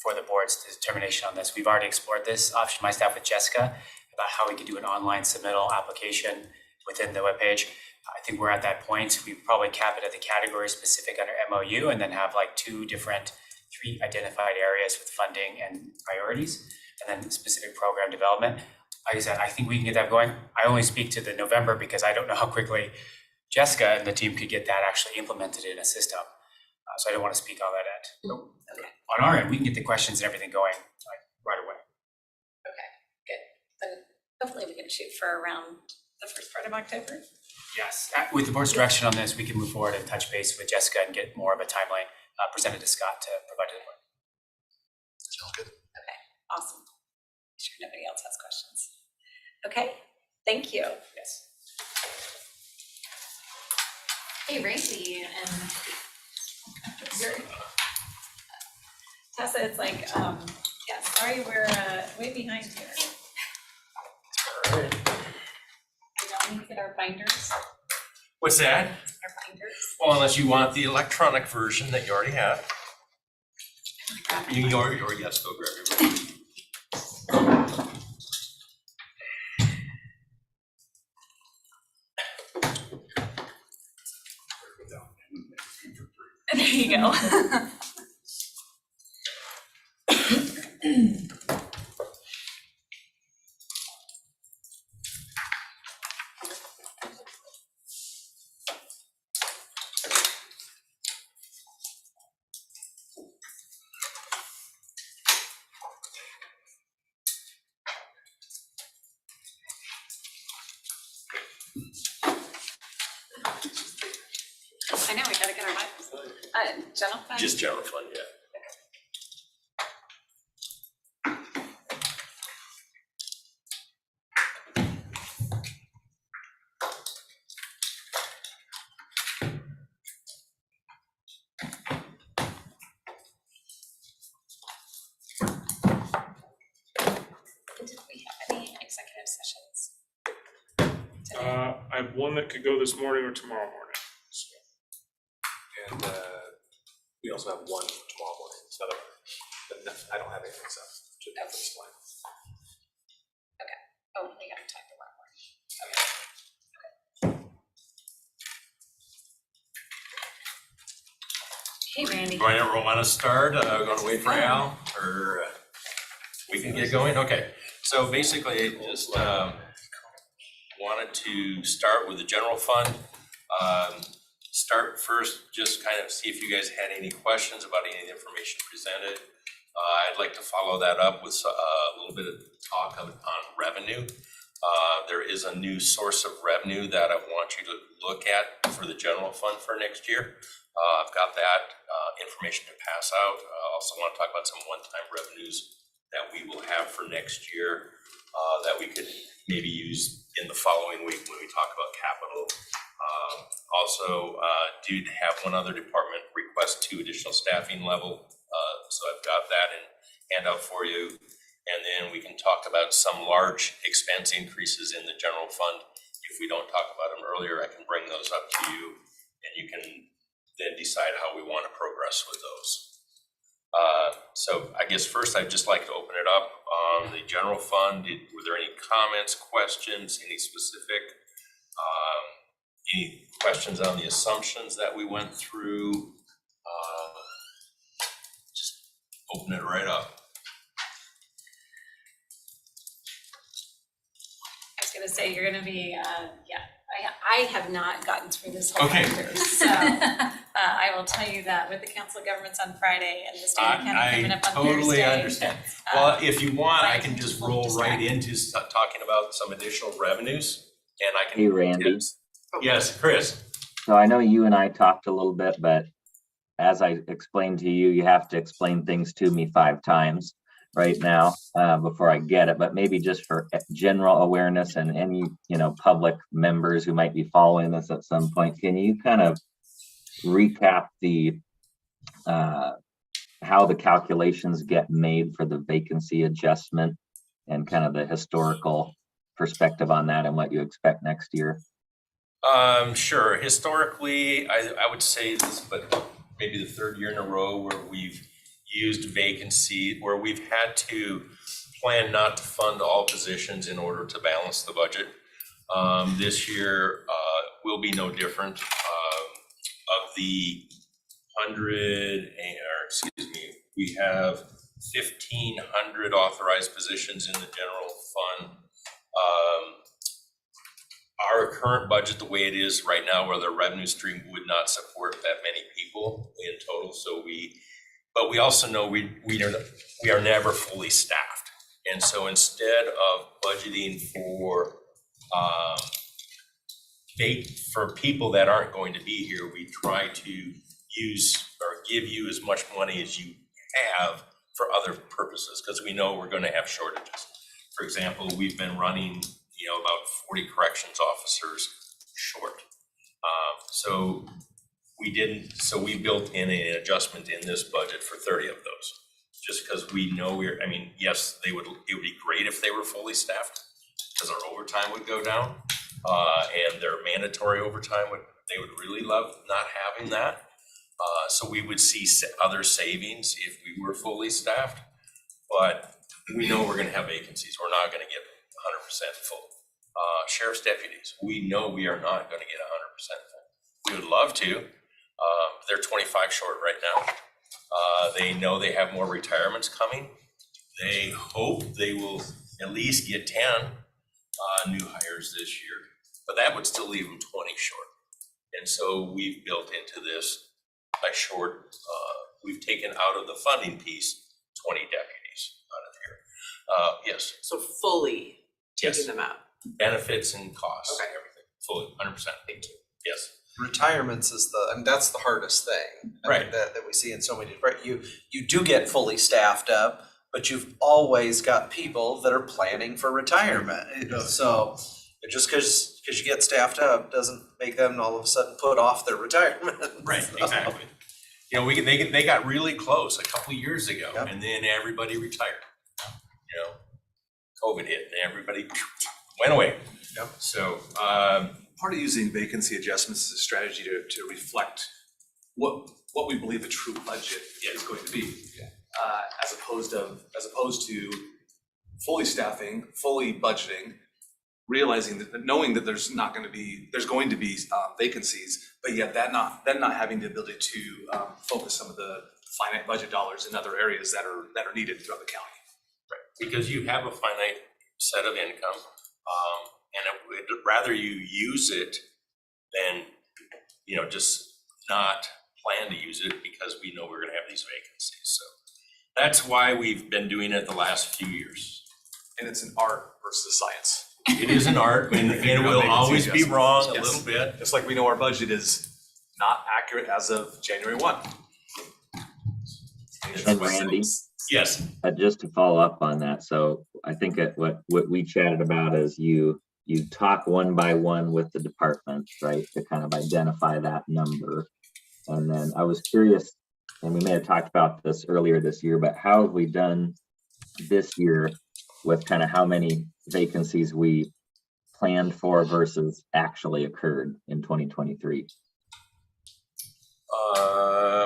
for the board's determination on this, we've already explored this option, my staff with Jessica, about how we could do an online submittal application within the webpage. I think we're at that point. We probably cap it at the category specific under MOU and then have like three identified areas with funding and priorities, and then specific program development. Like I said, I think we can get that going. I only speak to the November because I don't know how quickly Jessica and the team could get that actually implemented in a system. So I don't want to speak on that end. Okay. On our end, we can get the questions and everything going like right away. Okay, good. Then hopefully we can shoot for around the first part of October. Yes, with the board's direction on this, we can move forward and touch base with Jessica and get more of a timeline presented to Scott to provide to the board. Sounds good. Okay, awesome. Sure nobody else has questions. Okay, thank you. Yes. Hey, Randy and Tessa, it's like, yeah, sorry, we're way behind here. All right. We don't need to get our binders, What's that? our binders. Well, unless you want the electronic version that you already have. Yes, go grab your version. There you go. I know, we gotta get our binders. General fund? Just general fund, yeah. Did we have any executive sessions today? I have one that could go this morning or tomorrow morning. So, And we also have one tomorrow morning, so I don't have anything so to this point. Oh, we gotta talk tomorrow morning. Okay. Hey, Randy. Everyone want to start? Going to wait for Al, or we can get going? Okay. So basically, just wanted to start with the general fund. Start first, just kind of see if you guys had any questions about any of the information presented. I'd like to follow that up with a little bit of talk on revenue. There is a new source of revenue that I want you to look at for the general fund for next year. I've got that information to pass out. I also want to talk about some one-time revenues that we will have for next year that we could maybe use in the following week when we talk about capital. Also, did have one other department request 2 additional staffing level. So I've got that in handout for you. And then we can talk about some large expense increases in the general fund. If we don't talk about them earlier, I can bring those up to you and you can then decide how we want to progress with those. So I guess first I'd just like to open it up on the general fund. Were there any comments, questions, any specific, any questions on the assumptions that we went through? Just open it right up. I was gonna say, you're gonna be, I have not gotten through this whole Okay. chapter, so I will tell you that with the Council of Governments on Friday and the State of County coming up on Thursday. I totally understand. Well, if you want, I right, can just full roll right distract. into talking about some additional revenues and I can. Hey, Randy. Yes, Chris. So I know you and I talked a little bit, but as I explained to you, you have to explain things to me 5 times right now before I get it. But maybe just for general awareness and any, public members who might be following this at some point, can you kind of recap the how the calculations get made for the vacancy adjustment and kind of the historical perspective on that and what you expect next year? Sure. Historically, I would say this, but maybe the 3rd year in a row where we've used vacancy, where we've had to plan not to fund all positions in order to balance the budget. This year will be no different. Of the 100, we have 1,500 authorized positions in the general fund. Our current budget, the way it is right now, where the revenue stream would not support that many people in total. But we also know we are never fully staffed. And so instead of budgeting for people that aren't going to be here, we try to use or give you as much money as you have for other purposes, because we know we're going to have shortages. For example, we've been running about 40 corrections officers short. So we built in an adjustment in this budget for 30 of those, just because we know yes, it would be great if they were fully staffed, because our overtime would go down, and their mandatory overtime they would really love not having that. So we would see other savings if we were fully staffed, but we know we're gonna have vacancies. We're not gonna get 100% full. Sheriff's deputies, we know we are not gonna get 100% full. We would love to. They're 25 short right now. They know they have more retirements coming. They hope they will at least get 10 new hires this year, but that would still leave them 20 short. And so we've built into this a short, we've taken out of the funding piece 20 deputies out of here. Yes. So fully taking Yes. them out. Benefits and costs, Okay. everything, fully, 100%. Thank you. Yes. Retirements is and that's the hardest thing. I mean, Right. that we see in so many different, you do get fully staffed up, but you've always got people that are planning for retirement. So just because you get staffed up doesn't make them all of a sudden put off their retirement. Right, exactly. They got really close a couple of years ago, Yep. and then everybody retired. COVID hit and everybody went away. Yep. So, Part of using vacancy adjustments is a strategy to reflect what we believe the true budget is going to be. As opposed to fully staffing, fully budgeting, realizing that knowing that there's going to be vacancies, but yet then not having the ability to focus some of the finite budget dollars in other areas that are needed throughout the county. right, because you have a finite set of income, and rather you use it than, just not plan to use it, because we know we're gonna have these vacancies. So that's why we've been doing it the last few years. And it's an art versus a science. It is an art and it will always be wrong a little bit. Just like we know our budget is not accurate as of January 1. And Randy, Yes, just to follow up on that, so I think that what we chatted about is you talk one by one with the departments, right, to kind of identify that number. And then I was curious, and we may have talked about this earlier this year, but how have we done this year with kind of how many vacancies we planned for versus actually occurred in 2023?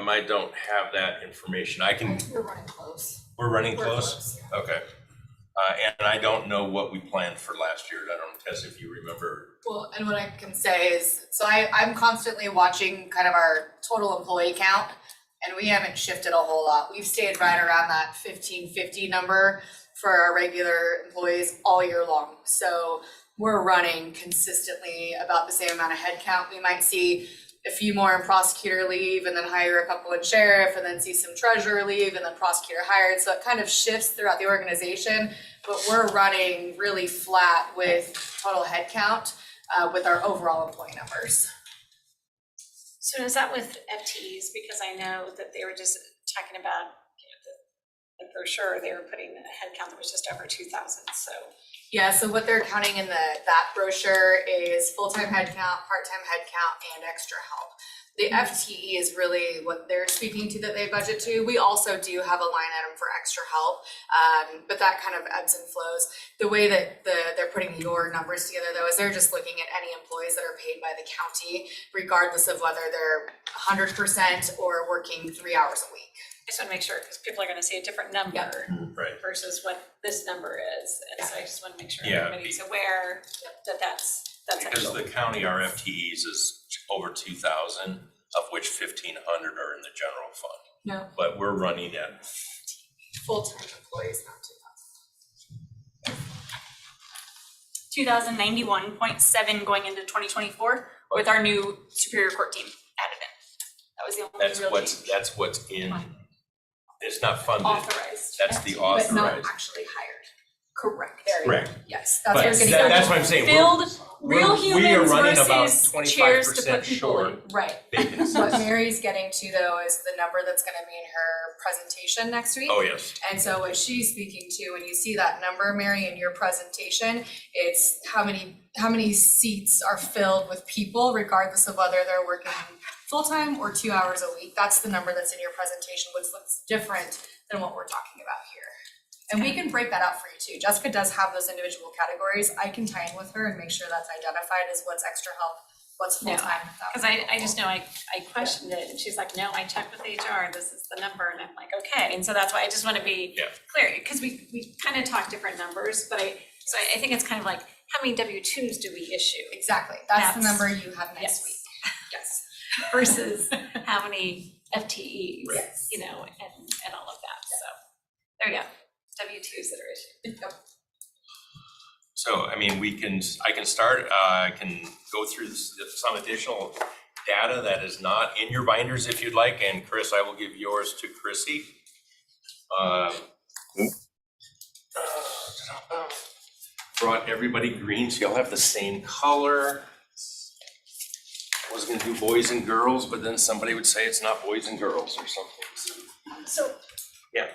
I don't have that information. I can, We're running close. we're running We're close? yeah. Okay. And I don't know what we planned for last year. I don't, Tess, if you remember. Well, and what I can say is, so I'm constantly watching kind of our total employee count, and we haven't shifted a whole lot. We've stayed right around that 1550 number for our regular employees all year long. So we're running consistently about the same amount of head count. We might see a few more in prosecutor leave and then hire a couple in sheriff and then see some treasurer leave and then prosecutor hired. So it kind of shifts throughout the organization, but we're running really flat with total head count with our overall employee numbers. So is that with FTEs? Because I know that they were just talking about, the brochure, they were putting a head count that was just over 2,000, so. Yeah, so what they're counting in that brochure is full-time head count, part-time head count, and extra help. The FTE is really what they're speaking to that they budget to. We also do have a line item for extra help, but that kind of ebbs and flows. The way that they're putting your numbers together though is they're just looking at any employees that are paid by the county, regardless of whether they're 100% or working 3 hours a week. I just want to make sure, because people are going to see a different number Right. versus what this number is. And so I just want to make sure Yeah, everybody's aware that that's Because actual. the county, our FTEs is over 2,000, of which 1,500 are in the general fund. No, But we're running at, full-time employees, not 2,000. 2,091.7 going into 2024 with our new Superior Court team added in. That was the only real change. that's what's in, it's not funded. Authorized. That's the But not authorized. actually hired. Correct. There you go. Correct. Yes, that's But what we're getting that- at. that's what I'm saying. Filled real We are humans running about versus chairs to 25% put people in. short Right. vacancies. What Mary's getting to though is the number that's gonna be in her presentation next week. Oh, yes. And so what she's speaking to, when you see that number, Mary, in your presentation, it's how many seats are filled with people regardless of whether they're working full-time or 2 hours a week. That's the number that's in your presentation, which looks different than what we're talking about here. And we can break that out for you too. Jessica does have those individual categories. I can tie in with her and make sure that's identified as what's extra help, what's No, full-time. Because I just know I questioned it and she's like, no, I checked with HR, this is the number. And I'm like, okay. And so that's why I just want to be clear, because we kind of talk different numbers, but I think it's kind of like, how many W-2s do we issue? Exactly. That's the That's- number you have next Yes. week. Yes. Versus how many FTEs, Yes. you know, and all of that. So there you go. W-2s that are issued. So, I mean, I can start, I can go through some additional data that is not in your binders if you'd like, and Chris, I will give yours to Chrissy. Brought everybody green, so y'all have the same color. I was gonna do boys and girls, but then somebody would say it's not boys and girls or something. So. Yeah.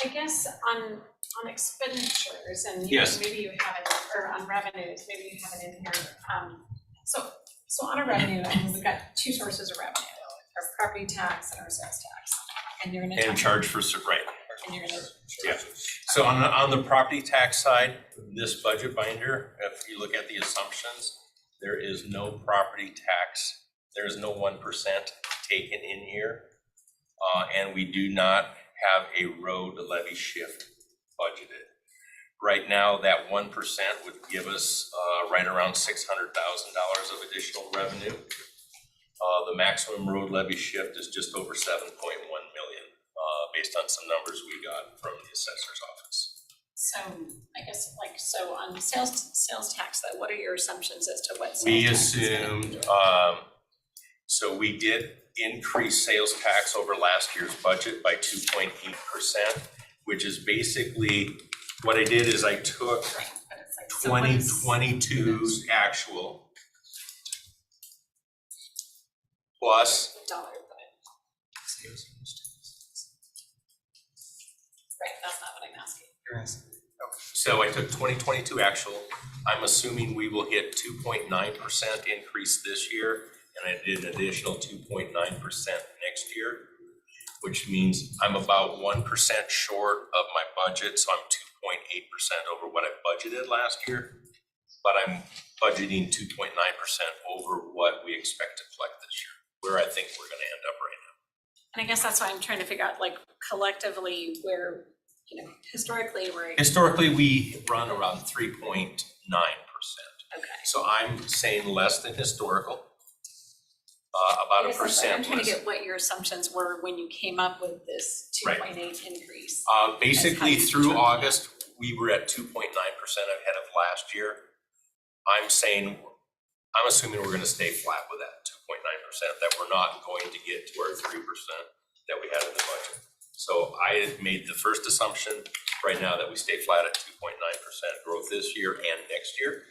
I guess on expenditures and Yes. maybe you have it, or on revenues, maybe you have it in here. So on a revenue, I mean, we've got two sources of revenue, our property tax and our sales tax. And you're gonna. And charge for, right. And you're gonna. Yeah, so on the property tax side, this budget binder, if you look at the assumptions, there is no property tax, there is no 1% taken in here. And we do not have a road levy shift budgeted. Right now, that 1% would give us right around $600,000 of additional revenue. The maximum road levy shift is just over 7.1 million, based on some numbers we got from the assessor's office. So I guess so on sales tax, though, what are your assumptions as to what sales We tax is gonna assumed, so we did increase sales tax over last year's budget by 2.8%, which is basically, what I did is I took So what is- 2022's actual plus Dollar, but. Right, that's not what I'm asking. So I took 2022 actual. I'm assuming we will hit 2.9% increase this year, and I did an additional 2.9% next year, which means I'm about 1% short of my budget, so I'm 2.8% over what I budgeted last year. But I'm budgeting 2.9% over what we expect to collect this year, where I think we're gonna end up right now. And I guess that's why I'm trying to figure out, like, collectively, where, historically, we're. Historically, we run around 3.9%. Okay. So I'm saying less than historical, about I a guess that's why I'm percent trying to less. get what your assumptions were when you came up with this Right. 2.8 increase. Basically, As how you through determine August, we were at 2.9% ahead of last year. I'm assuming we're gonna stay flat with that 2.9%, that we're not going to get to our 3% that we had in the budget. So I had made the first assumption right now that we stay flat at 2.9% growth this year and next year.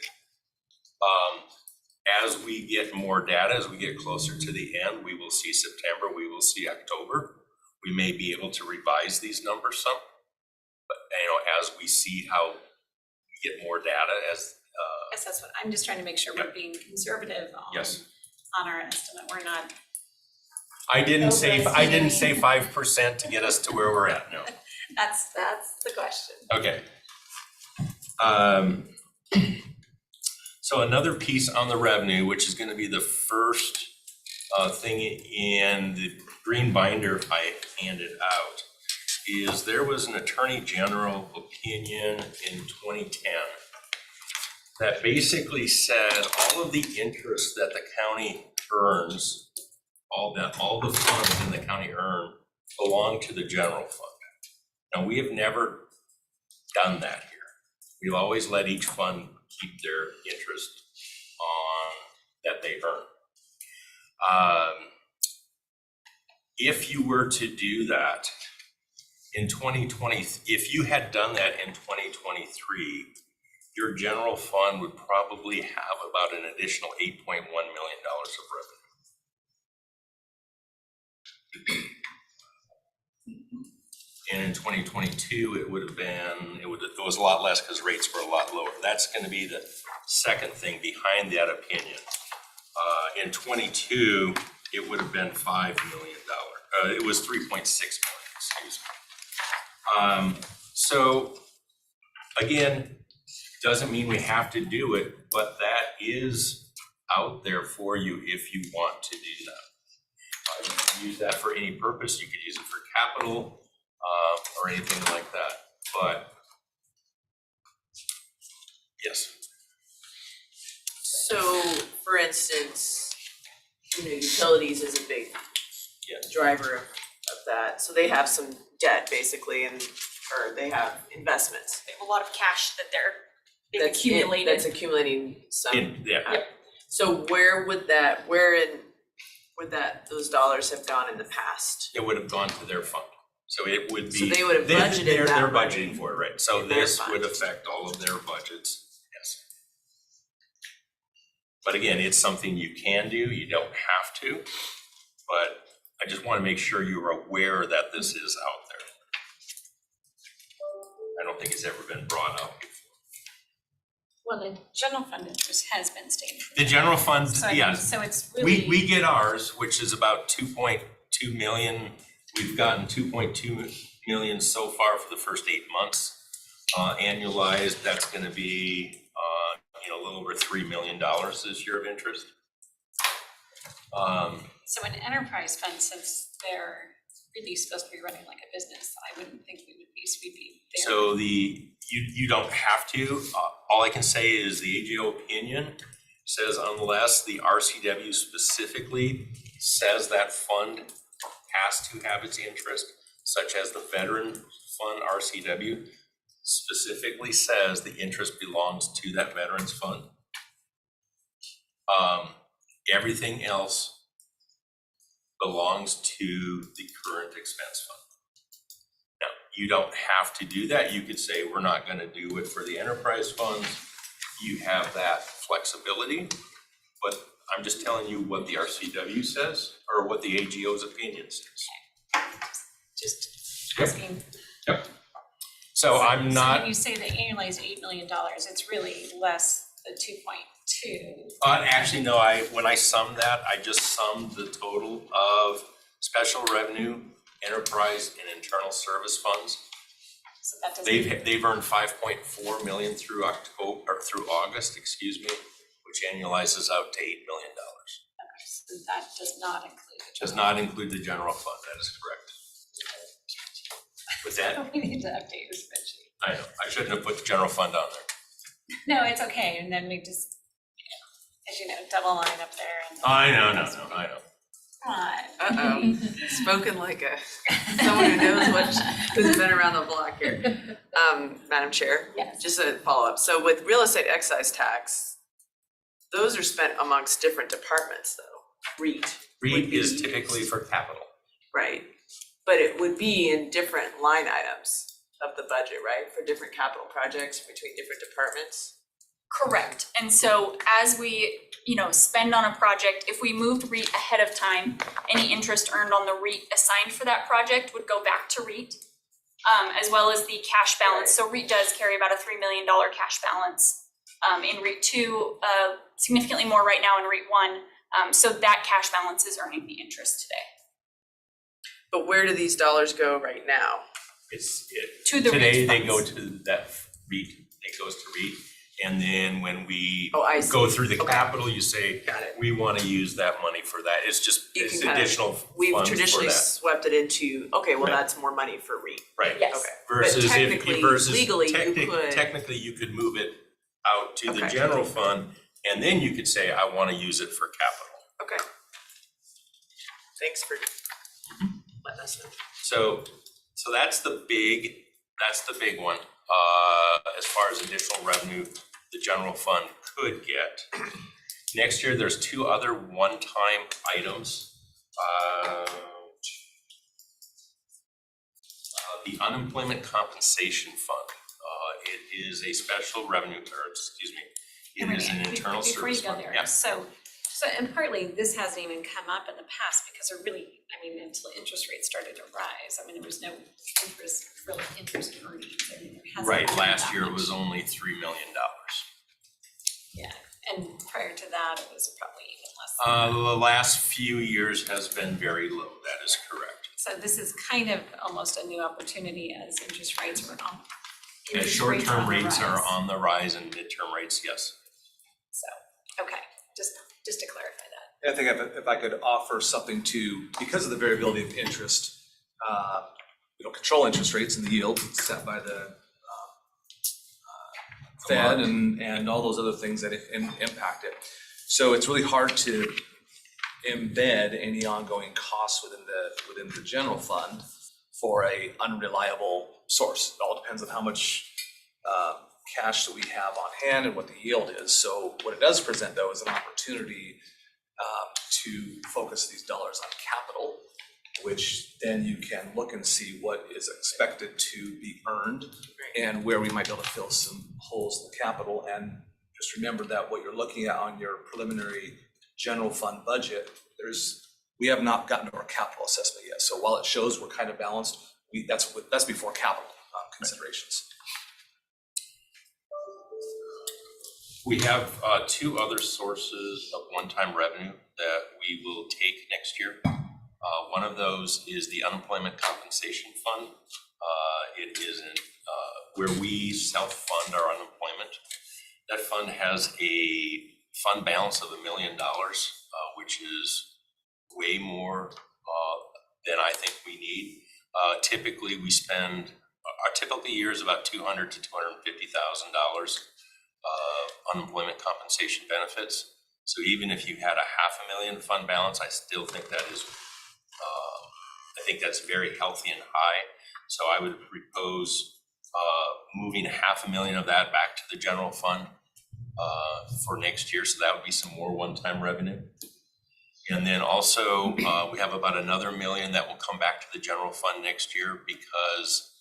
As we get more data, as we get closer to the end, we will see September, we will see October. We may be able to revise these numbers some. But, as we see how we get more data as, I guess that's what, I'm just trying to make sure we're being conservative yes. on our estimate. We're not, I didn't say Overestimating. 5% to get us to where we're at, no. that's the question. Okay. So another piece on the revenue, which is gonna be the first thing in the green binder I handed out, is there was an attorney general opinion in 2010 that basically said all of the interest that the county earns, all the funds in the county earn belong to the general fund. Now, we have never done that here. We've always let each fund keep their interest on that they earn. If you were to do that in 2020, if you had done that in 2023, your general fund would probably have about an additional $8.1 million of revenue. And in 2022, it was a lot less because rates were a lot lower. That's going to be the second thing behind that opinion. In 22, it would have been $5 million. It was 3.6 million, excuse me. So again, doesn't mean we have to do it, but that is out there for you if you want to do that. You can use that for any purpose. You could use it for capital or anything like that. But yes. So, for instance, utilities is a big driver of that. So they have some debt basically, or they have investments. They have a lot of cash that they've That's accumulated. That's accumulating some. Yeah. So where would those dollars have gone in the past? It would have gone to their fund. So it would be. So they would have budgeted they're that money budgeting for it, right? So in their this fund. would affect all of their budgets, yes. But again, it's something you can do, you don't have to. But I just want to make sure you're aware that this is out there. I don't think it's ever been brought up before. Well, the general fund interest has been staying. The general fund, So, yeah. so it's really. We get ours, which is about 2.2 million. We've gotten 2.2 million so far for the first 8 months. Annualized, that's gonna be, a little over $3 million this year of interest. So an enterprise fund, since they're really supposed to be running like a business, I wouldn't think we would be sweeping there. So you don't have to. All I can say is the AGO opinion says unless the RCW specifically says that fund has to have its interest, such as the Veteran Fund RCW specifically says the interest belongs to that Veterans Fund. Everything else belongs to the current expense fund. Now, you don't have to do that. You could say, we're not gonna do it for the enterprise funds. you have that flexibility. But I'm just telling you what the RCW says or what the AGO's opinion says. Just Yep. asking. So I'm So not, when you say the annualized $8 million, it's really less than 2.2. actually, no, when I summed that, I just summed the total of special revenue, enterprise and internal service funds. So that doesn't. They've earned 5.4 million through October, or through August, excuse me, which annualizes out to $8 million. So that does not include. Does not include the general fund, that is correct. With that, We need to update your spreadsheet. I know, I shouldn't have put the general fund on there. No, it's okay, and then we just, as you know, double line up there and. I know. Come on. Uh-oh, spoken like someone who knows who's been around the block here. Madam Chair? Yes. Just a follow-up. So with real estate excise tax, those are spent amongst different departments though. REIT. REIT is typically for capital. Right, but it would be in different line items of the budget, right? For different capital projects between different departments? Correct. And so as we, spend on a project, if we moved REIT ahead of time, any interest earned on the REIT assigned for that project would go back to REIT, as well as the cash balance. So REIT does carry about a $3 million cash balance. In REIT 2, significantly more right now in REIT 1. So that cash balance is earning the interest today. But where do these dollars go right now? To the Today, REIT they funds. go to that REIT, it goes to REIT. And then when we I see. go through the Okay. capital, you say, Got it. we want to use that money for that. It's just, You it's can kind of- additional funds for We've traditionally that. swept it into, okay, well, Right. that's more money for REIT. Right. Yes. Okay. Versus But if, technically, versus legally, you could. technically you could move it out to the Okay. general fund and then you could say, I want to use it for capital. Okay. Thanks for letting us know. So that's the big one. As far as additional revenue, the general fund could get. Next year, there's two other one-time items. The unemployment compensation fund. It is a special revenue, or excuse me, it is an internal Before you service go fund. there, Yeah. so, and partly this hasn't even come up in the past because there really, until interest rates started to rise, there was no interest earnings. There hasn't Right, been last that year it much. was only $3 million. Yeah, and prior to that, it was probably even less. The last few years has been very low, that is correct. So this is kind of almost a new opportunity as interest rates are on. And interest short-term the rates are rise. on the rise and midterm rates, yes. So, okay, just to clarify that. I think if I could offer something to, because of the variability of interest, we don't control interest rates and the yield set by the Fed and all those other things that impact it. So it's really hard to embed any ongoing costs within the general fund for a unreliable source. It all depends on how much cash that we have on hand and what the yield is. So what it does present though is an opportunity to focus these dollars on capital, which then you can look and see what is expected to be earned and where we might be able to fill some holes in the capital. And just remember that what you're looking at on your preliminary general fund budget, we have not gotten to our capital assessment yet. So while it shows we're kind of balanced, that's before capital considerations. We have two other sources of one-time revenue that we will take next year. One of those is the unemployment compensation fund. It is where we self-fund our unemployment. That fund has a fund balance of $1 million, which is way more than I think we need. Typically, we spend, our typical year is about $200,000 to $250,000 unemployment compensation benefits. So even if you had a $500,000 fund balance, I still think that is, I think that's very healthy and high. So I would propose moving $500,000 of that back to the general fund for next year. So that would be some more one-time revenue. And then also we have about another $1 million that will come back to the general fund next year because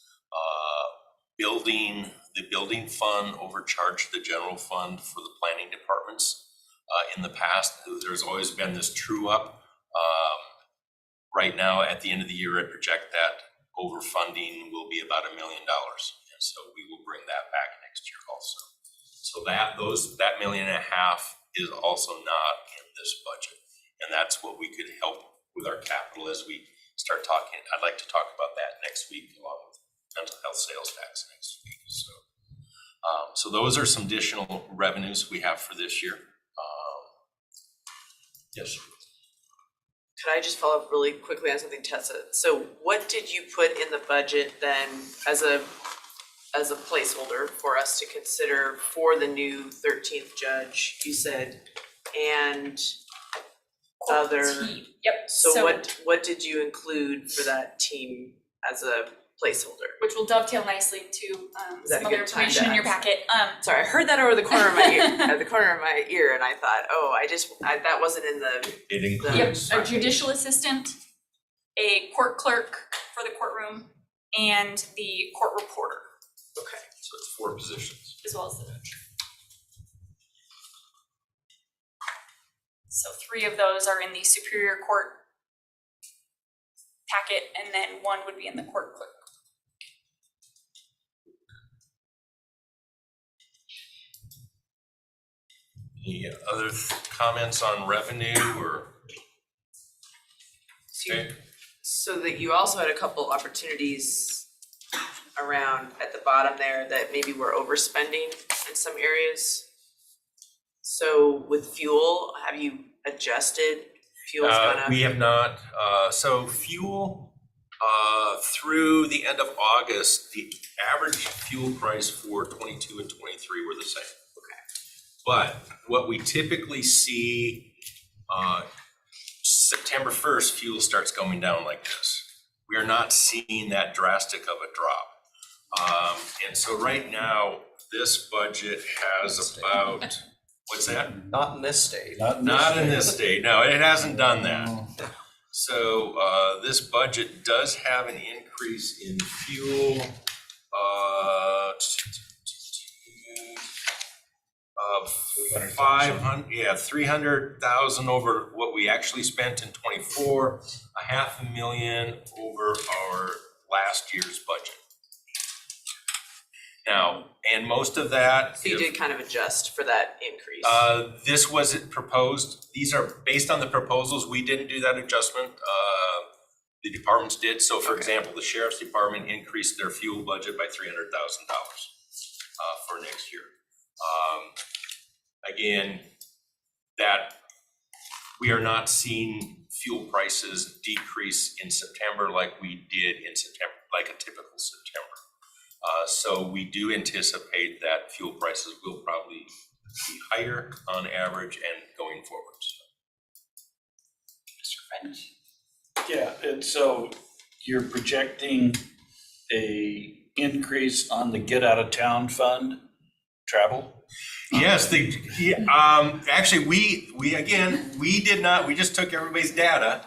the building fund overcharged the general fund for the planning departments. In the past, there's always been this true up. Right now, at the end of the year, I project that overfunding will be about $1 million. And so we will bring that back next year also. So that $1.5 million is also not in this budget. And that's what we could help with our capital as we start talking. I'd like to talk about that next week along with mental health sales tax next week. So those are some additional revenues we have for this year. Yes. Could I just follow up really quickly on something Tessa? So what did you put in the budget then as a placeholder for us to consider for the new 13th judge? You said, and other. Yep. So what did you include for that team as a placeholder? Which will dovetail nicely to Is that some a other good time to information in your ask? packet. Sorry, I heard that over the corner of my ear, at the corner of my ear, and I thought, oh, that wasn't in the. It Yep, includes. a judicial assistant, a court clerk for the courtroom, and the court reporter, Okay. So it's 4 positions. as well as the judge. So 3 of those are in the Superior Court packet, and then 1 would be in the court clerk. Any other comments on revenue or? Okay. So that you also had a couple opportunities around at the bottom there that maybe we're overspending in some areas. So with fuel, have you adjusted? Fuel's gone up? We have not. So fuel, through the end of August, the average fuel price for 22 and 23 were the same. Okay. But what we typically see, September 1st, fuel starts going down like this. We are not seeing that drastic of a drop. And so right now, this budget has about, what's that? Not in this state. Not in this state, no, it hasn't done that. So this budget does have an increase in fuel of 300,000 over what we actually spent in 24, $500,000 over our last year's budget. Now, and most of that. So you did kind of adjust for that increase? This wasn't proposed. These are based on the proposals. We didn't do that adjustment. The departments did. So for example, the sheriff's department increased their fuel budget by $300,000 for next year. Again, that we are not seeing fuel prices decrease in September like we did in September, like a typical September. So we do anticipate that fuel prices will probably be higher on average and going forward. Mr. French? Yeah, and so you're projecting a increase on the get out of town fund travel? Yes, actually, we did not, we just took everybody's data.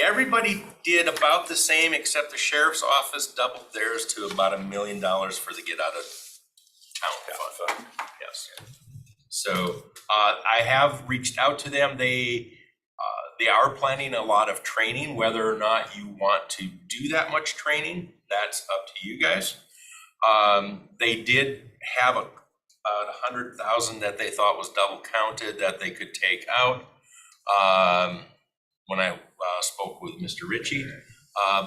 Everybody did about the same, except the sheriff's office doubled theirs to about $1 million for the get out of town fund. Yes. So I have reached out to them. They are planning a lot of training. Whether or not you want to do that much training, that's up to you guys. They did have about 100,000 that they thought was double counted that they could take out. When I spoke with Mr. Ritchie.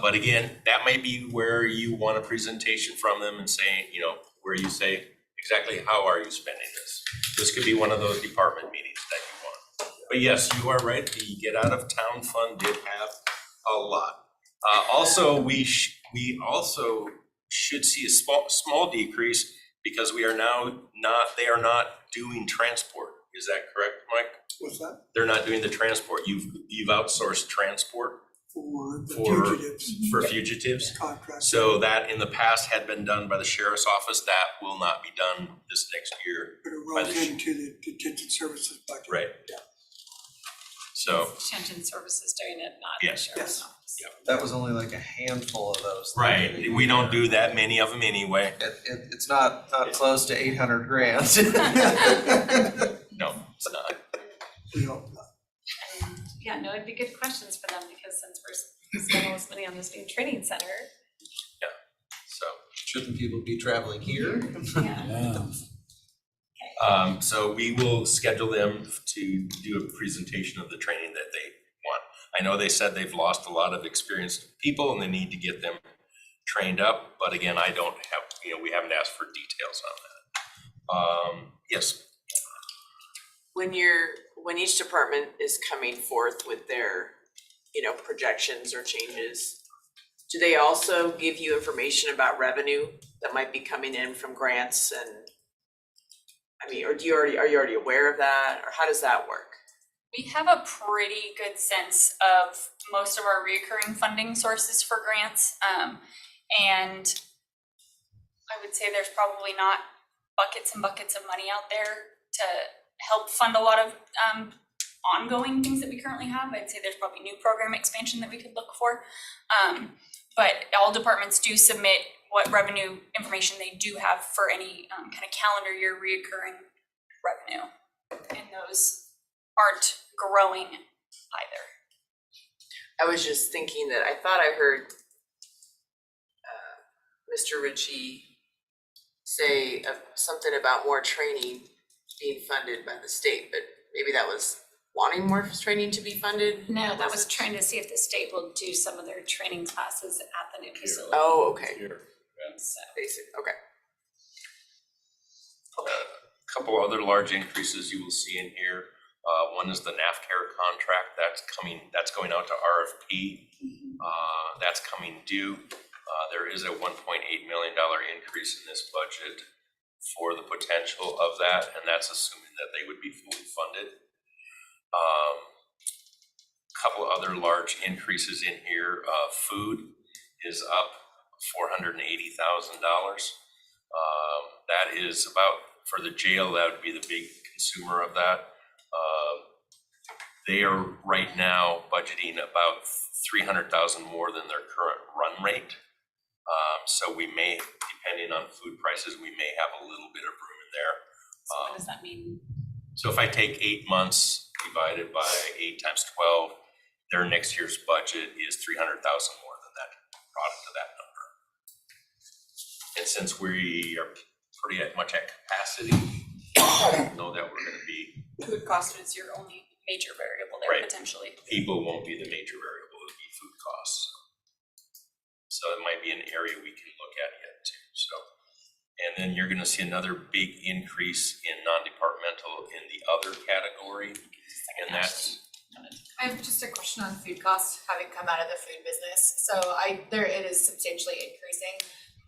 But again, that may be where you want a presentation from them and saying, where you say exactly how are you spending this? This could be one of those department meetings that you want. But yes, you are right. The get out of town fund did have a lot. Also, we also should see a small decrease because they are not doing transport. Is that correct, Mike? What's that? They're not doing the transport. You've outsourced transport For the fugitives. for fugitives. Contract. So that in the past had been done by the sheriff's office. That will not be done this next year. But it by rolls the into the detention services budget. Right. Yeah. So, Shenzhen Services doing it, not Yes. the sheriff's Yes. office. That was only like a handful of those. right, we don't do that many of them anyway. It's not close to 800 grand. No, it's not. We hope not. And, yeah, no, it'd be good questions for them because since we're spending all this money on this new training center. So, Shouldn't people be traveling here? Yeah. Yeah. so we will schedule them to do a presentation of the training that they want. I know they said they've lost a lot of experienced people and they need to get them trained up, but again, I don't have, we haven't asked for details on that. Yes, When each department is coming forth with their, projections or changes, do they also give you information about revenue that might be coming in from grants and, or are you already aware of that, or how does that work? We have a pretty good sense of most of our recurring funding sources for grants. And I would say there's probably not buckets and buckets of money out there to help fund a lot of ongoing things that we currently have. I'd say there's probably new program expansion that we could look for. But all departments do submit what revenue information they do have for any kind of calendar year reoccurring revenue. And those aren't growing either. I was just thinking that I thought I heard Mr. Ritchie say something about more training being funded by the state, but maybe that was wanting more training to be funded? No, that was trying to see if the state will do some of their training classes at the new facility. Oh, okay. So, Basic, okay. a couple other large increases you will see in here. One is the NAFCARE contract, that's going out to RFP. That's coming due. There is a $1.8 million increase in this budget for the potential of that, and that's assuming that they would be fully funded. Couple other large increases in here. Food is up $480,000. That is about, for the jail, that would be the big consumer of that. They are right now budgeting about $300,000 more than their current run rate. So we may, depending on food prices, we may have a little bit of room in there. so what does that mean? So if I take 8 months divided by 8 times 12, their next year's budget is $300,000 more than that product of that number. And since we are pretty much at capacity, I know that we're gonna be, Food cost is your only major variable there Right. potentially. people won't be the major variable, it'll be food costs. So it might be an area we can look at yet too, so. And then you're gonna see another big increase in non-departmental in the other category, and that's, I have just a question on food costs, having come out of the food business. So it is substantially increasing.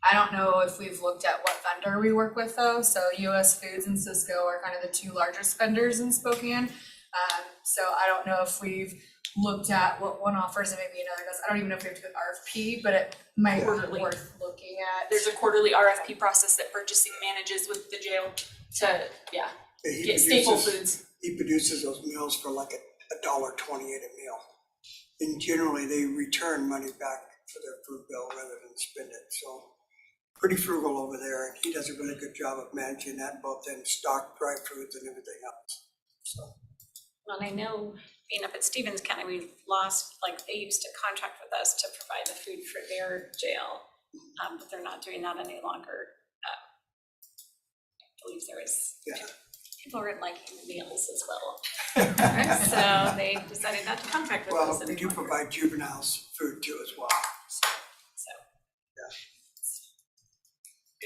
I don't know if we've looked at what vendor we work with though. So US Foods and Cisco are kind of the two largest vendors in Spokane. So I don't know if we've looked at what one offers and maybe another does. I don't even know if we have to go RFP, but it might be Quarterly. worth looking at. There's a quarterly RFP process that purchasing manages with the jail to, He get staple produces- foods. He produces those meals for like $1.28 a meal. And generally, they return money back for their food bill rather than spend it, so pretty frugal over there, and he does a really good job of managing that, both in stock, dry foods, and everything else, so. Well, I know being up at Stevens County, we lost, like, they used to contract with us to provide the food for their jail, but they're not doing that any longer. I believe there was, Yeah. people weren't liking the meals as well. So they decided not to contract with us Well, we any do longer. provide juveniles food too as well. So,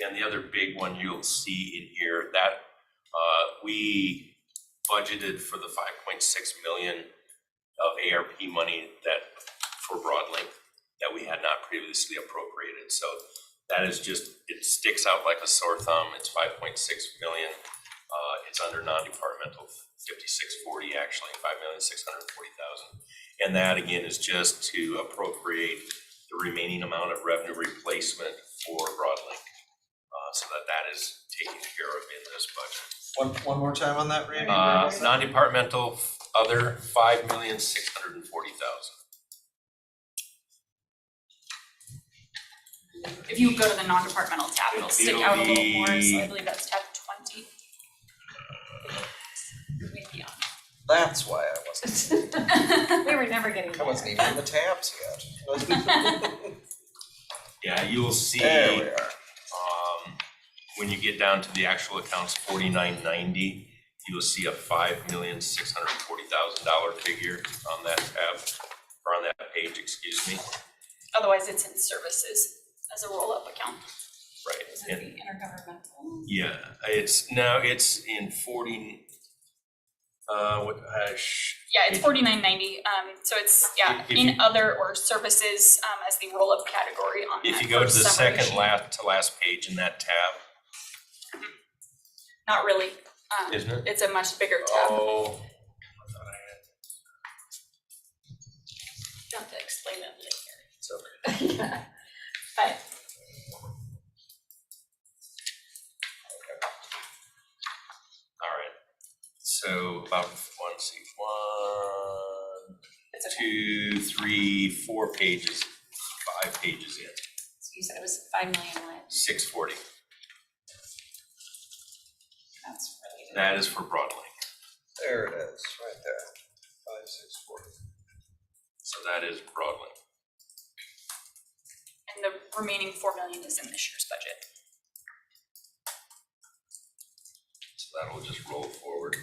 and the other big one you'll see in here, that we budgeted for the 5.6 million of ARP money for Broadlink that we had not previously appropriated. So that is just, it sticks out like a sore thumb. It's 5.6 million. It's under non-departmental 5640, actually 5,640,000. And that again is just to appropriate the remaining amount of revenue replacement for Broadlink. So that is taken care of in this budget. One more time on that, Randy? Non-departmental other, 5,640,000. If you go to the non-departmental tab, it'll stick out a little more, so I be- believe that's tab 20. Maybe on. That's why I wasn't, We were never getting I there. wasn't even in the tabs yet. Yeah, you'll see, There we are. when you get down to the actual accounts, 4990, you will see a $5,640,000 figure on that tab, or on that page, excuse me. Otherwise, it's in services as a roll-up account. Right. Is it the intergovernmental? Yeah, it's in 40, Yeah, it's 4990, so it's, If in you- other or services, as the roll-up category on that if you go to the first summary second sheet. to last page in that tab, Not really, isn't it? it's a much bigger tab. Oh, I thought I had. Don't have to explain it later. It's okay. Yeah. But All right, so about one, it's okay. 2, 3, 4 pages, 5 pages in, So you said it was 5 million what? 640. That's related. That is for Broadlink, There it is, right there. 5640. so that is Broadlink. And the remaining 4 million is in this year's budget. So that'll just roll forward.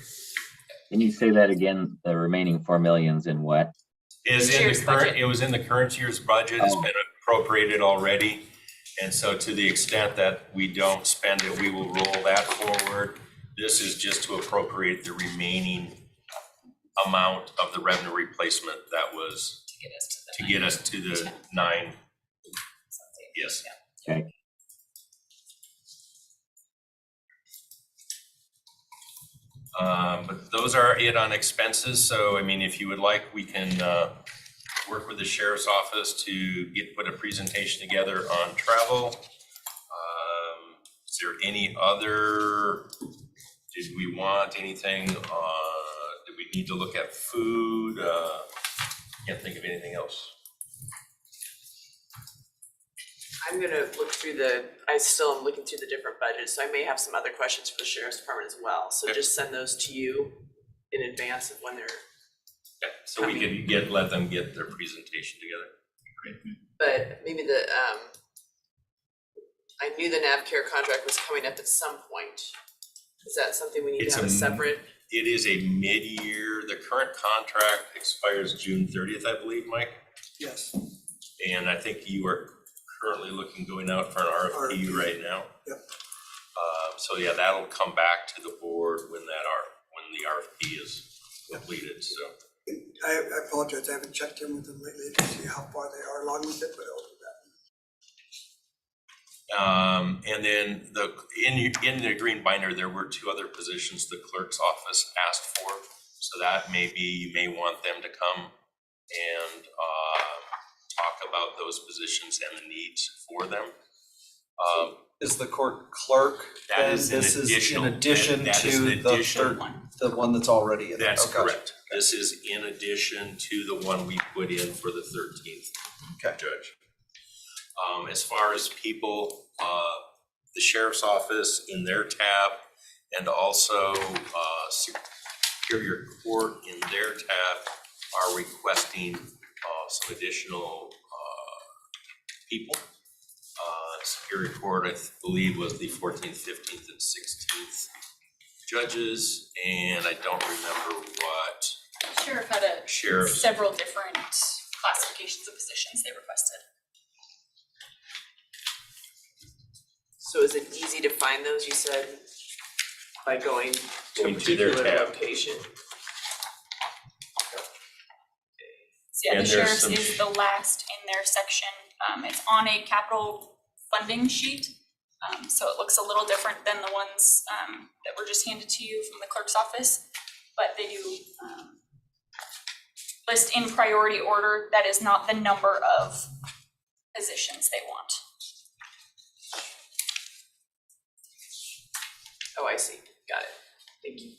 Can you say that again? The remaining 4 million's in what? Is This in year's the current, budget. it was in the current year's budget, it's Oh. been appropriated already. And so to the extent that we don't spend it, we will roll that forward. This is just to appropriate the remaining amount of the revenue replacement that was To get us to the. to get us to the 9, yes. Okay. But those are it on expenses, so I mean, if you would like, we can work with the sheriff's office to put a presentation together on travel. Is there any other, did we want anything, did we need to look at food? Can't think of anything else. I'm gonna look through I still am looking through the different budgets, so I may have some other questions for the sheriff's department as well. So Okay. just send those to you in advance of when they're, Yeah, so we can let them get their presentation together. but maybe I knew the NavCare contract was coming up at some point. Is that something we need It's to have a a separate? It is a mid-year, the current contract expires June 30th, I believe, Mike? Yes, And I think you are currently going out for an RFP right now. Yep. So yeah, that'll come back to the board when the RFP is completed, so. I apologize, I haven't checked in with them lately to see how far they are along with it, but I'll do that. And then in the green binder, there were 2 other positions the clerk's office asked for. So that you may want them to come and talk about those positions and the needs for them. Is the court clerk, That then is an this is additional- in addition that is to an the additional third, one. the one that's already in there? That's Oh, gotcha. correct. This is in addition to the one we put in for the 13th Okay. judge. As far as people, the sheriff's office in their tab and also Superior Court in their tab are requesting some additional people. Superior Court, I believe, was the 14th, 15th, and 16th judges, and I don't remember what. Sheriff had Sheriff. several different classifications of positions they requested. So is it easy to find those, you said, by going to a Going to their particular tab. location? So yeah, the And there's sheriff's some is the last in their section. It's on a capital funding sheet. So it looks a little different than the ones that were just handed to you from the clerk's office. But they do list in priority order. That is not the number of positions they want. Oh, I see, got it. Thank you.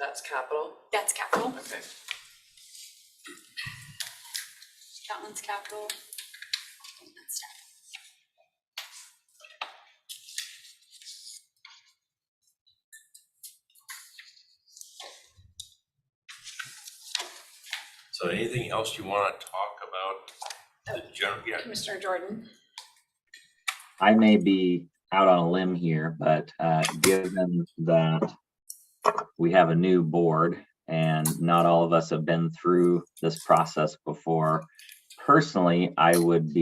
That's capital? That's capital. Okay. That one's capital. And that's staff. So anything else you want to talk about? The general, yeah. Commissioner Jordan. I may be out on a limb here, but given that we have a new board and not all of us have been through this process before, personally, I would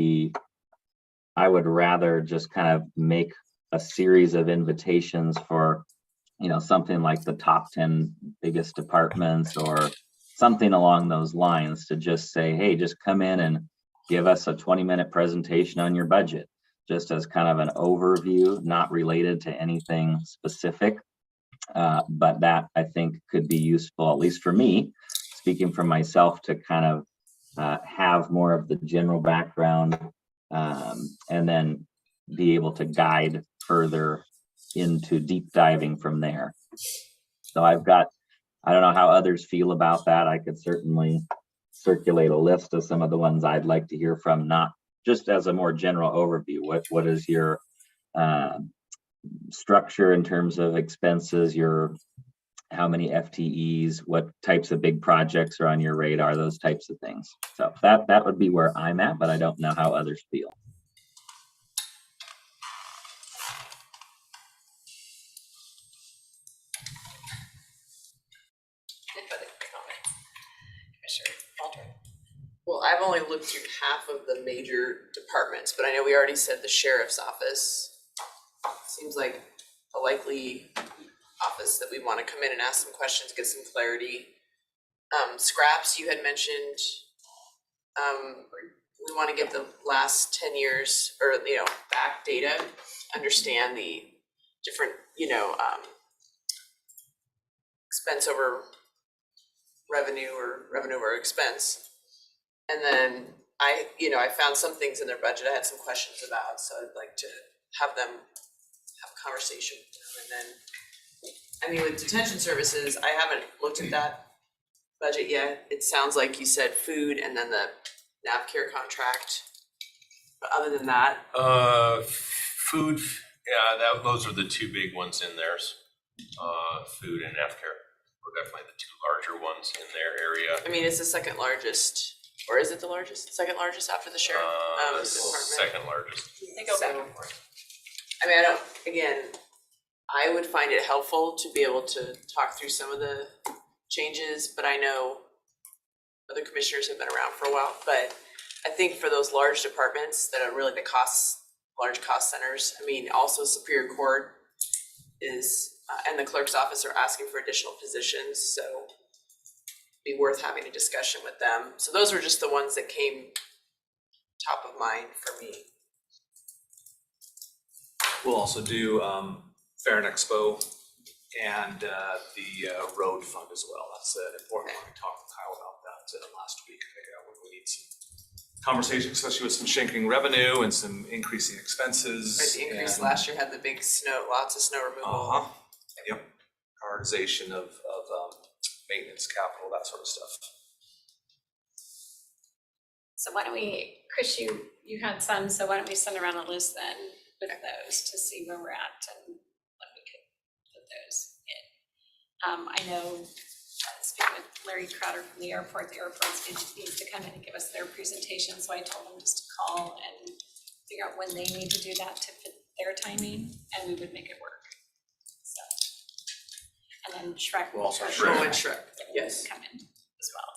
rather just kind of make a series of invitations for, something like the top 10 biggest departments or something along those lines, to just say, hey, just come in and give us a 20-minute presentation on your budget, just as kind of an overview, not related to anything specific. But that, I think, could be useful, at least for me, speaking for myself, to kind of have more of the general background, and then be able to guide further into deep diving from there. So I don't know how others feel about that. I could certainly circulate a list of some of the ones I'd like to hear from, not just as a more general overview. What is your structure in terms of expenses, how many FTEs, what types of big projects are on your radar, those types of things. So that would be where I'm at, but I don't know how others feel. Commissioner Baldwin. Well, I've only looked through half of the major departments, but I know we already said the sheriff's office seems like a likely office that we want to come in and ask some questions, get some clarity. Scraps, you had mentioned, we want to get the last 10 years or, back data, understand the different, expense over revenue or revenue over expense. And then I found some things in their budget I had some questions about, so I'd like to have them have a conversation. And then, with detention services, I haven't looked at that budget yet. It sounds like you said food and then the NavCare contract. But other than that, Food, yeah, those are the two big ones in there. Food and aftercare were definitely the two larger ones in their area. it's the second largest, or is it the largest? Second largest after the sheriff department? Second largest. They go back and forth. I would find it helpful to be able to talk through some of the changes, but I know other commissioners have been around for a while. But I think for those large departments that are really the large cost centers, also Superior Court is, and the clerk's office are asking for additional positions, so it'd be worth having a discussion with them. So those were just the ones that came top of mind for me. We'll also do Fair and Expo and the road fund as well. That's an important one. We talked with Kyle about that last week. We need some conversation, especially with some shrinking revenue and some increasing expenses. Right, the increase last year had the big lots of snow removal. Yep. Prioritization of maintenance, capital, that sort of stuff. So why don't we, Chris, you had some, so why don't we send around a list then with those to see where we're at and what we could put those in. I know, speaking with Larry Crowder from the airport needs to come in and give us their presentation, so I told them just to call and figure out when they need to do that to fit their timing, and we would make it work. So, and then Shrek. We'll also Shrek, yes. Come in as well.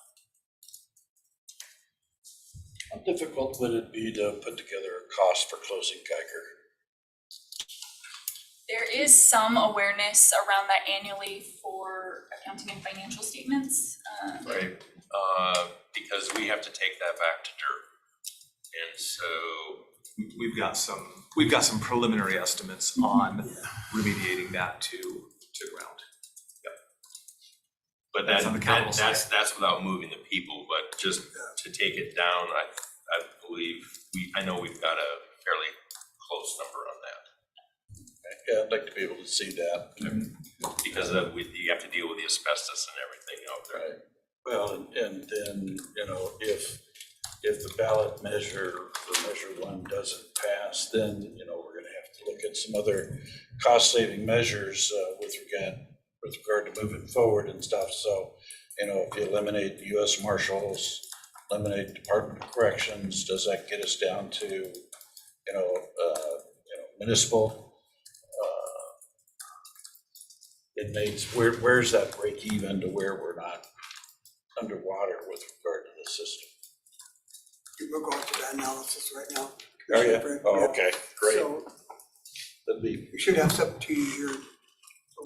How difficult would it be to put together a cost for closing Geiger? There is some awareness around that annually for accounting and financial statements. Right, because we have to take that back to DIRT. And so we've got some preliminary estimates on remediating that to ground. Yep. But That's on the capital side. that's without moving the people, but just to take it down, I believe I know we've got a fairly close number on Yeah, I'd like to be able to see that. Because of, you have to deal with the asbestos and everything out there. Right. Well, and then, you know, if the ballot measure, the measure one doesn't pass, then, you know, we're gonna have to look at some other cost-saving measures with regard to moving forward and stuff. So, you know, if you eliminate the US Marshals, eliminate Department of Corrections, does that get us down to, municipal inmates? Where's that break even to where we're not underwater with regard to the system? We're going through that analysis right now. Oh, yeah? Commissioner Brink. Oh, Yeah. okay, great. So That'd be, we should have something to you here. So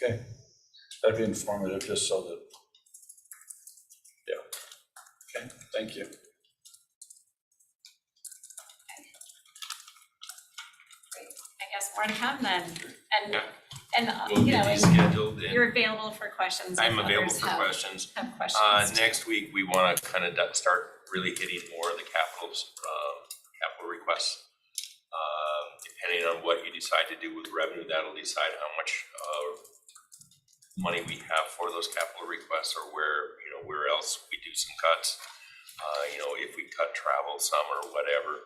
okay. That'd be informative, just so that, yeah. Okay, thank you. I guess more to come then, and, Yeah. and, We'll you know, get these and scheduled and you're available for questions if I'm available others for have questions. questions. Next week, we want to kind of start really hitting more of the capital requests. Depending on what you decide to do with revenue, that'll decide how much money we have for those capital requests, or where else we do some cuts. If we cut travel some or whatever.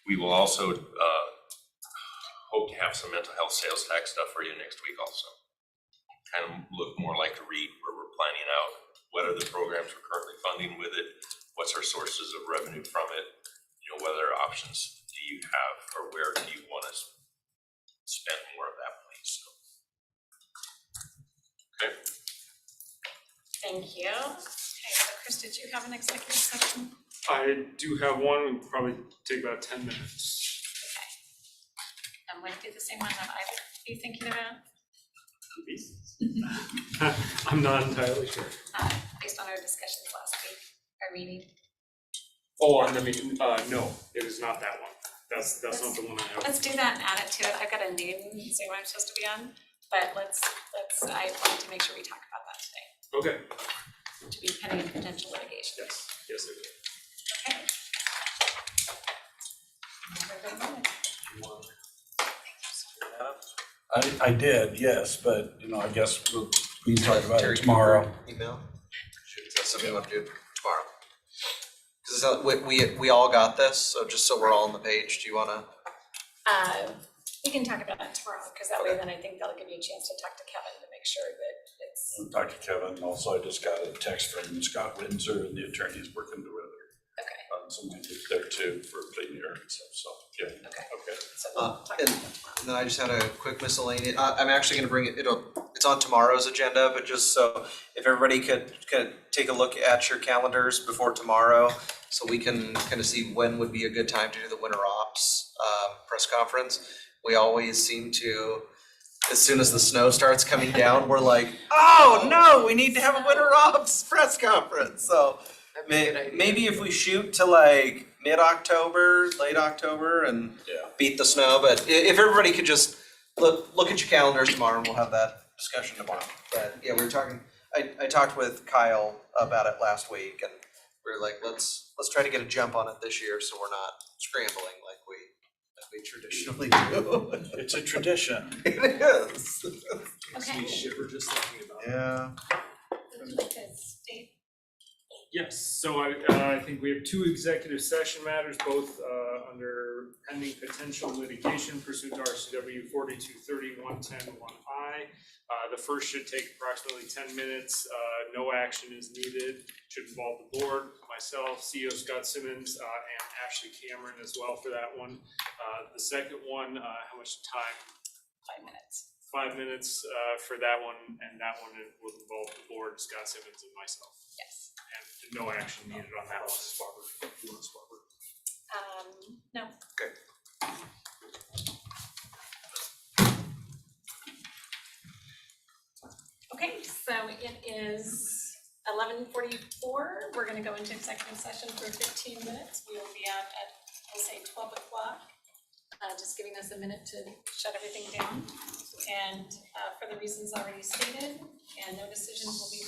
We will also hope to have some mental health sales tax stuff for you next week also. Kind of look more like a REIT, where we're planning out what are the programs we're currently funding with it, what's our sources of revenue from it, what other options do you have, or where do you want to spend more of that money, so. Okay. Thank you. Okay, so Chris, did you have an executive session? I do have one, it'll probably take about 10 minutes. I'm going to do the same one that I would be thinking about, I'm not entirely sure. based on our discussions last week, our meeting. Oh, on the meeting, no, it is not that one. That's not the one I have. Let's do that and add it to it. I've got a name, say what I'm supposed to be on, but I wanted to make sure we talk about that today, Okay, to be pending potential litigation. yes, it is. Okay. Have a good moment. I did, yes, but, I guess we can talk about Terry it tomorrow. Cooper email? Is that something you want to do tomorrow? Because we all got this, so just so we're all on the page, do you wanna? We can talk about that tomorrow, because that way then I think that'll give you a chance to talk to Kevin to make sure that it's, I'll talk to Kevin. Also, I just got a text from Scott Windsor and the attorneys working together okay, on some language there too for clean air and stuff, so, yeah. okay. Okay. So we'll talk about And that tomorrow. then I just had a quick miscellaneous, I'm actually gonna bring it, it's on tomorrow's agenda, but just so if everybody could take a look at your calendars before tomorrow, so we can kind of see when would be a good time to do the winter ops press conference. We always seem to, as soon as the snow starts coming down, we're like, oh no, we need to have a winter ops press conference, so maybe if we shoot to like mid-October, late October, and beat the snow, but if everybody could just look at your calendars tomorrow, and we'll have that discussion tomorrow. But yeah, we were talking, I talked with Kyle about it last week, and we were like, let's try to get a jump on it this year, so we're not scrambling like we traditionally do. It's a tradition. It is. Okay. Shiver just thinking about it. Yeah. Because Dave, Yes, so I think we have two executive session matters, both under pending potential litigation pursuant to RCW 4230-110-1I. The first should take approximately 10 minutes. No action is needed. Should involve the board, myself, CEO Scott Simmons, and Ashley Cameron as well for that one. The second one, how much time? 5 minutes. 5 minutes for that one, and that one will involve the board, Scott Simmons and myself. Yes. And no action needed on that one. Barbara, you want to Barbara? No. Okay. Okay, so it is 11:44. We're gonna go into executive session for 15 minutes. We will be out at, we'll say 12 o'clock. Just giving us a minute to shut everything down. And for the reasons already stated, and no decisions will be